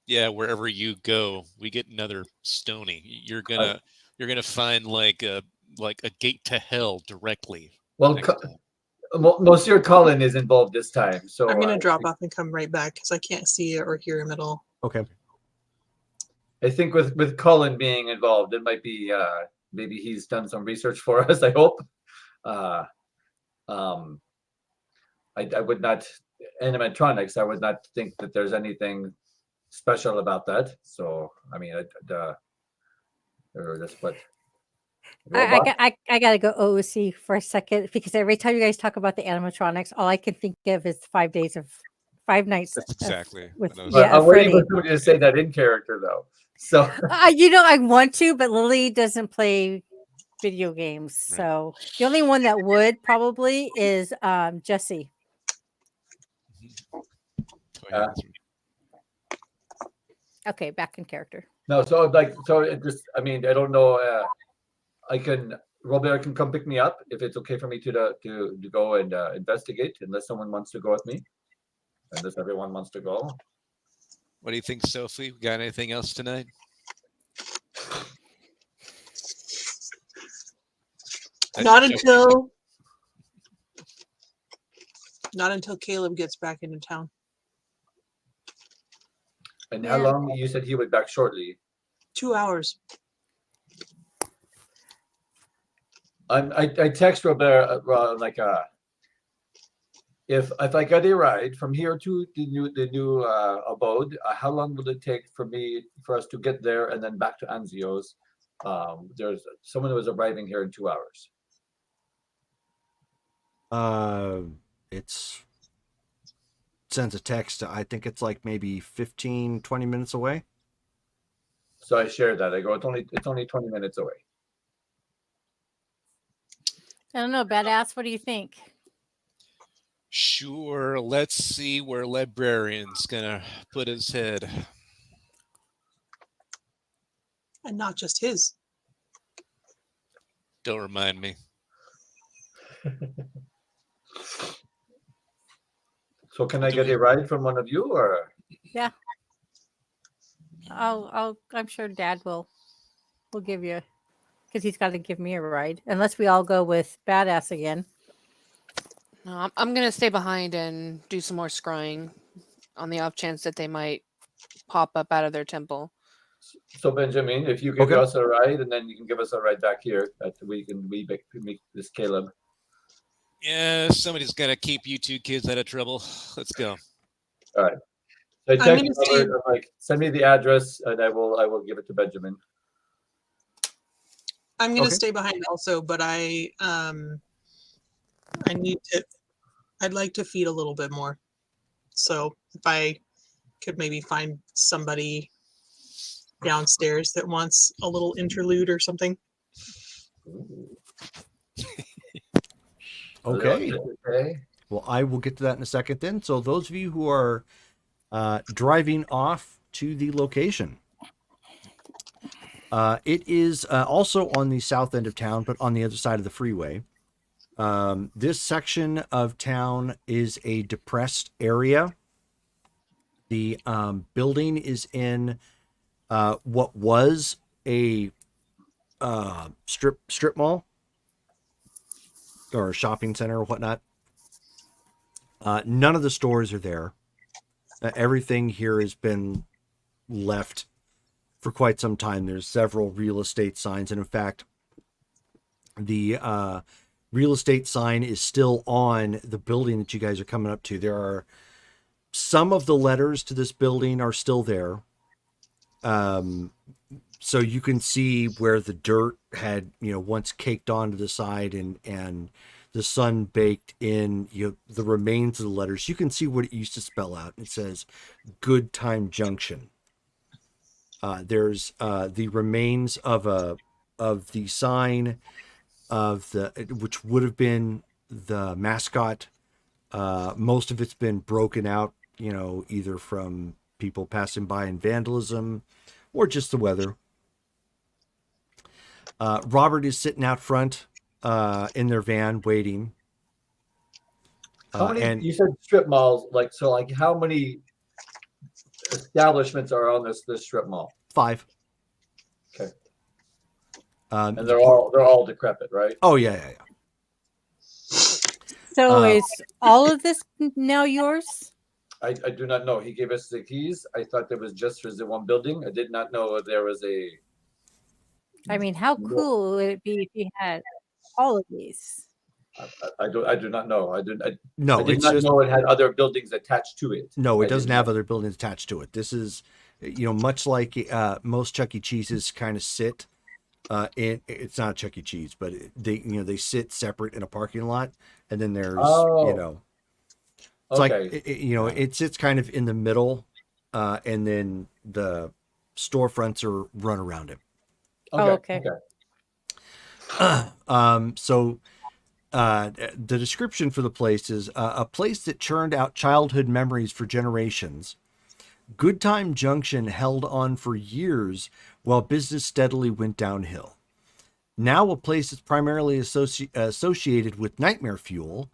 Yeah, wherever you go, we get another Stony. You're gonna find like a gate to hell directly. Well, Monsieur Colin is involved this time, so I'm gonna drop off and come right back because I can't see or hear him at all. Okay. I think with Colin being involved, it might be maybe he's done some research for us. I hope. I would not animatronics. I would not think that there's anything special about that. So I mean, or that's what. I gotta go OOC for a second because every time you guys talk about the animatronics, all I can think of is 5 nights. That's exactly with what I was I'm waiting Freddy. for somebody to say that in character though. So I want to, but Lily doesn't play video games, Right. so the only one that would probably is Jesse. Okay, back in character. no, so it just. I mean, I don't know. Robert can come pick me up if it's okay for me to go and investigate, unless someone wants to go with me. Unless everyone wants to go. What do you think, Sophie? We got anything else tonight? That's Not your until Caleb gets back into town. And how Yeah. long? You said he would back shortly. 2 hours. I text Robert if I get a ride from here to the new abode, how long will it take for us to get there and then back to Anzio's? There's someone who is arriving here in 2 hours. It's sends a text. I think it's like maybe 15, 20 minutes away. So I shared that. I go, it's only 20 minutes away. I don't know, badass. What do you think? Sure. Let's see where Librarian's gonna put his head. And not just his. Don't remind me. So can I get a ride from one of you, or? Yeah. I'm sure Dad will give you, because he's got to give me a ride, unless we all go with badass again. No, I'm gonna stay behind and do some more scrying on the off chance that they might pop up out of their temple. So Benjamin, if you give Okay. us a ride, and then you can give us a ride back here, that we can meet this Caleb. Yeah, somebody's gotta keep you two kids out of trouble. Let's go. All right. So I I'm text gonna see- Robert, I'm like, send me the address, and I will give it to Benjamin. I'm going to Okay. stay behind also, but I'd like to feed a little bit more. So if I could maybe find somebody downstairs that wants a little interlude or something. Okay. Okay. Well, I will get to that in a second then. So those of you who are driving off to the location, it is also on the south end of town, but on the other side of the freeway. This section of town is a depressed area. The building is in what was a strip mall or a shopping center or whatnot. None of the stores are there. Everything here has been left for quite some time. There's several real estate signs, and in fact, the real estate sign is still on the building that you guys are coming up to. There are some of the letters to this building are still there. So you can see where the dirt had, once caked onto the side and the sun baked in the remains of the letters. You can see what it used to spell out. It says Good Time Junction. There's the remains of the sign which would have been the mascot. Most of it's been broken out, either from people passing by and vandalism or just the weather. Robert is sitting out front in their van waiting. How many? And You said strip malls, how many establishments are on this strip mall? 5. Okay. And they're all decrepit, right? Oh yeah. So is all of this now yours? I do not know. He gave us the keys. I thought there was just for the one building. I did not know there was a. I mean, how cool would it be if you had all of these? I do not know. I did No, not it's just know it had other buildings attached to it. no. It I doesn't didn't have know. other buildings attached to it. This is, much like most Chuck E. Cheese's kind of sit. It's not a Chuck E. Cheese, but they sit separate in a parking lot, and then there's it's Okay. like it sits kind of in the middle, and then the storefronts are run around it. Okay. So the description for the place is a place that churned out childhood memories for generations. Good Time Junction held on for years while business steadily went downhill. Now a place that's primarily associated with nightmare fuel,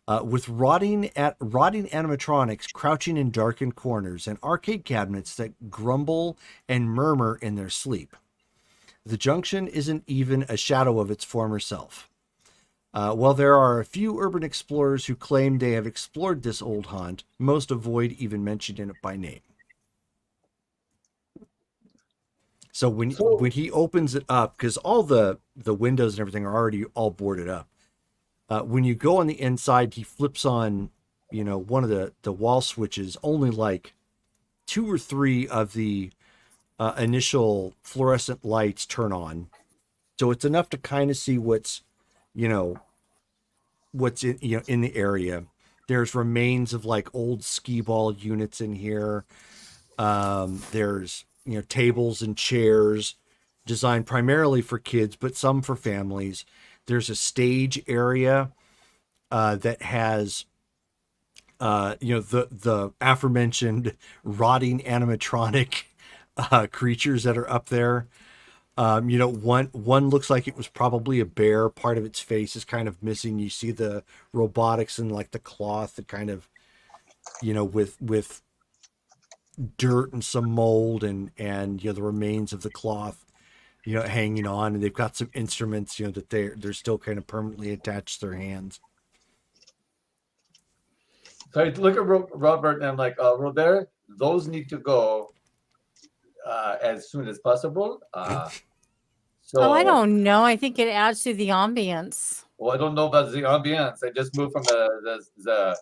with rotting animatronics crouching in darkened corners and arcade cabinets that grumble and murmur in their sleep. The junction isn't even a shadow of its former self. While there are a few urban explorers who claim they have explored this old haunt, most avoid even mentioning it by name. So when he opens it up, because all the windows and everything are already all boarded up, when you go on the inside, he flips on, one of the wall switches. Only like 2 or 3 of the initial fluorescent lights turn on, so it's enough to kind of see what's in in the area. There's remains of like old skee ball units in here. There's tables and chairs designed primarily for kids, but some for families. There's a stage area that has the aforementioned rotting animatronic creatures that are up there. One looks like it was probably a bear. Part of its face is kind of missing. You see the robotics and like the cloth that kind of, with dirt and some mold and the remains of the cloth, hanging on. And they've got some instruments, that they're still kind of permanently attached to their hands. So I look at Robert and I'm like, Robert, those need to go as soon as possible. So I don't know. I think it adds to the ambience. Well, I don't know about the ambience. I just moved from the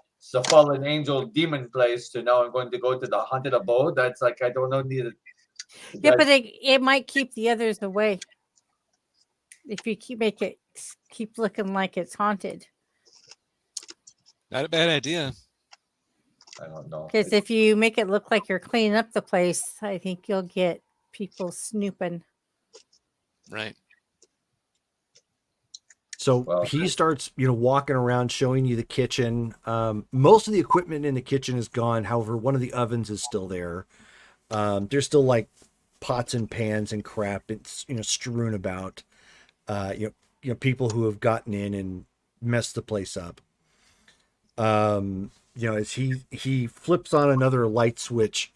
fallen angel demon place to now I'm going to go to the haunted abode. That's like I don't know. Yeah, but it might keep the others away if you keep looking like it's haunted. Not a bad idea. I don't know. Because if you make it look like you're cleaning up the place, I think you'll get people snooping. Right. So he starts, walking around, showing you the kitchen. Most of the equipment in the kitchen is gone. However, one of the ovens is still there. There's still like pots and pans and crap. It's strewn about. People who have gotten in and messed the place up. As he flips on another light switch,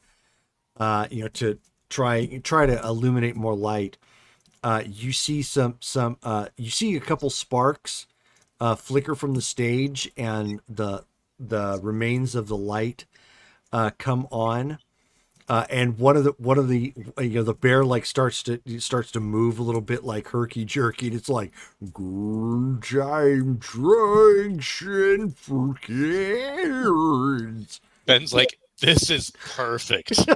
to try to illuminate more light. You see you see a couple sparks flicker from the stage, and the remains of the light come on, and one of the the bear like starts to move a little bit like herky jerky, and it's like good time traction for kids. Ben's like, this is perfect.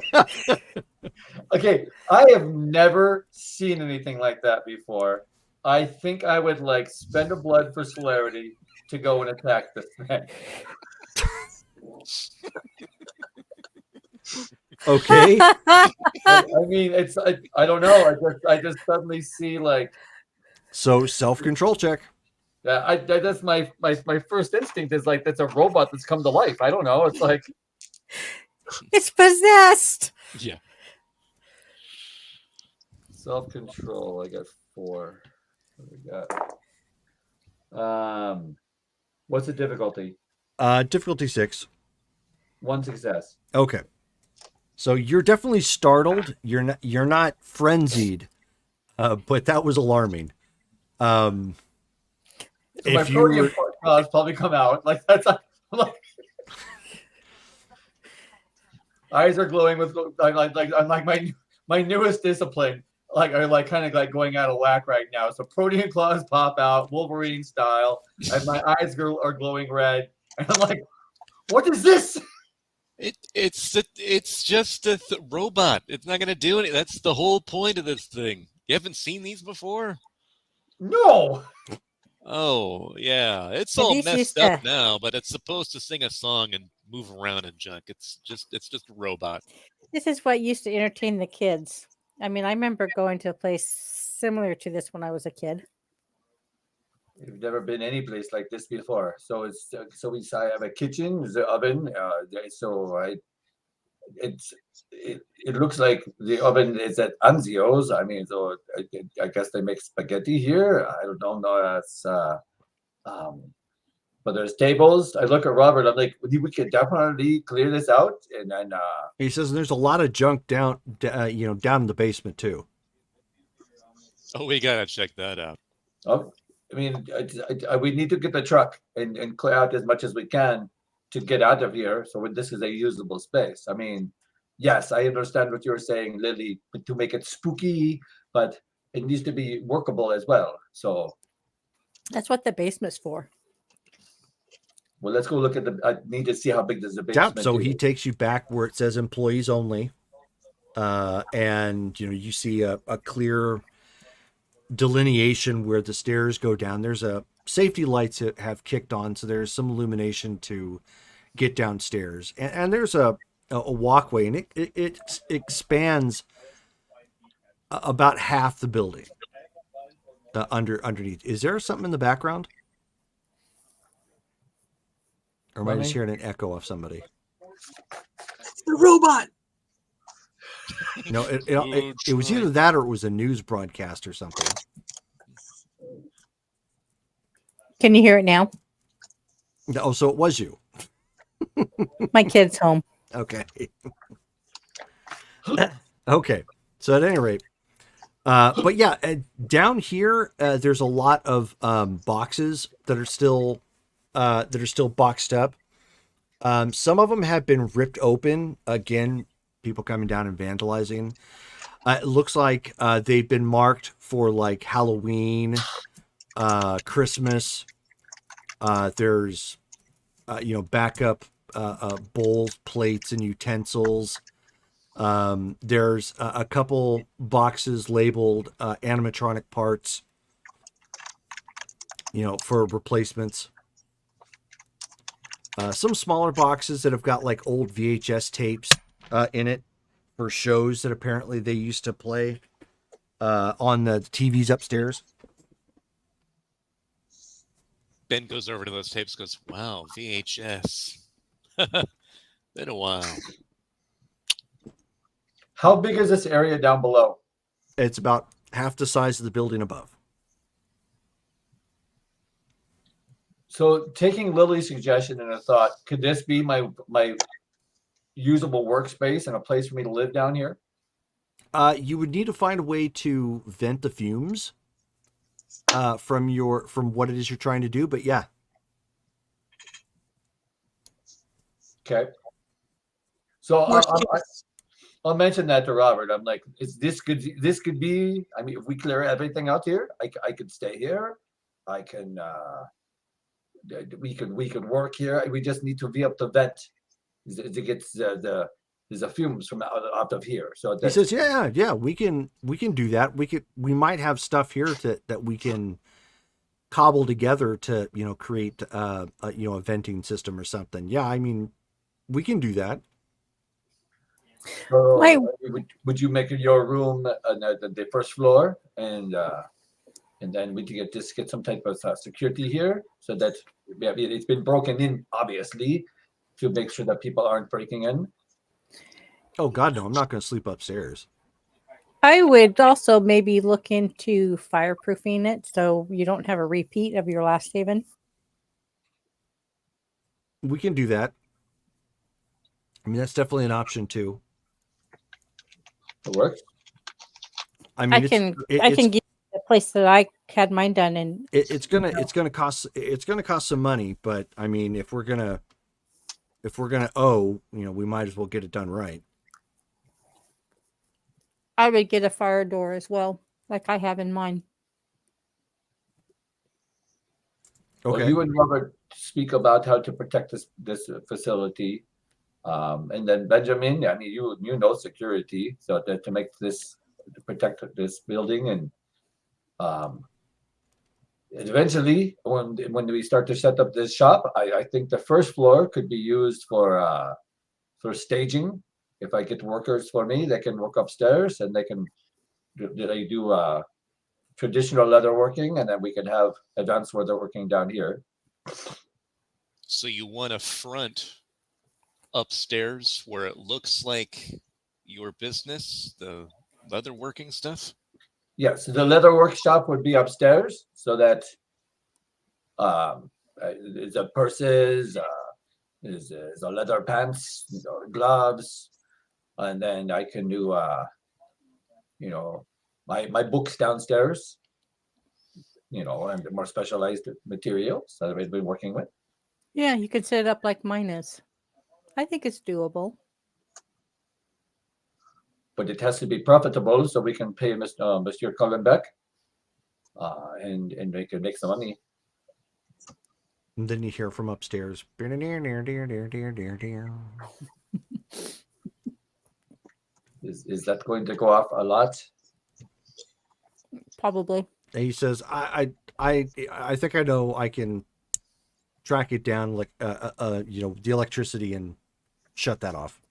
Okay, I have never seen anything like that before. I think I would like spend a blood for celerity to go and attack this thing. Okay. I mean, it's I don't know. I just suddenly see like. So self-control check. Yeah, that's my first instinct is like that's a robot that's come to life. I don't know. It's like it's possessed. Yeah. Self-control. I got 4. What do we got? What's the difficulty? Difficulty 6. 1 success. Okay. So you're definitely startled. You're not frenzied, but that was alarming. So my protein claws probably come out like that's like eyes are glowing with like my newest discipline are kind of going out of whack right now. So protein claws pop out Wolverine style, and my eyes are glowing red, and I'm like, what is this? It's just a robot. It's not going to do anything. That's the whole point of this thing. You haven't seen these before? No. Oh, yeah. It's all messed up now, but it's supposed to sing a song and move around and junk. It's just a robot. This is what used to entertain the kids. I mean, I remember going to a place similar to this when I was a kid. We've never been any place like this before. So I have a kitchen, there's an oven. It looks like the oven is at Anzio's. I mean, so I guess they make spaghetti here. I don't know. That's but there's tables. I look at Robert. I'm like, we could definitely clear this out, and then He says there's a lot of junk down in the basement too. Oh, we gotta check that out. oh, I mean, we need to get the truck and clear out as much as we can to get out of here. So this is a usable space. I mean, yes, I understand what you're saying, Lily, but to make it spooky, but it needs to be workable as well. So, That's what the basement's for. well, let's go look at the. I need to see how big does the Yeah, basement. so is. he takes you back where it says employees only, and you see a clear delineation where the stairs go down. There's a safety lights that have kicked on, so there's some illumination to get downstairs, and there's a walkway, and it expands about half the building underneath. Is there something in the background, or am I just hearing an echo of somebody? It's the robot. No, it was either that or it was a news broadcast or something. Can you hear it now? Oh, so it was you. My kid's home. Okay. Okay. So at any rate, but yeah, down here there's a lot of boxes that are still boxed up. Some of them have been ripped open. Again, people coming down and vandalizing. It looks like they've been marked for like Halloween, Christmas. There's backup bowls, plates, and utensils. There's a couple boxes labeled animatronic parts, for replacements. Some smaller boxes that have got like old VHS tapes in it for shows that apparently they used to play on the TVs upstairs. Ben goes over to those tapes, goes, "Wow, VHS. Been a while." How big is this area down below? It's about half the size of the building above. So, taking Lily's suggestion and a thought, could this be my usable workspace and a place for me to live down here? You would need to find a way to vent the fumes from what it is you're trying to do, but yeah. Okay. So Worst I'll mention that to Robert. I'm like, this could be. I mean, if we clear everything out here, I could stay here. I can. We could work here. We just need to be up the vent. It gets there's a fumes from out of here. So He says, yeah, we can do that. We might have stuff here that we can cobble together to create a venting system or something. Yeah, I mean, we can do that. So, Wait. would you make your room on the first floor, and then we could get some type of security here, so that it's been broken in, obviously, to make sure that people aren't breaking in. Oh God, no! I'm not going to sleep upstairs. I would also maybe look into fireproofing it so you don't have a repeat of your last haven. We can do that. I mean, that's definitely an option too. It works. I mean, I can give you the place that I had mine done, and it's gonna cost some money, but I mean, if we're gonna owe, we might as well get it done right. I would get a fire door as well, like I have in mine. Okay. Well, you and Robert speak about how to protect this facility, and then Benjamin. I mean, you know security, so that to protect this building, and eventually, when we start to set up this shop, I think the first floor could be used for staging. If I get workers for me, they can work upstairs, and they do traditional leather working, and then we can have events where they're working down here. So you want a front upstairs where it looks like your business, the leather working stuff? Yes, the leather workshop would be upstairs, so that Is a purses, is a leather pants, or gloves, and then I can do my books downstairs, and more specialized materials that I've been working with. Yeah, you could set it up like mine is. I think it's doable. But it has to be profitable so we can pay Mr. Cullen back, and we can make some money. And then you hear from upstairs. Is that going to go off a lot? Probably. And he says, I think I know I can track it down, like the electricity, and shut that off.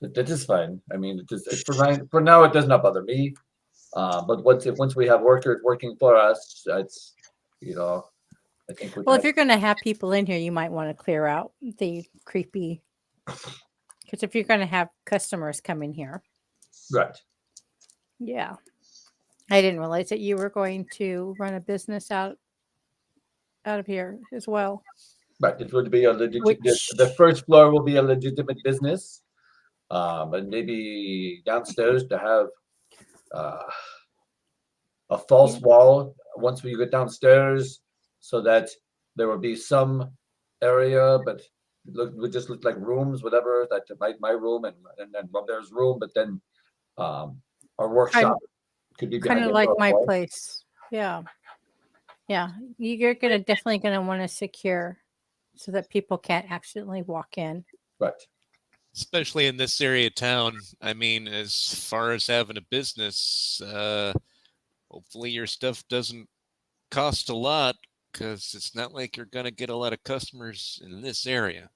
That is fine. I mean, for now it does not bother me. But once we have workers working for us, that's I think Well, if you're going to have people in here, you might want to clear out the creepy. Because if you're going to have customers come in here. right. Yeah. I didn't realize that you were going to run a business out of here as well. Right. It would be a legitimate. Which- The first floor will be a legitimate business, and maybe downstairs to have a false wall once we get downstairs, so that there will be some area, but would just look like rooms, whatever. That my room and then Robert's room, but then our workshop could be Kind behind of the like door my wall. place. Yeah. Yeah. You're definitely going to want to secure so that people can't accidentally walk in. Right. Especially in this area of town. I mean, as far as having a business, hopefully your stuff doesn't cost a lot, because it's not like you're going to get a lot of customers in this area.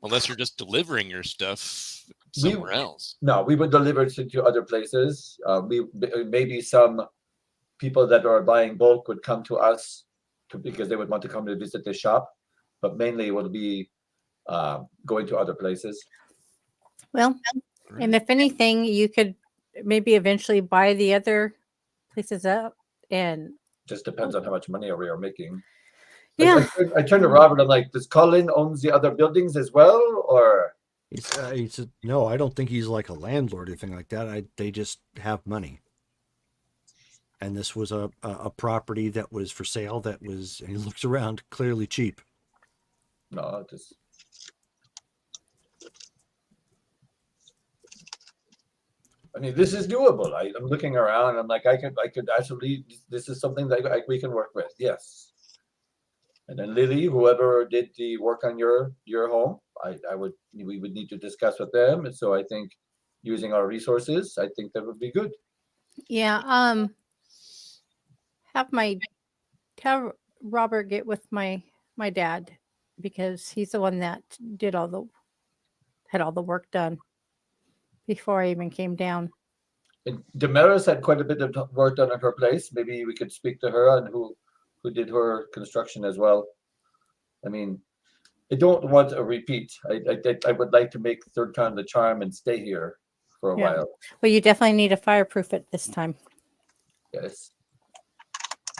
Unless you're just delivering your stuff somewhere else. No, we would deliver it to other places. Maybe some people that are buying bulk would come to us because they would want to come to visit the shop, but mainly it will be going to other places. Well, and if anything, you could maybe eventually buy the other places up and Just depends on how much money we are making. yeah. I turned to Robert. I'm like, does Colin owns the other buildings as well, or? He said, no, I don't think he's like a landlord or anything like that. They just have money. And this was a property that was for sale that was, and he looks around, clearly cheap. No, just. I mean, this is doable. I'm looking around. I'm like, I could actually. This is something that we can work with. Yes. And then Lily, whoever did the work on your home, we would need to discuss with them. And so I think using our resources, I think that would be good. Yeah. Have Robert get with my dad, because he's the one that had all the work done before I even came down. And Damaris had quite a bit of work done at her place. Maybe we could speak to her on who did her construction as well. I mean, I don't want a repeat. I would like to make third time the charm and stay here for a while. Well, you definitely need to fireproof it this time. Yes.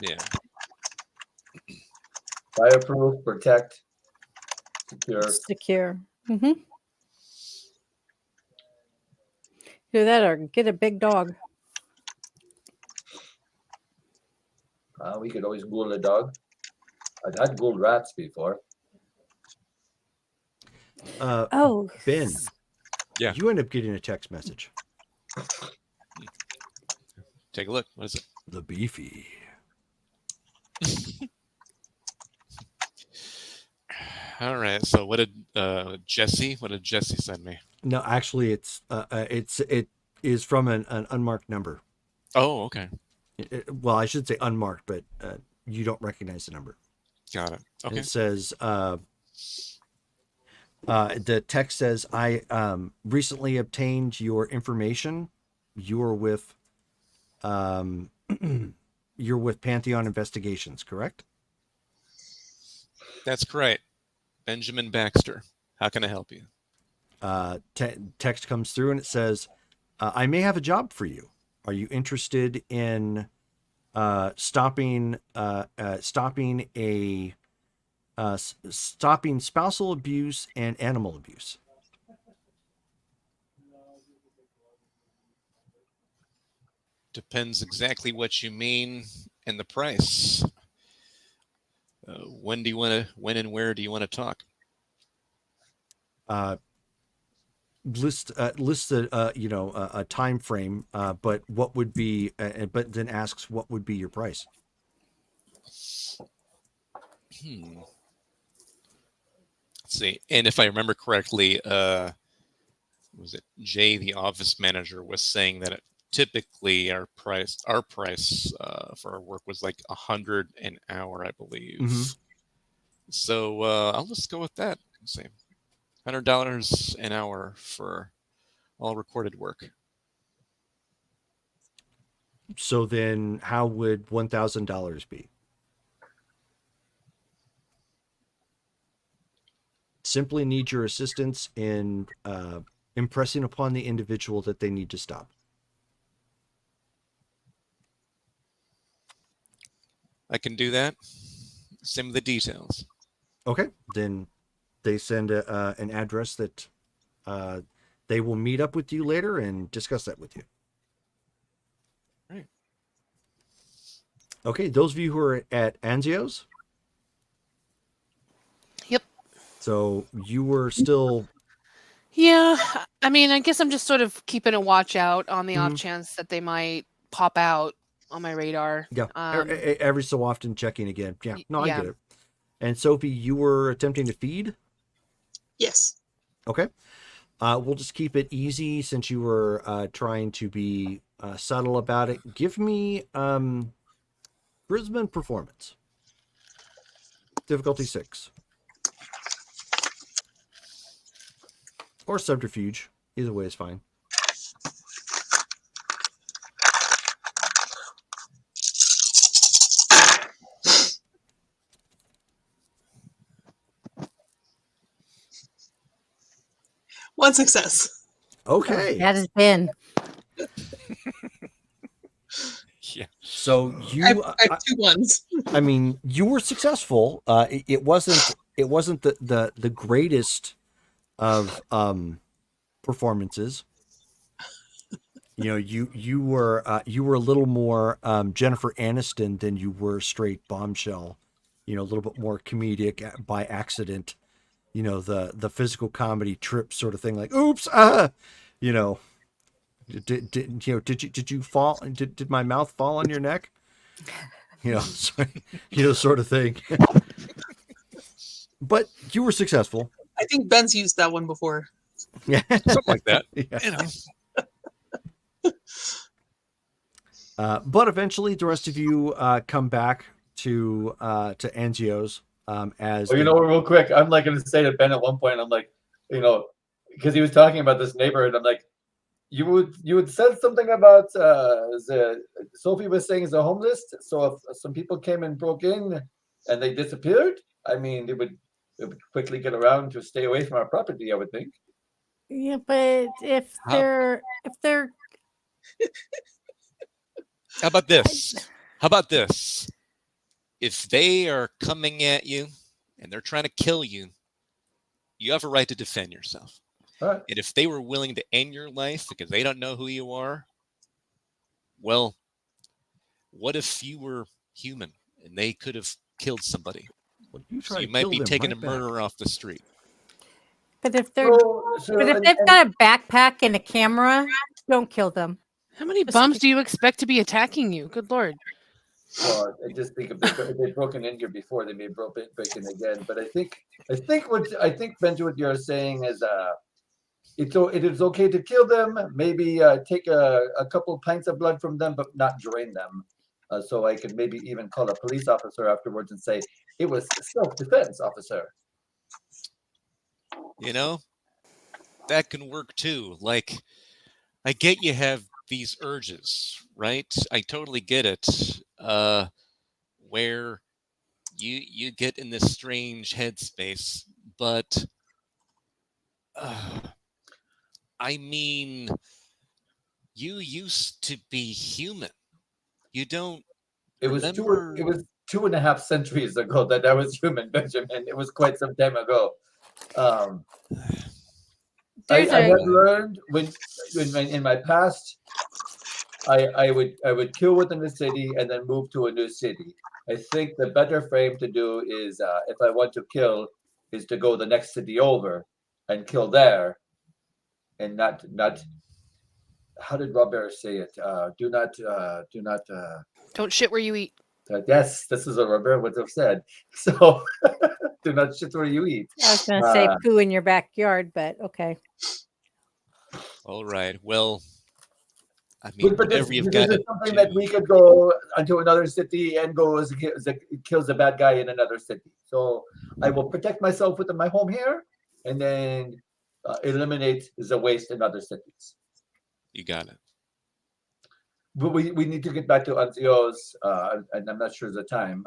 Yeah. Fireproof, protect, secure. Secure. Mm-hmm. Do that or get a big dog. We could always ghoul a dog. I've had ghoul rats before. Ben. Yeah. You end up getting a text message. Take a look. What is it? The beefy. All right. So what did Jesse send me? No, actually, it is from an unmarked number. Oh, okay. Well, I should say unmarked, but you don't recognize the number. Got it. And Okay. it says, the text says, I recently obtained your information. You're with Pantheon Investigations, correct? That's correct. Benjamin Baxter. How can I help you? Text comes through and it says, I may have a job for you. Are you interested in stopping stopping spousal abuse and animal abuse. Depends exactly what you mean and the price. When and where do you want to talk? List a time frame, but what would be but then asks what would be your price. Let's see. And if I remember correctly, was it Jay, the office manager, was saying that typically our price for our work was like $100 an hour, I believe. Mm-hmm. So I'll just go with that. Let's see, $100 an hour for all recorded work. So then, how would $1,000 be? Simply need your assistance in impressing upon the individual that they need to stop. I can do that. Same with the details. Okay, then they send an address that they will meet up with you later and discuss that with you. Right. Okay, those of you who are at Anzio's. Yep. So you were still. Yeah, I mean, I guess I'm just sort of keeping a watch out on the off Mhm. chance that they might pop out on my radar. Yeah, every so often checking again. Yeah, no, I yeah. get it. And Sophie, you were attempting to feed? Yes. Okay. We'll just keep it easy since you were trying to be subtle about it. Give me Brisbane performance. Difficulty 6. Or subterfuge. Either way is fine. One success. Okay. That has been. Yeah. So you, I have 2 ones. I mean, you were successful. It wasn't the greatest of performances. You know, you were a little more Jennifer Aniston than you were straight bombshell. You know, a little bit more comedic by accident. You know, the physical comedy trip sort of thing, like oops, you know, did you fall? Did my mouth fall on your neck? You know, sort of thing. But you were successful. I think Ben's used that one before. Yeah, Something like that. yeah. You know. But eventually, the rest of you come back to Angio's as Well, you know, real quick, I'm like going to say to Ben at one point, I'm like, you know, because he was talking about this neighborhood, I'm like, you would said something about Sophie was saying is a homeless. So if some people came and broke in and they disappeared, I mean, it would quickly get around to stay away from our property, I would think. Yeah, but if How- they're How about this? How about this? If they are coming at you and they're trying to kill you, you have a right to defend yourself. All right. And if they were willing to end your life because they don't know who you are, well, what if you were human and they could have killed somebody? Well, you So try you to might kill be them taking right a back. murderer off the street. but if they're So, but if they've got a backpack and a camera, don't kill them. How many Just bums kidding. do you expect to be attacking you? Good lord. well, I just think if they've broken in here before, they may break in again. But I think Benji, what you're saying is it is okay to kill them. Maybe take a couple pints of blood from them, but not drain them. So I could maybe even call a police officer afterwards and say it was self-defense, officer. You know, that can work too. Like, I get you have these urges, right? I totally get it. Where you get in this strange headspace, but I mean, you used to be human. You don't It was remember. 2.5 centuries ago that I was human, Benjamin. It was quite some time ago. Um, I There's have a learned in my past, I would kill within the city and then move to a new city. I think the better frame to do is if I want to kill, is to go the next city over and kill there, and not. How did Robert say it? Don't shit where you eat. Yes, this is what Robert would have said. So do not shit where you eat. I was going to say Uh, poo in your backyard, but okay. All right. Well, I but mean, but this, whatever you've this got to is something that do. we could go into another city and go kills a bad guy in another city. So I will protect myself within my home here, and then eliminate the waste in other cities. You got it. But we need to get back to Anzio's, and I'm not sure the time.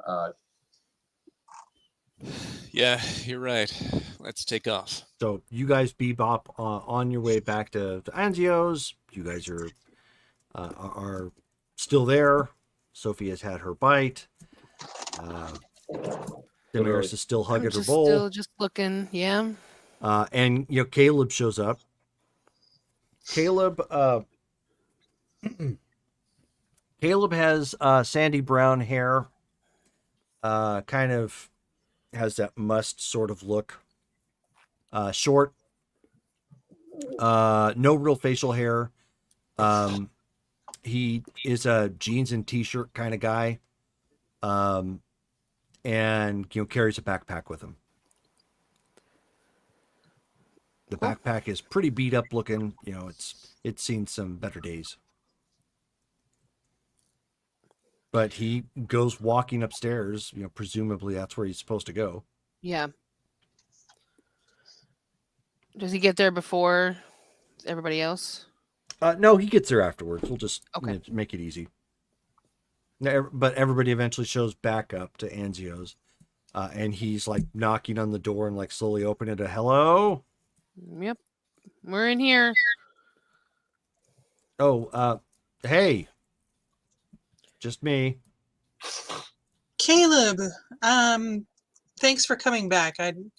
Yeah, you're right. Let's take off. So you guys bebop on your way back to Anzio's. You guys are still there. Sophie has had her bite. Damaris is still I'm hugging her just bowl. still just looking. Yeah. And Caleb shows up. Caleb Caleb has sandy brown hair. Kind of has that must sort of look. Short. No real facial hair. He is a jeans and t-shirt kind of guy. And carries a backpack with him. The Cool. backpack is pretty beat up looking. It's seen some better days. But he goes walking upstairs. Presumably that's where he's supposed to go. Yeah. Does he get there before everybody else? No, he gets there afterwards. We'll just Okay. make it easy. But everybody eventually shows back up to Anzio's. And he's like knocking on the door and like slowly opening it. Hello? Yep. We're in here. Oh, hey. Just me. Caleb, thanks for coming back. I'm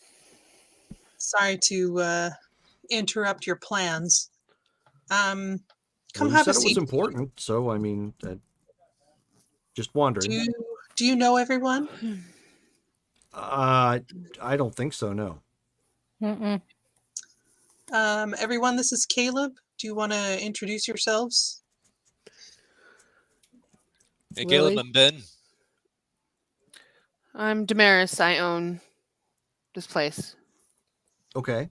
sorry to interrupt your plans. Come Well, you have a said it was seat. important, so I mean, just wondering. Do you know everyone? I don't think so. No. Mm-mm. Everyone, this is Caleb. Do you want to introduce yourselves? Hey, Lily? Caleb, I'm Ben. I'm Damaris. I own this place. Okay.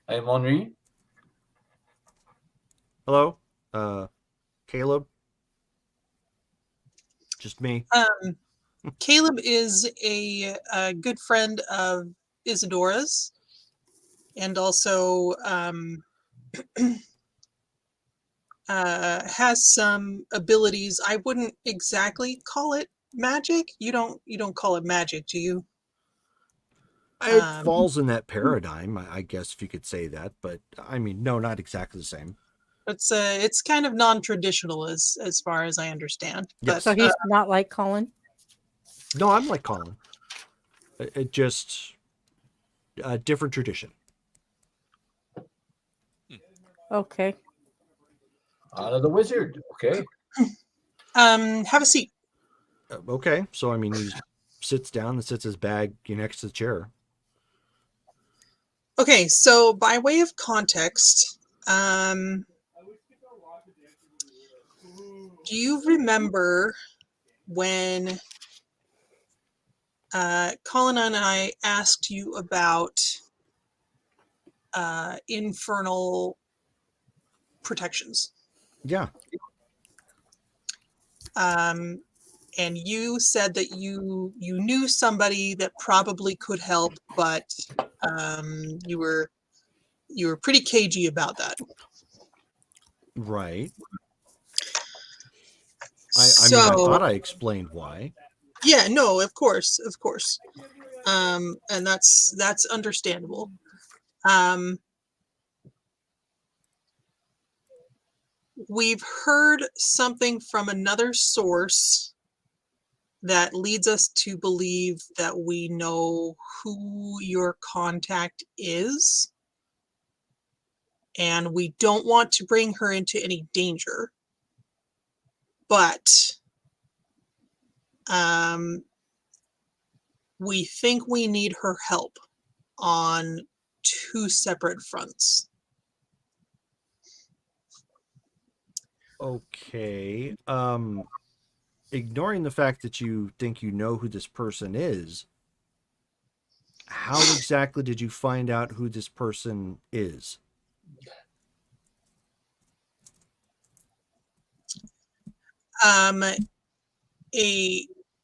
I'm Henri. Hello. Caleb. Just me. Caleb is a good friend of Isadora's, and also has some abilities. I wouldn't exactly call it magic. You don't call it magic, do you? It falls in that paradigm, I guess, if you could say that. But I mean, no, not exactly the same. It's kind of non-traditional as far as I understand. Yes. So he's not like Colin. No, I'm like Colin. It just a different tradition. Okay. Anna the wizard. Okay. Have a seat. Okay. So I mean, he sits down and sits his bag next to the chair. Okay, so by way of context, do you remember when Colin and I asked you about infernal protections? Yeah. And you said that you knew somebody that probably could help, but you were pretty cagey about that. Right. I mean, I thought I explained why. Yeah, no, of course. And that's understandable. We've heard something from another source that leads us to believe that we know who your contact is, and we don't want to bring her into any danger. But we think we need her help on 2 separate fronts. Okay. Ignoring the fact that you think you know who this person is, how exactly did you find out who this person is?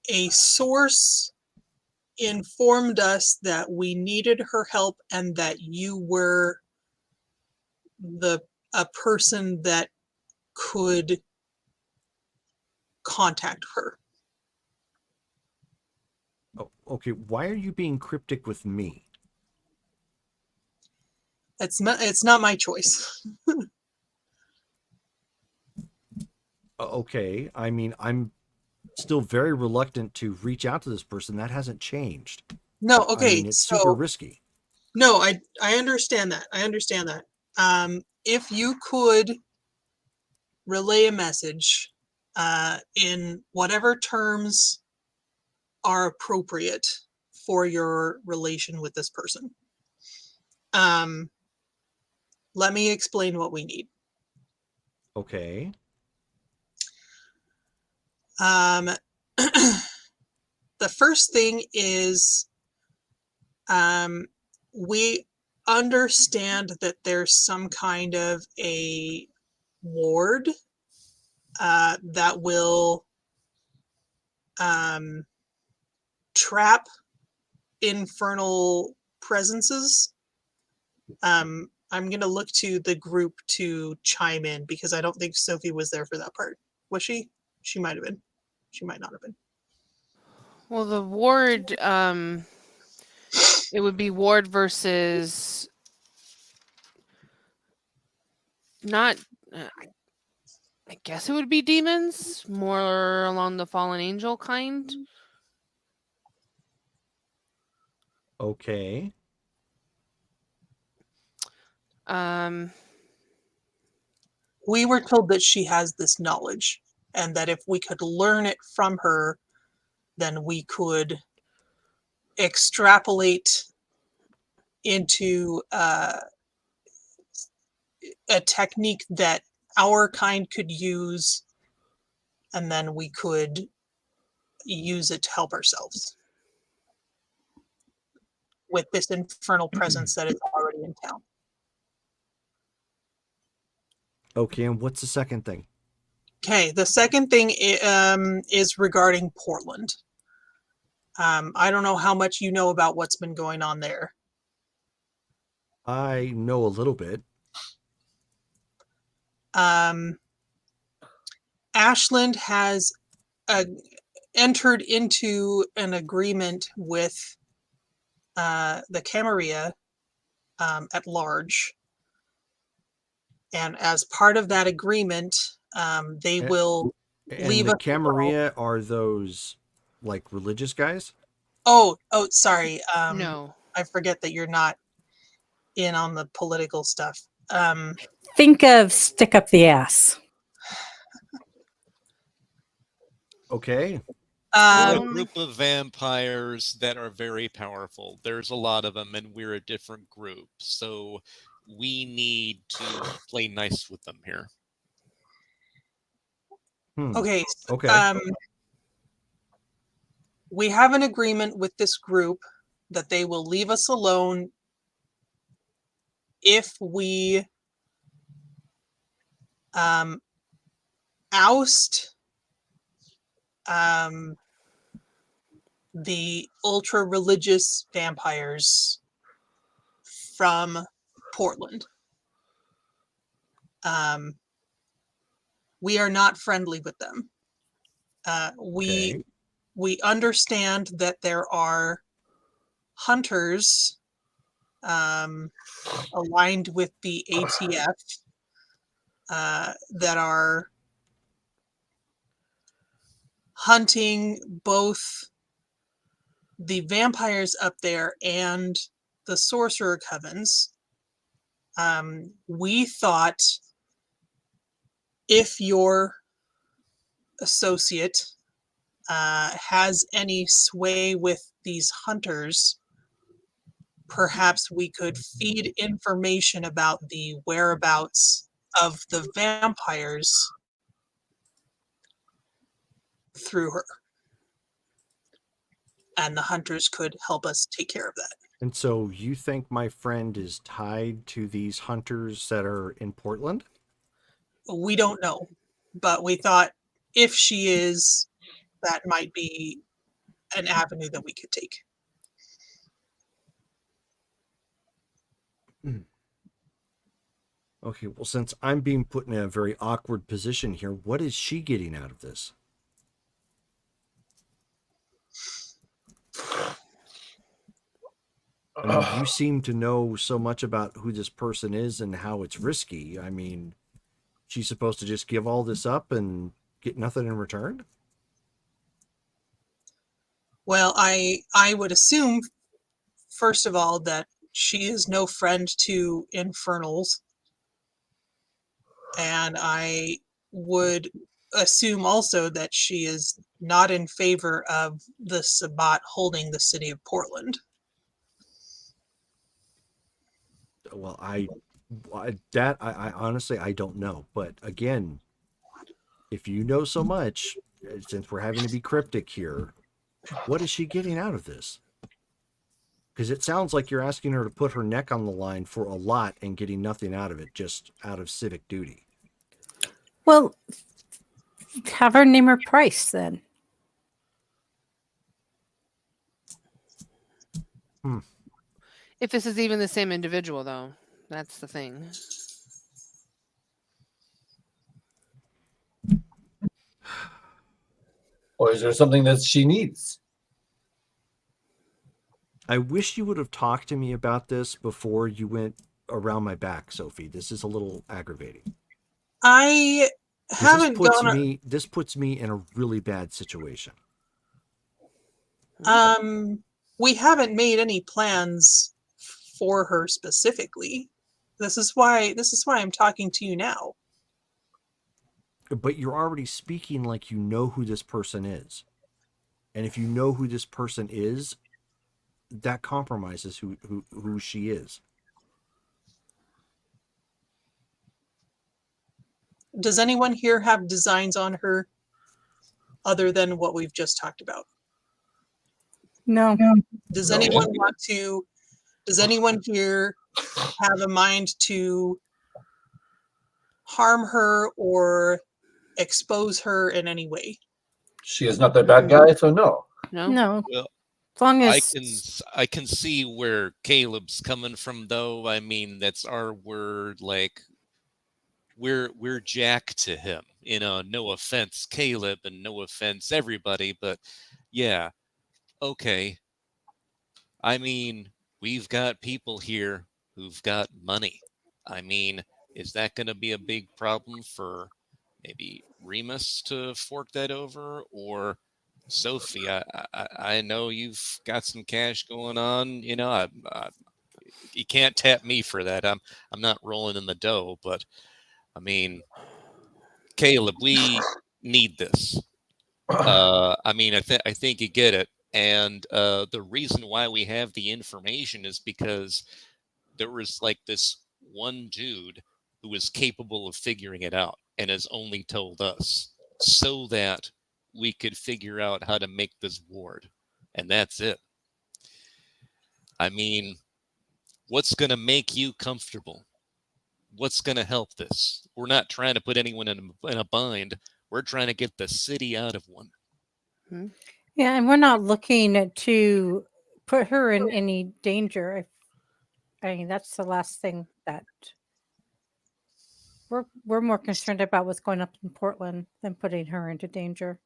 A source informed us that we needed her help and that you were a person that could contact her. Oh, okay. Why are you being cryptic with me? It's not my choice. Okay. I mean, I'm still very reluctant to reach out to this person. That hasn't changed. No, I okay, mean, it's super risky. No, I understand that. I understand that. If you could relay a message in whatever terms are appropriate for your relation with this person. Let me explain what we need. Okay. The first thing is we understand that there's some kind of a ward that will trap infernal presences. I'm going to look to the group to chime in because I don't think Sophie was there for that part. Was she? She might have been. She might not have been. Well, the ward, it would be ward versus not. I guess it would be demons, more along the fallen angel kind. Okay. We were told that she has this knowledge and that if we could learn it from her, then we could extrapolate into a technique that our kind could use, and then we could use it to help ourselves with this infernal presence that is already in town. Okay, and what's the second thing? Okay, the second thing is regarding Portland. I don't know how much you know about what's been going on there. I know a little bit. Ashland has entered into an agreement with the Camarilla at large. And as part of that agreement, they will leave the us Camarilla are those like religious guys? Oh, sorry. No. I forget that you're not in on the political stuff. Think of stick up the ass. Okay. We're a group of vampires that are very powerful. There's a lot of them, and we're a different group. So we need to play nice with them here. Okay. Okay. We have an agreement with this group that they will leave us alone if we oust the ultra-religious vampires from Portland. We are not friendly with them. We understand that there are hunters aligned with the ATF that are hunting both the vampires up there and the sorcerer covens. We thought if your associate has any sway with these hunters, perhaps we could feed information about the whereabouts of the vampires through her. And the hunters could help us take care of that. And so you think my friend is tied to these hunters that are in Portland? We don't know, but we thought if she is, that might be an avenue that we could take. Okay, well, since I'm being put in a very awkward position here, what is she getting out of this? I mean, you seem to know so much about who this person is and how it's risky. I mean, she's supposed to just give all this up and get nothing in return? Well, I would assume, first of all, that she is no friend to infernals. And I would assume also that she is not in favor of the Sabbat holding the city of Portland. Well, I honestly, I don't know. But again, if you know so much, since we're having to be cryptic here, what is she getting out of this? Because it sounds like you're asking her to put her neck on the line for a lot and getting nothing out of it, just out of civic duty. Well, have her name her price then. If this is even the same individual, though, that's the thing. Or is there something that she needs? I wish you would have talked to me about this before you went around my back, Sophie. This is a little aggravating. I haven't gone. This puts me in a really bad situation. We haven't made any plans for her specifically. This is why I'm talking to you now. But you're already speaking like you know who this person is. And if you know who this person is, that compromises who she is. Does anyone here have designs on her other than what we've just talked about? No. Does No. anyone does anyone here have a mind to harm her or expose her in any way? She is not the bad guy, so no. No? No. Well, As long as I can see where Caleb's coming from, though. I mean, that's our word. Like, we're Jack to him. You know, no offense, Caleb, and no offense, everybody, but yeah, okay. I mean, we've got people here who've got money. I mean, is that going to be a big problem for maybe Remus to fork that over, or Sophie? I know you've got some cash going on. You know, you can't tap me for that. I'm not rolling in the dough, but I mean, Caleb, we need this. I mean, I think you get it. And the reason why we have the information is because there was like this one dude who was capable of figuring it out and has only told us so that we could figure out how to make this ward. And that's it. I mean, what's going to make you comfortable? What's going to help this? We're not trying to put anyone in a bind. We're trying to get the city out of one. yeah, and we're not looking to put her in any danger. I mean, that's the last thing that we're more concerned about what's going up in Portland than putting her into danger.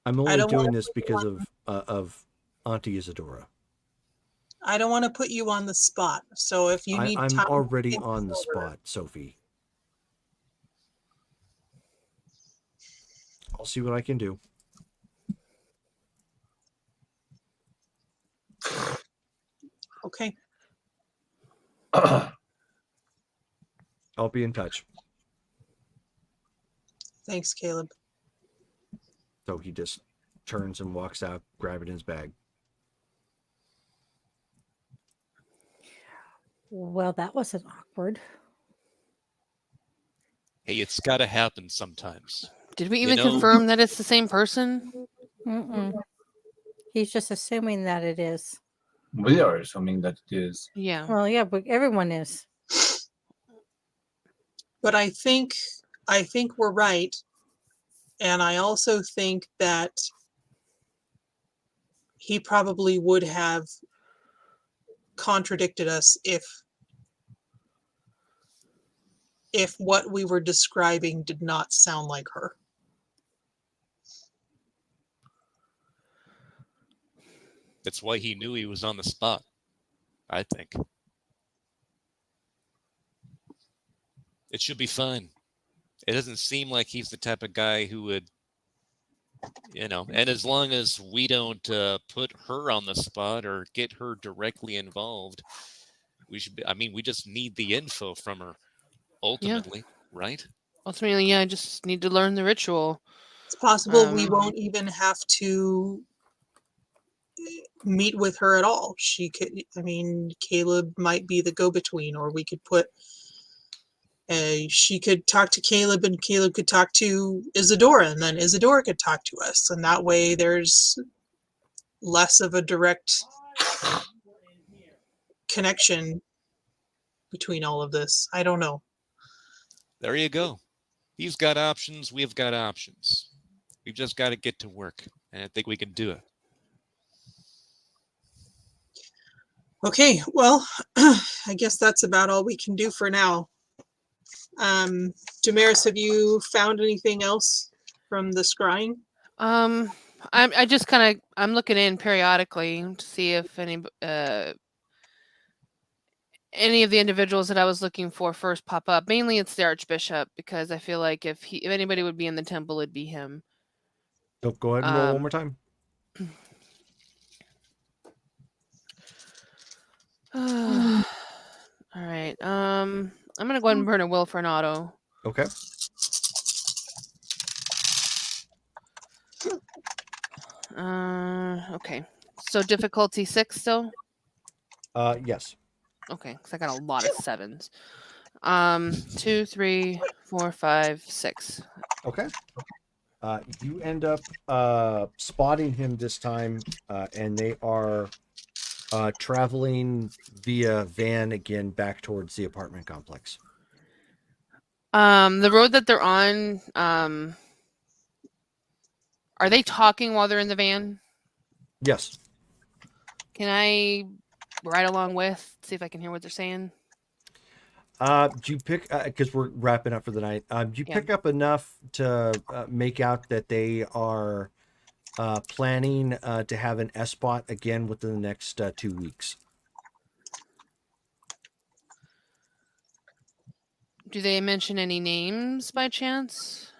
I'm I only don't doing wanna this because of Auntie Isadora. I don't want to put you on the spot. So if you need I'm time to already think on the this over- spot, Sophie. I'll see what I can do. Okay. I'll be in touch. Thanks, Caleb. So he just turns and walks out, grabbing his bag. Well, that wasn't awkward. Hey, it's got to happen sometimes. Did we You even know- confirm that it's the same person? Mm-mm. He's just assuming that it is. We are assuming that it is. Yeah. Well, yeah, but everyone is. But I think we're right. And I also think that he probably would have contradicted us if what we were describing did not sound like her. That's why he knew he was on the spot, I think. It should be fine. It doesn't seem like he's the type of guy who would, and as long as we don't put her on the spot or get her directly involved, we should we just need the info from her, ultimately, right? Ultimately, yeah, I just need to learn the ritual. It's possible we Um, won't even have to meet with her at all. She could, Caleb might be the go-between, or we could put she could talk to Caleb and Caleb could talk to Isadora, and then Isadora could talk to us. And that way there's less of a direct connection between all of this. I don't know. There you go. He's got options. We've got options. We've just got to get to work. And I think we can do it. Okay, well, I guess that's about all we can do for now. Damaris, have you found anything else from the scrying? I just kind of I'm looking in periodically to see if any of the individuals that I was looking for first pop up. Mainly it's the Archbishop, because I feel like if anybody would be in the temple, it'd be him. So go ahead and roll one more time. All right. I'm gonna go ahead and burn a will for an auto. Okay. Okay. So difficulty 6 still? Yes. Okay, because I got a lot of 7s. 2, 3, 4, 5, 6. Okay. You end up spotting him this time, and they are traveling via van again back towards the apartment complex. The road that they're on, are they talking while they're in the van? Yes. Can I ride along with, see if I can hear what they're saying? Do you pick, because we're wrapping up for the night, do you pick up enough to make out that they are planning to have an S-spot again within the next 2 weeks? Do they mention any names by chance?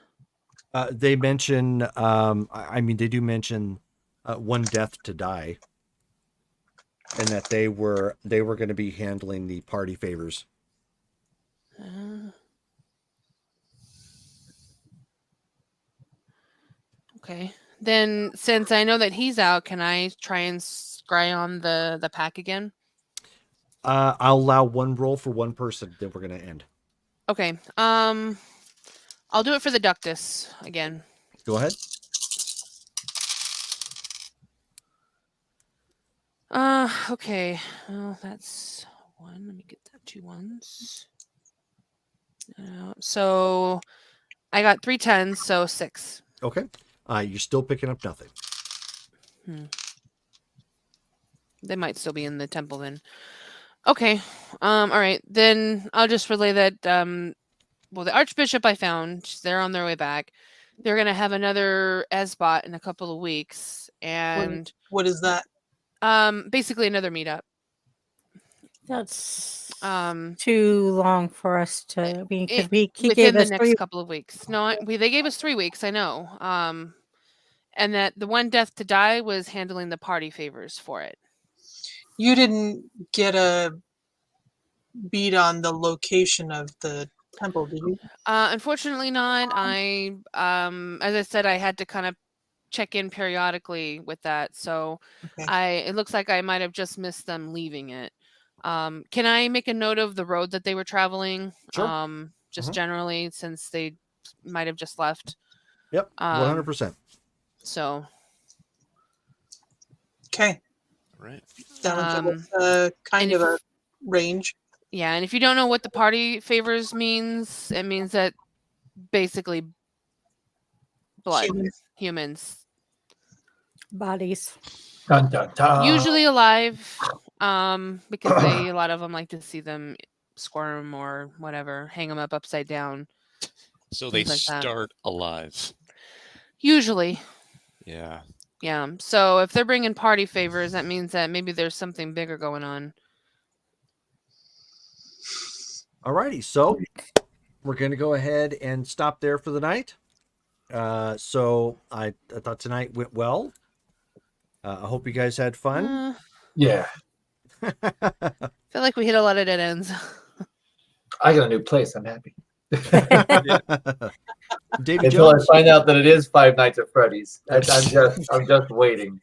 They mention, they do mention one death to die, and that they were going to be handling the party favors. Okay. Then, since I know that he's out, can I try and scry on the pack again? I'll allow one roll for one person, then we're going to end. Okay. I'll do it for the Ductus again. Go ahead. Okay. Well, that's 1. Let me get that 2 1s. So I got 3 10s, so 6. Okay. You're still picking up nothing. They might still be in the temple then. Okay. All right. Then I'll just relay that. Well, the Archbishop I found, they're on their way back. They're gonna have another S-bot in a couple of weeks, and What is that? basically another meetup. That's Um, too long for us to. I mean, because he within gave the us next 3. couple of weeks. No, they gave us 3 weeks. I know. And that the one death to die was handling the party favors for it. You didn't get a beat on the location of the temple, did you? Unfortunately not. As I said, I had to kind of check in periodically with that. So Okay. it looks like I might have just missed them leaving it. Can I make a note of the road that they were traveling? Sure. Just Mhm. generally, since they might have just left. Yep. 100%. So Okay. Right. That'll give Um, us a kind and of a if range. yeah, and if you don't know what the party favors means, it means that basically blood, Human. humans, Bodies. Dun, dun, dun. usually alive, because a lot of them like to see them squirm or whatever, hang them up upside down, So they things like that. start alive. Usually, Yeah. yeah. So if they're bringing party favors, that means that maybe there's something bigger going on. Alrighty, so we're going to go ahead and stop there for the night. So I thought tonight went well. I hope you guys had fun. Yeah. Feel like we hit a lot of dead ends. I got a new place. I'm happy. Davy Until Jones. I find out that it is Five Nights at Freddy's. I'm just waiting.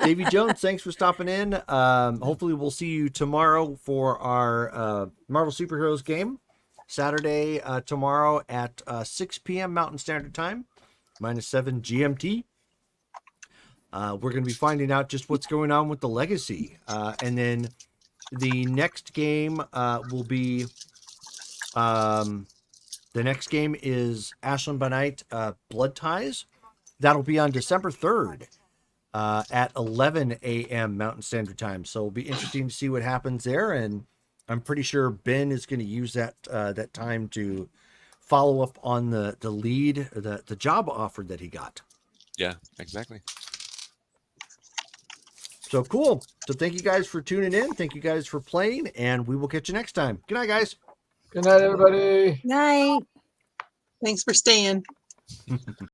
Davy Jones, thanks for stopping in. Hopefully we'll see you tomorrow for our Marvel Superheroes game. Saturday tomorrow at 6 p.m. Mountain Standard Time, -7 GMT. We're going to be finding out just what's going on with the Legacy. And then the next game will be... the next game is Ashland by Night Blood Ties. That'll be on December 3rd at 11 a.m. Mountain Standard Time. So it'll be interesting to see what happens there. And I'm pretty sure Ben is going to use that that time to follow up on the lead, the job offer that he got. Yeah, exactly. So cool. So thank you guys for tuning in. Thank you guys for playing, and we will catch you next time. Good night, guys. Good night, everybody. Night. Thanks for staying.